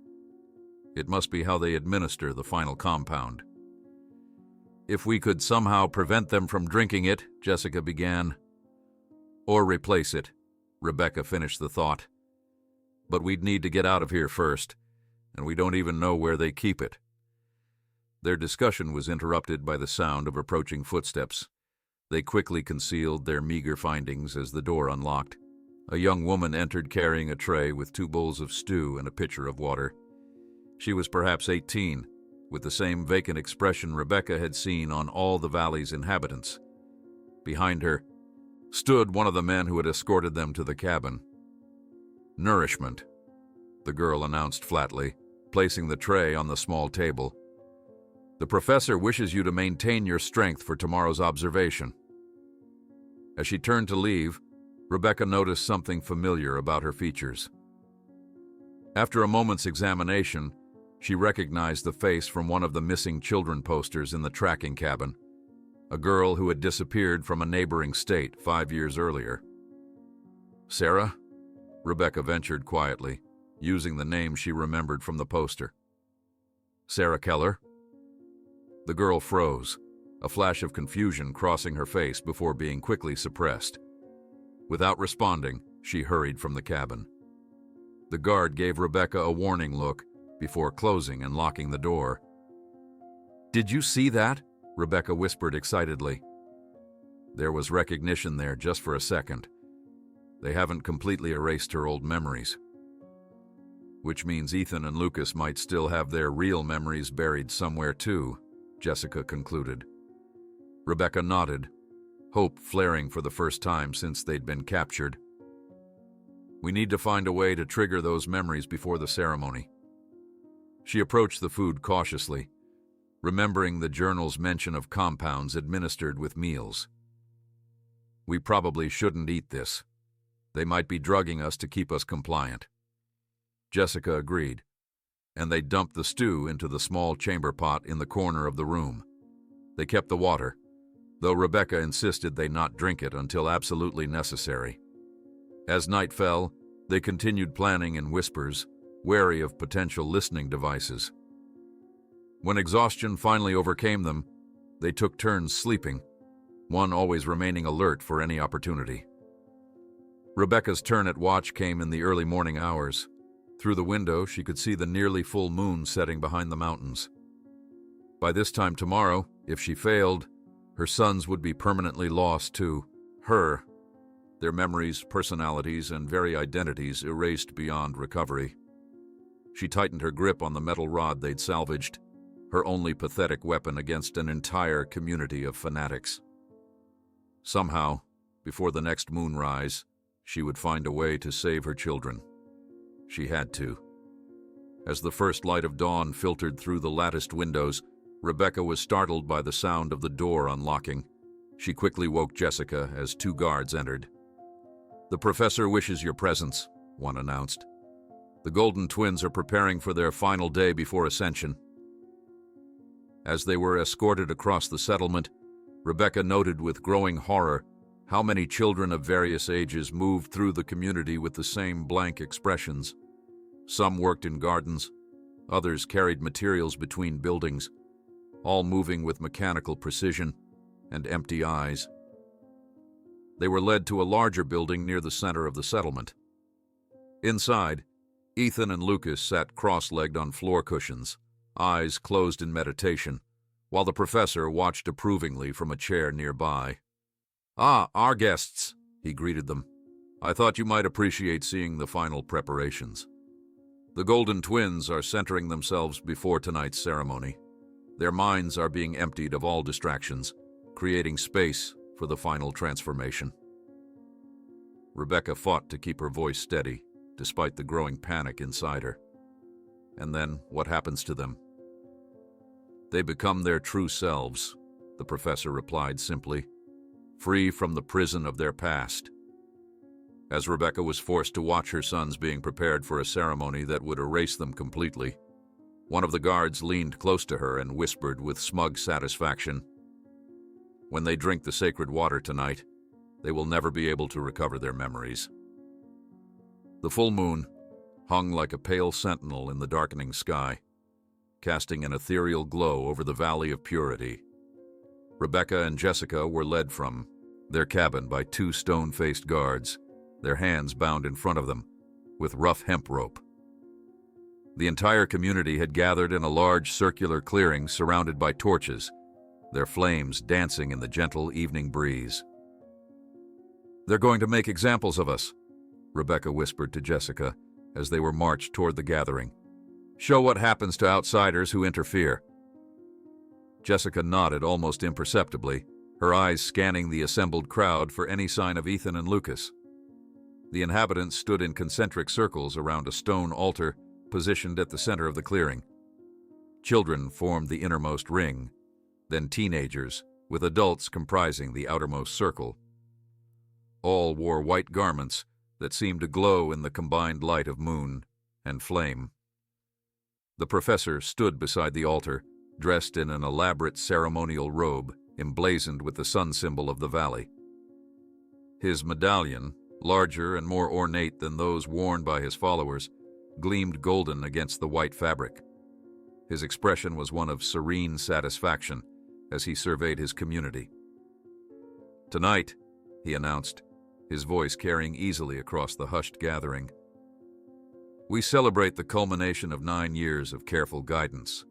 S1: It must be how they administer the final compound. If we could somehow prevent them from drinking it, Jessica began. Or replace it, Rebecca finished the thought. But we'd need to get out of here first, and we don't even know where they keep it. Their discussion was interrupted by the sound of approaching footsteps. They quickly concealed their meager findings as the door unlocked. A young woman entered carrying a tray with 2 bowls of stew and a pitcher of water. She was perhaps 18, with the same vacant expression Rebecca had seen on all the valley's inhabitants. Behind her stood one of the men who had escorted them to the cabin. Nourishment, the girl announced flatly, placing the tray on the small table. The professor wishes you to maintain your strength for tomorrow's observation. As she turned to leave, Rebecca noticed something familiar about her features. After a moment's examination, she recognized the face from one of the missing children posters in the tracking cabin, a girl who had disappeared from a neighboring state 5 years earlier. Sarah? Rebecca ventured quietly, using the name she remembered from the poster. Sarah Keller? The girl froze, a flash of confusion crossing her face before being quickly suppressed. Without responding, she hurried from the cabin. The guard gave Rebecca a warning look before closing and locking the door. Did you see that? Rebecca whispered excitedly. There was recognition there just for a second. They haven't completely erased her old memories. Which means Ethan and Lucas might still have their real memories buried somewhere too, Jessica concluded. Rebecca nodded, hope flaring for the first time since they'd been captured. We need to find a way to trigger those memories before the ceremony. She approached the food cautiously, remembering the journal's mention of compounds administered with meals. We probably shouldn't eat this. They might be drugging us to keep us compliant. Jessica agreed, and they dumped the stew into the small chamber pot in the corner of the room. They kept the water, though Rebecca insisted they not drink it until absolutely necessary. As night fell, they continued planning in whispers, wary of potential listening devices. When exhaustion finally overcame them, they took turns sleeping, one always remaining alert for any opportunity. Rebecca's turn at watch came in the early morning hours. Through the window, she could see the nearly full moon setting behind the mountains. By this time tomorrow, if she failed, her sons would be permanently lost to her, their memories, personalities, and very identities erased beyond recovery. She tightened her grip on the metal rod they'd salvaged, her only pathetic weapon against an entire community of fanatics. Somehow, before the next moonrise, she would find a way to save her children. She had to. As the first light of dawn filtered through the latticed windows, Rebecca was startled by the sound of the door unlocking. She quickly woke Jessica as 2 guards entered. "The professor wishes your presence," one announced. "The Golden Twins are preparing for their final day before ascension." As they were escorted across the settlement, Rebecca noted with growing horror how many children of various ages moved through the community with the same blank expressions. Some worked in gardens, others carried materials between buildings, all moving with mechanical precision and empty eyes. They were led to a larger building near the center of the settlement. Inside, Ethan and Lucas sat cross-legged on floor cushions, eyes closed in meditation, while the professor watched approvingly from a chair nearby. "Ah, our guests," he greeted them. "I thought you might appreciate seeing the final preparations. The Golden Twins are centering themselves before tonight's ceremony. Their minds are being emptied of all distractions, creating space for the final transformation." Rebecca fought to keep her voice steady, despite the growing panic inside her. And then, what happens to them? They become their true selves, the professor replied simply, free from the prison of their past. As Rebecca was forced to watch her sons being prepared for a ceremony that would erase them completely, one of the guards leaned close to her and whispered with smug satisfaction, "When they drink the sacred water tonight, they will never be able to recover their memories." The full moon hung like a pale sentinel in the darkening sky, casting an ethereal glow over the Valley of Purity. Rebecca and Jessica were led from their cabin by two stone-faced guards, their hands bound in front of them with rough hemp rope. The entire community had gathered in a large circular clearing surrounded by torches, their flames dancing in the gentle evening breeze. "They're going to make examples of us," Rebecca whispered to Jessica as they were marched toward the gathering. "Show what happens to outsiders who interfere." Jessica nodded almost imperceptibly, her eyes scanning the assembled crowd for any sign of Ethan and Lucas. The inhabitants stood in concentric circles around a stone altar positioned at the center of the clearing. Children formed the innermost ring, then teenagers, with adults comprising the outermost circle. All wore white garments that seemed to glow in the combined light of moon and flame. The professor stood beside the altar, dressed in an elaborate ceremonial robe emblazoned with the sun symbol of the valley. His medallion, larger and more ornate than those worn by his followers, gleamed golden against the white fabric. His expression was one of serene satisfaction as he surveyed his community. "Tonight," he announced, his voice carrying easily across the hushed gathering, "we celebrate the culmination of 9 years of careful guidance.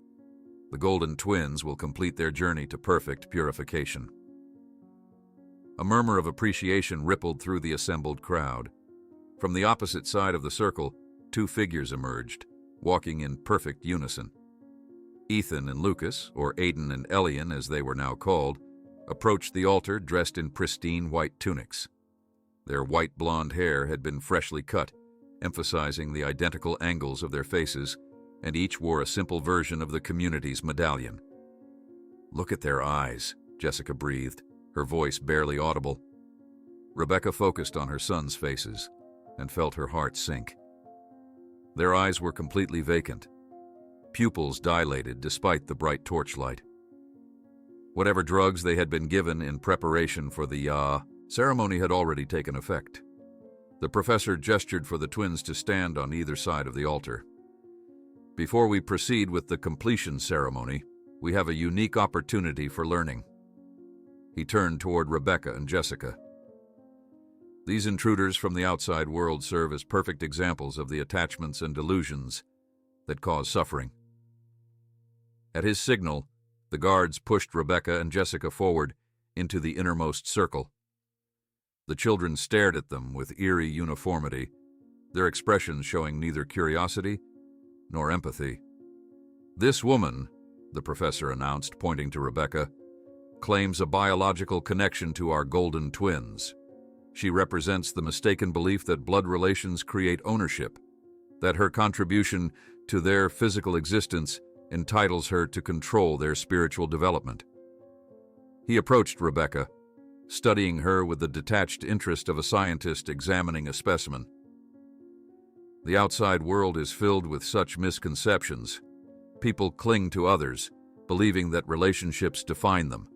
S1: The Golden Twins will complete their journey to perfect purification." A murmur of appreciation rippled through the assembled crowd. From the opposite side of the circle, two figures emerged, walking in perfect unison. Ethan and Lucas, or Aiden and Elian as they were now called, approached the altar dressed in pristine white tunics. Their white blonde hair had been freshly cut, emphasizing the identical angles of their faces, and each wore a simple version of the community's medallion. "Look at their eyes," Jessica breathed, her voice barely audible. Rebecca focused on her sons' faces and felt her heart sink. Their eyes were completely vacant, pupils dilated despite the bright torchlight. Whatever drugs they had been given in preparation for the ceremony had already taken effect. The professor gestured for the twins to stand on either side of the altar. "Before we proceed with the completion ceremony, we have a unique opportunity for learning." He turned toward Rebecca and Jessica. "These intruders from the outside world serve as perfect examples of the attachments and delusions that cause suffering." At his signal, the guards pushed Rebecca and Jessica forward into the innermost circle. The children stared at them with eerie uniformity, their expressions showing neither curiosity nor empathy. "This woman," the professor announced, pointing to Rebecca, "claims a biological connection to our Golden Twins. She represents the mistaken belief that blood relations create ownership, that her contribution to their physical existence entitles her to control their spiritual development." He approached Rebecca, studying her with the detached interest of a scientist examining a specimen. "The outside world is filled with such misconceptions. People cling to others, believing that relationships define them.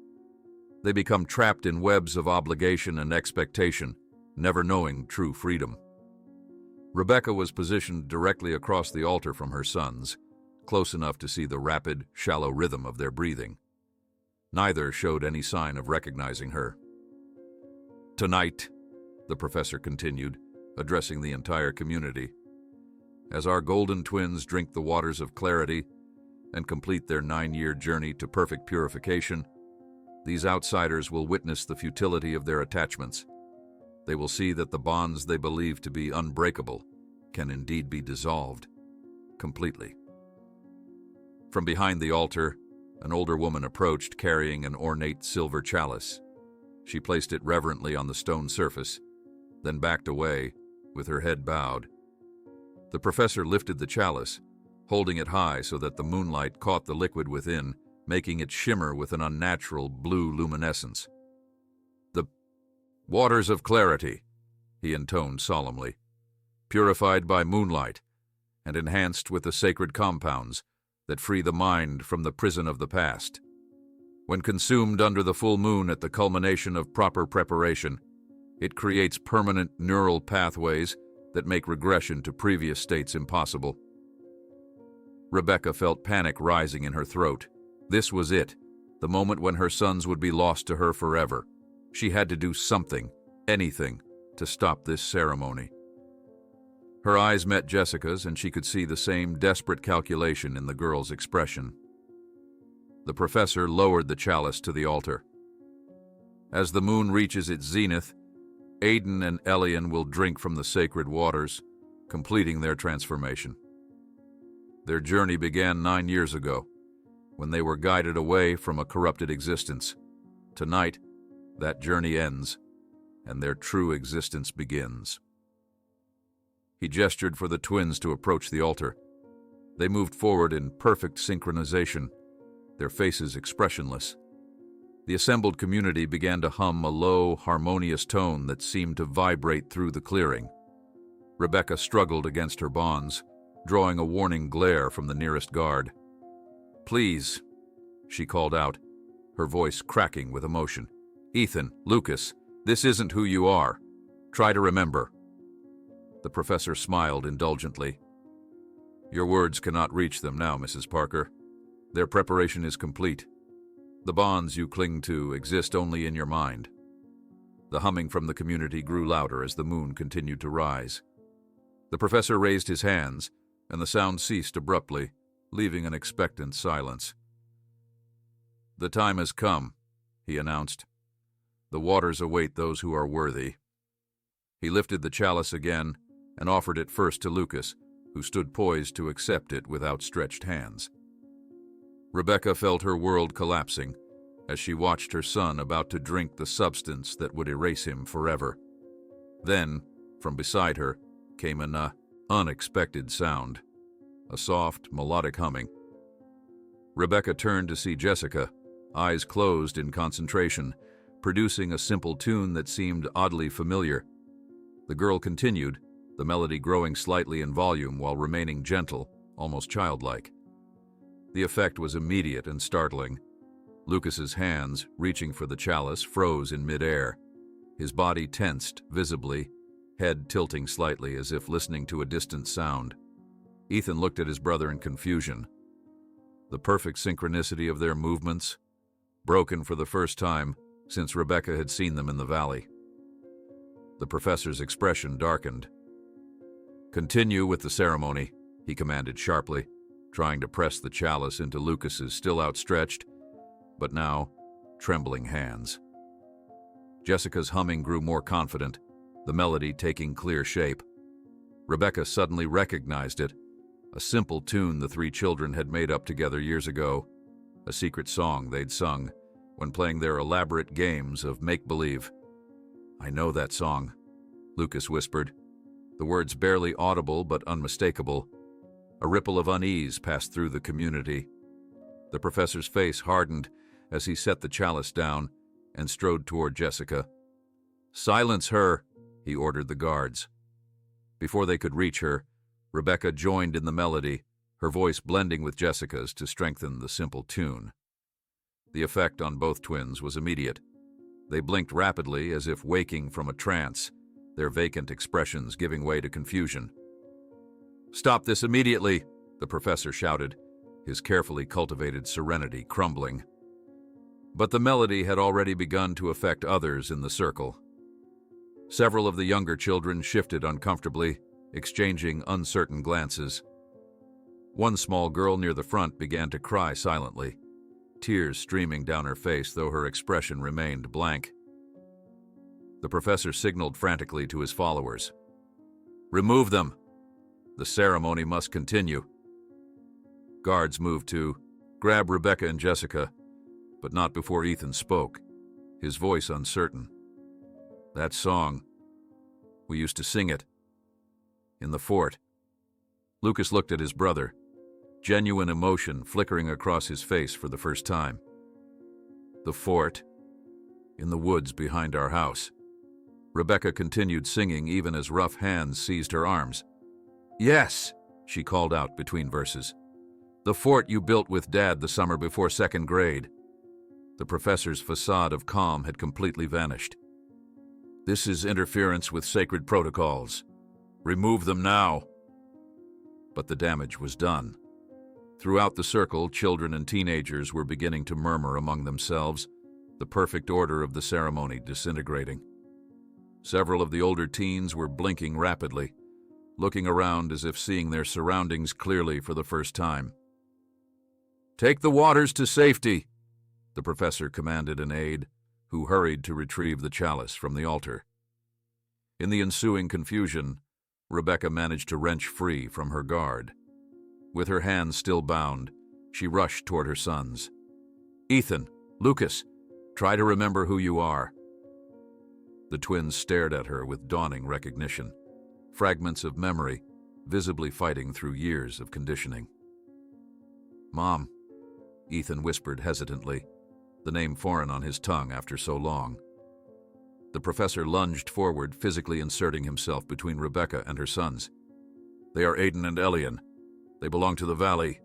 S1: They become trapped in webs of obligation and expectation, never knowing true freedom." Rebecca was positioned directly across the altar from her sons, close enough to see the rapid, shallow rhythm of their breathing. Neither showed any sign of recognizing her. "Tonight," the professor continued, addressing the entire community, "as our Golden Twins drink the waters of clarity and complete their 9-year journey to perfect purification, these outsiders will witness the futility of their attachments. They will see that the bonds they believe to be unbreakable can indeed be dissolved completely." From behind the altar, an older woman approached carrying an ornate silver chalice. She placed it reverently on the stone surface, then backed away, with her head bowed. The professor lifted the chalice, holding it high so that the moonlight caught the liquid within making it shimmer with an unnatural blue luminescence. "The waters of clarity," he intoned solemnly, "purified by moonlight and enhanced with the sacred compounds that free the mind from the prison of the past. When consumed under the full moon at the culmination of proper preparation, it creates permanent neural pathways that make regression to previous states impossible." Rebecca felt panic rising in her throat. This was it, the moment when her sons would be lost to her forever. She had to do something, anything, to stop this ceremony. Her eyes met Jessica's, and she could see the same desperate calculation in the girl's expression. The professor lowered the chalice to the altar. "As the moon reaches its zenith, Aiden and Elian will drink from the sacred waters, completing their transformation. Their journey began 9 years ago, when they were guided away from a corrupted existence. Tonight, that journey ends, and their true existence begins." He gestured for the twins to approach the altar. They moved forward in perfect synchronization, their faces expressionless. The assembled community began to hum a low, harmonious tone that seemed to vibrate through the clearing. Rebecca struggled against her bonds, drawing a warning glare from the nearest guard. "Please," she called out, her voice cracking with emotion. "Ethan, Lucas, this isn't who you are. Try to remember." The professor smiled indulgently. "Your words cannot reach them now, Mrs. Parker. Their preparation is complete. The bonds you cling to exist only in your mind." The humming from the community grew louder as the moon continued to rise. The professor raised his hands, and the sound ceased abruptly, leaving an expectant silence. "The time has come," he announced. "The waters await those who are worthy." He lifted the chalice again and offered it first to Lucas, who stood poised to accept it with outstretched hands. Rebecca felt her world collapsing as she watched her son about to drink the substance that would erase him forever. Then, from beside her, came an unexpected sound, a soft, melodic humming. Rebecca turned to see Jessica, eyes closed in concentration, producing a simple tune that seemed oddly familiar. The girl continued, the melody growing slightly in volume while remaining gentle, almost childlike. The effect was immediate and startling. Lucas's hands, reaching for the chalice, froze in midair. His body tensed, visibly, head tilting slightly as if listening to a distant sound. Ethan looked at his brother in confusion. The perfect synchronicity of their movements, broken for the first time since Rebecca had seen them in the valley. The professor's expression darkened. "Continue with the ceremony," he commanded sharply, trying to press the chalice into Lucas's still outstretched, but now trembling hands. Jessica's humming grew more confident, the melody taking clear shape. Rebecca suddenly recognized it, a simple tune the three children had made up together years ago, a secret song they'd sung when playing their elaborate games of make-believe. "I know that song," Lucas whispered, the words barely audible but unmistakable. A ripple of unease passed through the community. The professor's face hardened as he set the chalice down and strode toward Jessica. "Silence her," he ordered the guards. Before they could reach her, Rebecca joined in the melody, her voice blending with Jessica's to strengthen the simple tune. The effect on both twins was immediate. They blinked rapidly as if waking from a trance, their vacant expressions giving way to confusion. "Stop this immediately," the professor shouted, his carefully cultivated serenity crumbling. But the melody had already begun to affect others in the circle. Several of the younger children shifted uncomfortably, exchanging uncertain glances. One small girl near the front began to cry silently, tears streaming down her face though her expression remained blank. The professor signaled frantically to his followers. "Remove them! The ceremony must continue." Guards moved to grab Rebecca and Jessica, but not before Ethan spoke, his voice uncertain. "That song, we used to sing it in the fort." Lucas looked at his brother. genuine emotion flickering across his face for the first time. "The fort, in the woods behind our house." Rebecca continued singing even as rough hands seized her arms. "Yes," she called out between verses. "The fort you built with Dad the summer before second grade." The professor's facade of calm had completely vanished. "This is interference with sacred protocols. Remove them now." But the damage was done. Throughout the circle, children and teenagers were beginning to murmur among themselves, the perfect order of the ceremony disintegrating. Several of the older teens were blinking rapidly, looking around as if seeing their surroundings clearly for the first time. "Take the waters to safety," the professor commanded an aide, who hurried to retrieve the chalice from the altar. In the ensuing confusion, Rebecca managed to wrench free from her guard. With her hands still bound, she rushed toward her sons. "Ethan, Lucas, try to remember who you are." The twins stared at her with dawning recognition, fragments of memory visibly fighting through years of conditioning. "Mom," Ethan whispered hesitantly, the name foreign on his tongue after so long. The professor lunged forward, physically inserting himself between Rebecca and her sons. "They are Aiden and Elian. They belong to the valley."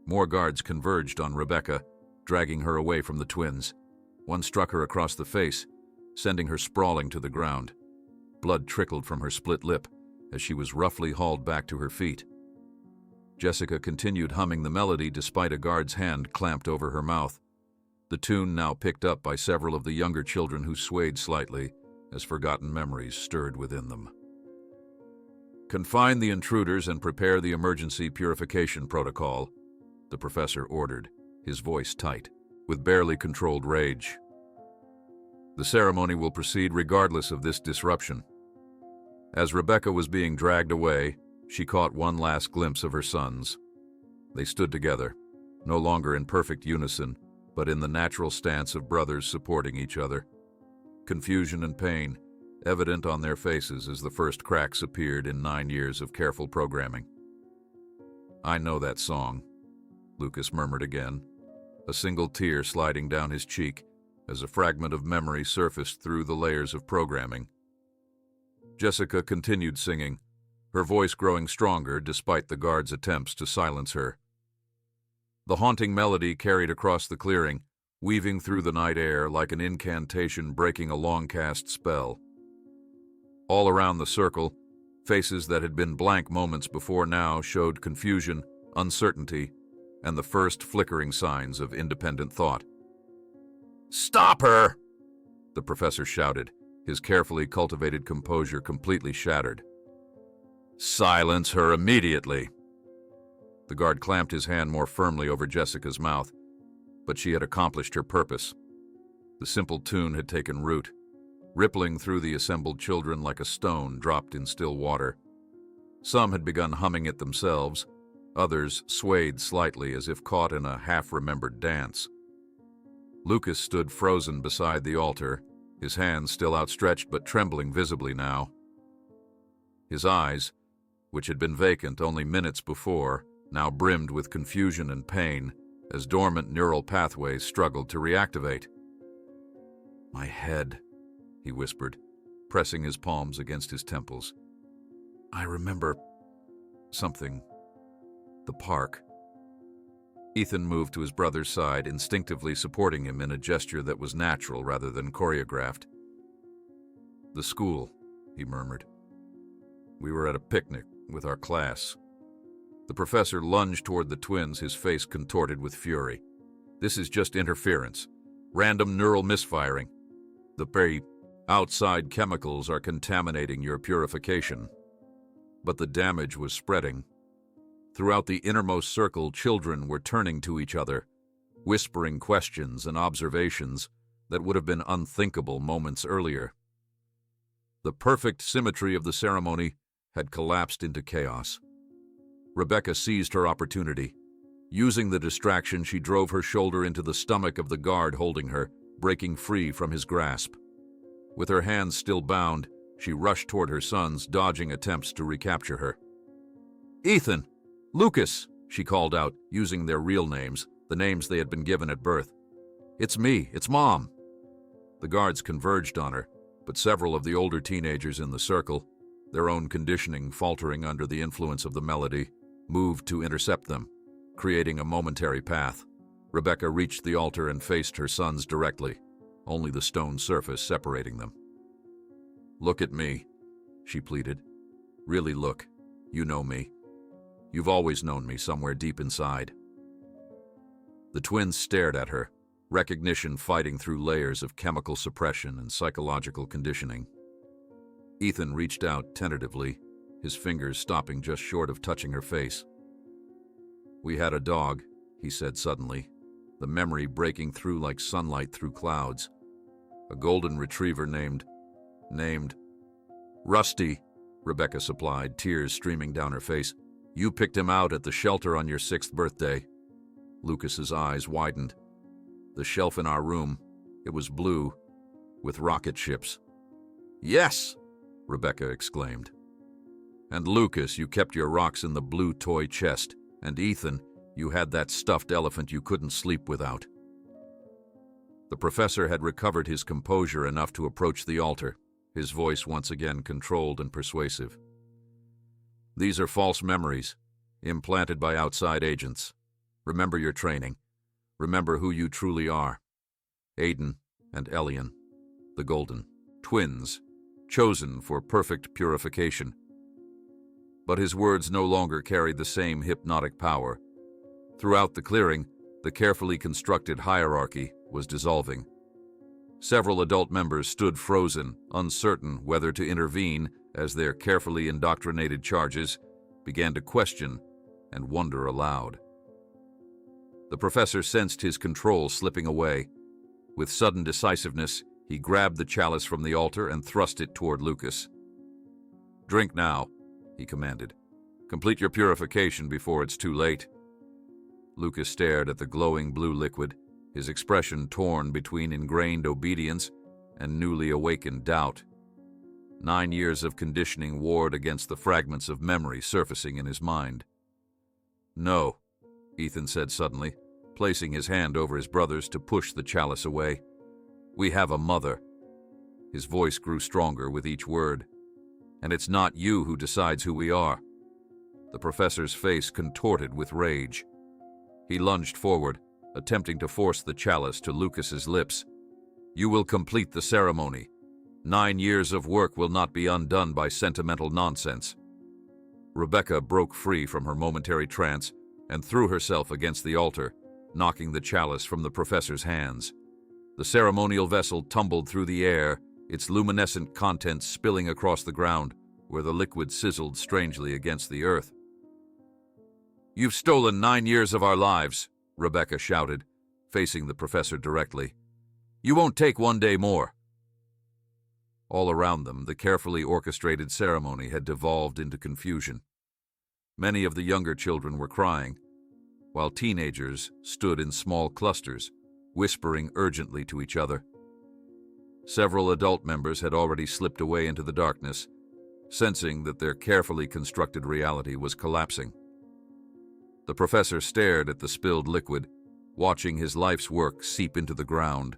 S1: More guards converged on Rebecca, dragging her away from the twins. One struck her across the face, sending her sprawling to the ground. Blood trickled from her split lip as she was roughly hauled back to her feet. Jessica continued humming the melody despite a guard's hand clamped over her mouth, the tune now picked up by several of the younger children who swayed slightly as forgotten memories stirred within them. "Confine the intruders and prepare the emergency purification protocol," the professor ordered, his voice tight, with barely controlled rage. "The ceremony will proceed regardless of this disruption." As Rebecca was being dragged away, she caught one last glimpse of her sons. They stood together, no longer in perfect unison, but in the natural stance of brothers supporting each other. Confusion and pain evident on their faces as the first cracks appeared in 9 years of careful programming. "I know that song," Lucas murmured again, a single tear sliding down his cheek as a fragment of memory surfaced through the layers of programming. Jessica continued singing, her voice growing stronger despite the guards' attempts to silence her. The haunting melody carried across the clearing, weaving through the night air like an incantation breaking a long-cast spell. All around the circle, faces that had been blank moments before now showed confusion, uncertainty, and the first flickering signs of independent thought. "Stop her!" the professor shouted, his carefully cultivated composure completely shattered. "Silence her immediately!" The guard clamped his hand more firmly over Jessica's mouth, but she had accomplished her purpose. The simple tune had taken root, rippling through the assembled children like a stone dropped in still water. Some had begun humming it themselves, others swayed slightly as if caught in a half-remembered dance. Lucas stood frozen beside the altar, his hands still outstretched but trembling visibly now. His eyes, which had been vacant only minutes before, now brimmed with confusion and pain as dormant neural pathways struggled to reactivate. "My head," he whispered, pressing his palms against his temples. "I remember something. The park." Ethan moved to his brother's side, instinctively supporting him in a gesture that was natural rather than choreographed. "The school," he murmured. "We were at a picnic with our class." The professor lunged toward the twins, his face contorted with fury. "This is just interference. Random neural misfiring. The very outside chemicals are contaminating your purification." But the damage was spreading. Throughout the innermost circle, children were turning to each other, whispering questions and observations that would have been unthinkable moments earlier. The perfect symmetry of the ceremony had collapsed into chaos. Rebecca seized her opportunity. Using the distraction, she drove her shoulder into the stomach of the guard holding her, breaking free from his grasp. With her hands still bound, she rushed toward her sons, dodging attempts to recapture her. "Ethan! Lucas!" She called out, using their real names, the names they had been given at birth. "It's me, it's Mom!" The guards converged on her, but several of the older teenagers in the circle, their own conditioning faltering under the influence of the melody, moved to intercept them, creating a momentary path. Rebecca reached the altar and faced her sons directly, only the stone surface separating them. "Look at me," she pleaded. "Really look. You know me. You've always known me somewhere deep inside." The twins stared at her, recognition fighting through layers of chemical suppression and psychological conditioning. Ethan reached out tentatively, his fingers stopping just short of touching her face. "We had a dog," he said suddenly, the memory breaking through like sunlight through clouds. "A golden retriever named Rusty," Rebecca supplied, tears streaming down her face. "You picked him out at the shelter on your 6th birthday." Lucas's eyes widened. "The shelf in our room, it was blue, with rocket ships." "Yes!" Rebecca exclaimed. "And Lucas, you kept your rocks in the blue toy chest, and Ethan, you had that stuffed elephant you couldn't sleep without." The professor had recovered his composure enough to approach the altar, his voice once again controlled and persuasive. "These are false memories, implanted by outside agents. Remember your training. Remember who you truly are. Aiden and Elian, the Golden, twins, chosen for perfect purification." But his words no longer carried the same hypnotic power. Throughout the clearing, the carefully constructed hierarchy was dissolving. Several adult members stood frozen, uncertain whether to intervene as their carefully indoctrinated charges began to question and wonder aloud. The professor sensed his control slipping away. With sudden decisiveness, he grabbed the chalice from the altar and thrust it toward Lucas. "Drink now," he commanded. "Complete your purification before it's too late." Lucas stared at the glowing blue liquid, his expression torn between ingrained obedience and newly awakened doubt. 9 years of conditioning warred against the fragments of memory surfacing in his mind. "No," Ethan said suddenly, placing his hand over his brother's to push the chalice away. "We have a mother." His voice grew stronger with each word. "And it's not you who decides who we are." The professor's face contorted with rage. He lunged forward, attempting to force the chalice to Lucas's lips. "You will complete the ceremony. 9 years of work will not be undone by sentimental nonsense." Rebecca broke free from her momentary trance and threw herself against the altar, knocking the chalice from the professor's hands. The ceremonial vessel tumbled through the air, its luminescent contents spilling across the ground, where the liquid sizzled strangely against the earth. "You've stolen 9 years of our lives," Rebecca shouted, facing the professor directly. "You won't take 1 day more." All around them, the carefully orchestrated ceremony had devolved into confusion. Many of the younger children were crying, while teenagers stood in small clusters, whispering urgently to each other. Several adult members had already slipped away into the darkness, sensing that their carefully constructed reality was collapsing. The professor stared at the spilled liquid, watching his life's work seep into the ground.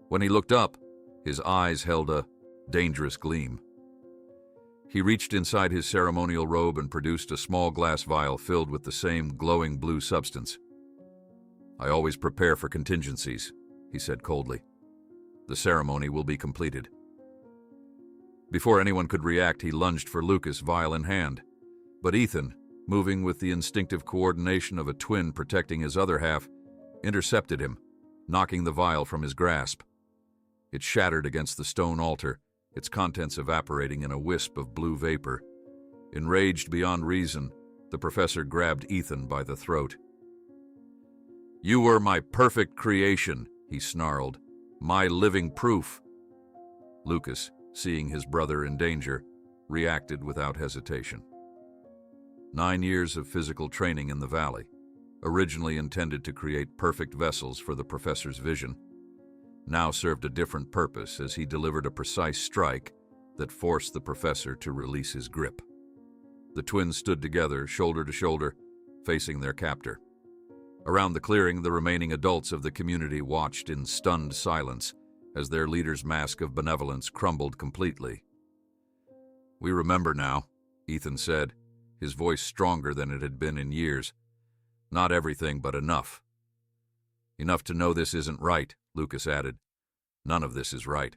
S1: When he looked up, his eyes held a dangerous gleam. He reached inside his ceremonial robe and produced a small glass vial filled with the same glowing blue substance. "I always prepare for contingencies," he said coldly. "The ceremony will be completed." Before anyone could react, he lunged for Lucas, vial in hand. But Ethan, moving with the instinctive coordination of a twin protecting his other half, intercepted him, knocking the vial from his grasp. It shattered against the stone altar, its contents evaporating in a wisp of blue vapor. Enraged beyond reason, the professor grabbed Ethan by the throat. "You were my perfect creation," he snarled. "My living proof." Lucas, seeing his brother in danger, reacted without hesitation. 9 years of physical training in the valley, originally intended to create perfect vessels for the professor's vision, now served a different purpose as he delivered a precise strike that forced the professor to release his grip. The twins stood together, shoulder to shoulder, facing their captor. Around the clearing, the remaining adults of the community watched in stunned silence as their leader's mask of benevolence crumbled completely. "We remember now," Ethan said, his voice stronger than it had been in years. "Not everything, but enough." "Enough to know this isn't right," Lucas added. "None of this is right."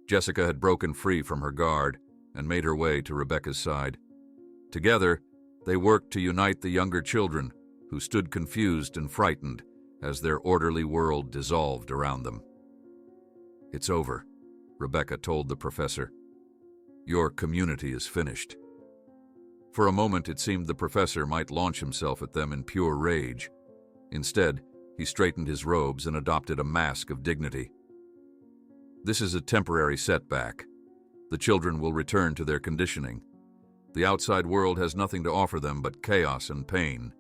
S1: Jessica had broken free from her guard and made her way to Rebecca's side. Together, they worked to unite the younger children, who stood confused and frightened as their orderly world dissolved around them. "It's over," Rebecca told the professor. "Your community is finished." For a moment, it seemed the professor might launch himself at them in pure rage. Instead, he straightened his robes and adopted a mask of dignity. "This is a temporary setback. The children will return to their conditioning. The outside world has nothing to offer them but chaos and pain."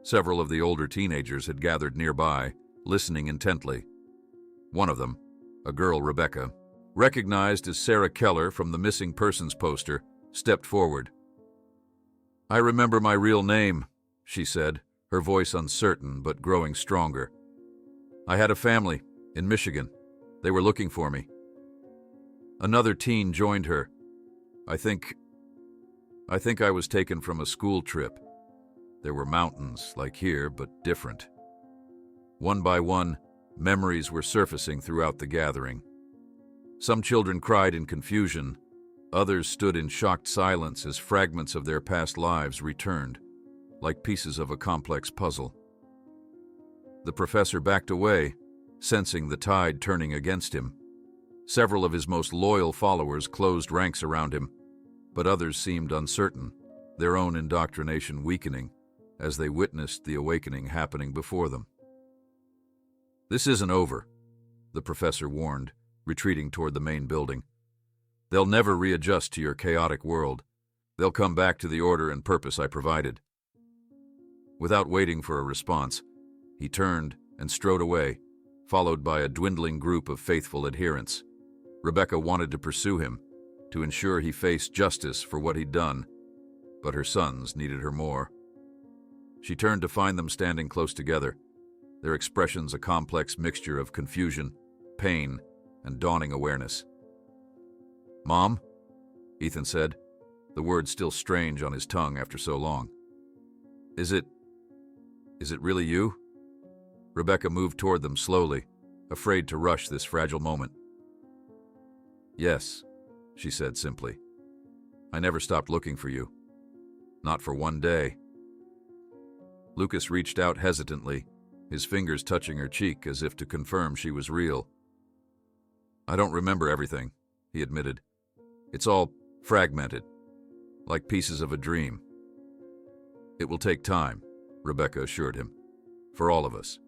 S1: Several of the older teenagers had gathered nearby, listening intently. One of them, a girl Rebecca, recognized as Sarah Keller from the missing persons poster, stepped forward. "I remember my real name," she said, her voice uncertain but growing stronger. "I had a family in Michigan. They were looking for me." Another teen joined her. I think I was taken from a school trip. There were mountains, like here, but different." One by one, memories were surfacing throughout the gathering. Some children cried in confusion. Others stood in shocked silence as fragments of their past lives returned, like pieces of a complex puzzle. The professor backed away, sensing the tide turning against him. Several of his most loyal followers closed ranks around him, but others seemed uncertain, their own indoctrination weakening as they witnessed the awakening happening before them. "This isn't over," the professor warned, retreating toward the main building. "They'll never readjust to your chaotic world. They'll come back to the order and purpose I provided." Without waiting for a response, he turned and strode away, followed by a dwindling group of faithful adherents. Rebecca wanted to pursue him, to ensure he faced justice for what he'd done, but her sons needed her more. She turned to find them standing close together, their expressions a complex mixture of confusion, pain, and dawning awareness. "Mom?" Ethan said, the words still strange on his tongue after so long. Is it really you?" Rebecca moved toward them slowly, afraid to rush this fragile moment. "Yes," she said simply. "I never stopped looking for you. Not for one day." Lucas reached out hesitantly, his fingers touching her cheek as if to confirm she was real. "I don't remember everything," he admitted. "It's all fragmented, like pieces of a dream." "It will take time," Rebecca assured him, "for all of us."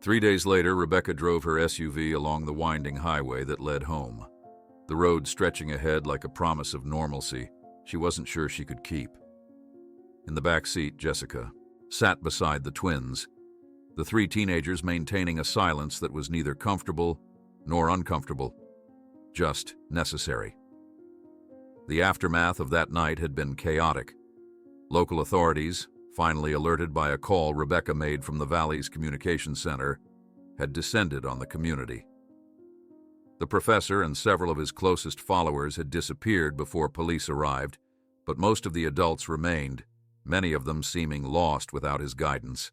S1: 3 days later, Rebecca drove her SUV along the winding highway that led home. The road stretching ahead like a promise of normalcy she wasn't sure she could keep. In the back seat, Jessica sat beside the twins, the 3 teenagers maintaining a silence that was neither comfortable nor uncomfortable, just necessary. The aftermath of that night had been chaotic. Local authorities, finally alerted by a call Rebecca made from the Valley's communications center, had descended on the community. The professor and several of his closest followers had disappeared before police arrived, but most of the adults remained, many of them seeming lost without his guidance.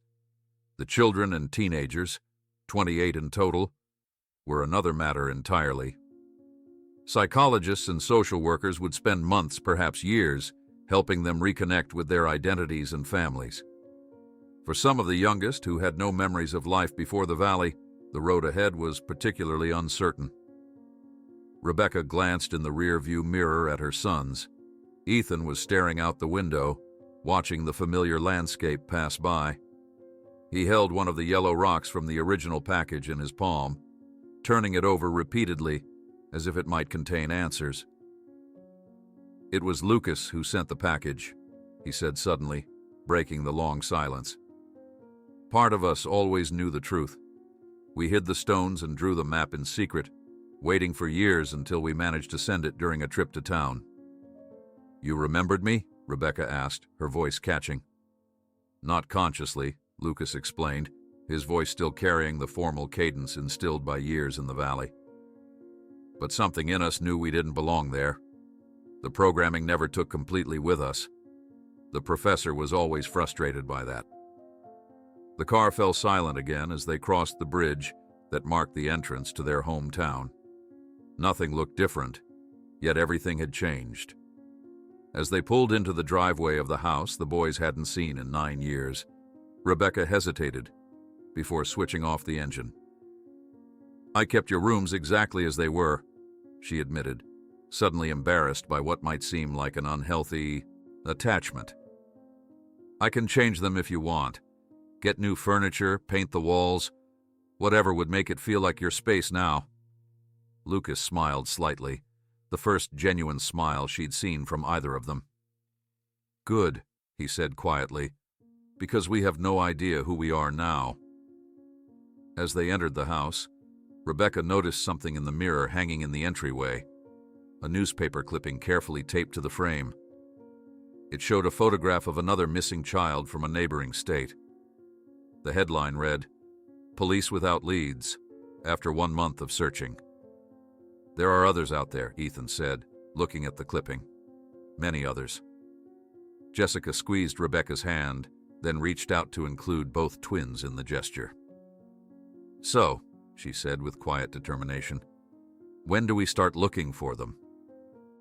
S1: The children and teenagers, 28 in total, were another matter entirely. Psychologists and social workers would spend months, perhaps years, helping them reconnect with their identities and families. For some of the youngest, who had no memories of life before the Valley, the road ahead was particularly uncertain. Rebecca glanced in the rear-view mirror at her sons. Ethan was staring out the window, watching the familiar landscape pass by. He held one of the yellow rocks from the original package in his palm, turning it over repeatedly, as if it might contain answers. "It was Lucas who sent the package," he said suddenly, breaking the long silence. "Part of us always knew the truth. We hid the stones and drew the map in secret, waiting for years until we managed to send it during a trip to town." "You remembered me?" Rebecca asked, her voice catching. Not consciously, Lucas explained, his voice still carrying the formal cadence instilled by years in the valley. But something in us knew we didn't belong there. The programming never took completely with us. The professor was always frustrated by that. The car fell silent again as they crossed the bridge that marked the entrance to their hometown. Nothing looked different, yet everything had changed. As they pulled into the driveway of the house the boys hadn't seen in 9 years, Rebecca hesitated before switching off the engine. "I kept your rooms exactly as they were," she admitted, suddenly embarrassed by what might seem like an unhealthy attachment. "I can change them if you want. Get new furniture, paint the walls, whatever would make it feel like your space now." Lucas smiled slightly, the first genuine smile she'd seen from either of them. "Good," he said quietly, "because we have no idea who we are now." As they entered the house, Rebecca noticed something in the mirror hanging in the entryway, a newspaper clipping carefully taped to the frame. It showed a photograph of another missing child from a neighboring state. The headline read, "Police without leads, after 1 month of searching." "There are others out there," Ethan said, looking at the clipping. "Many others." Jessica squeezed Rebecca's hand, then reached out to include both twins in the gesture. "So," she said with quiet determination, "when do we start looking for them?"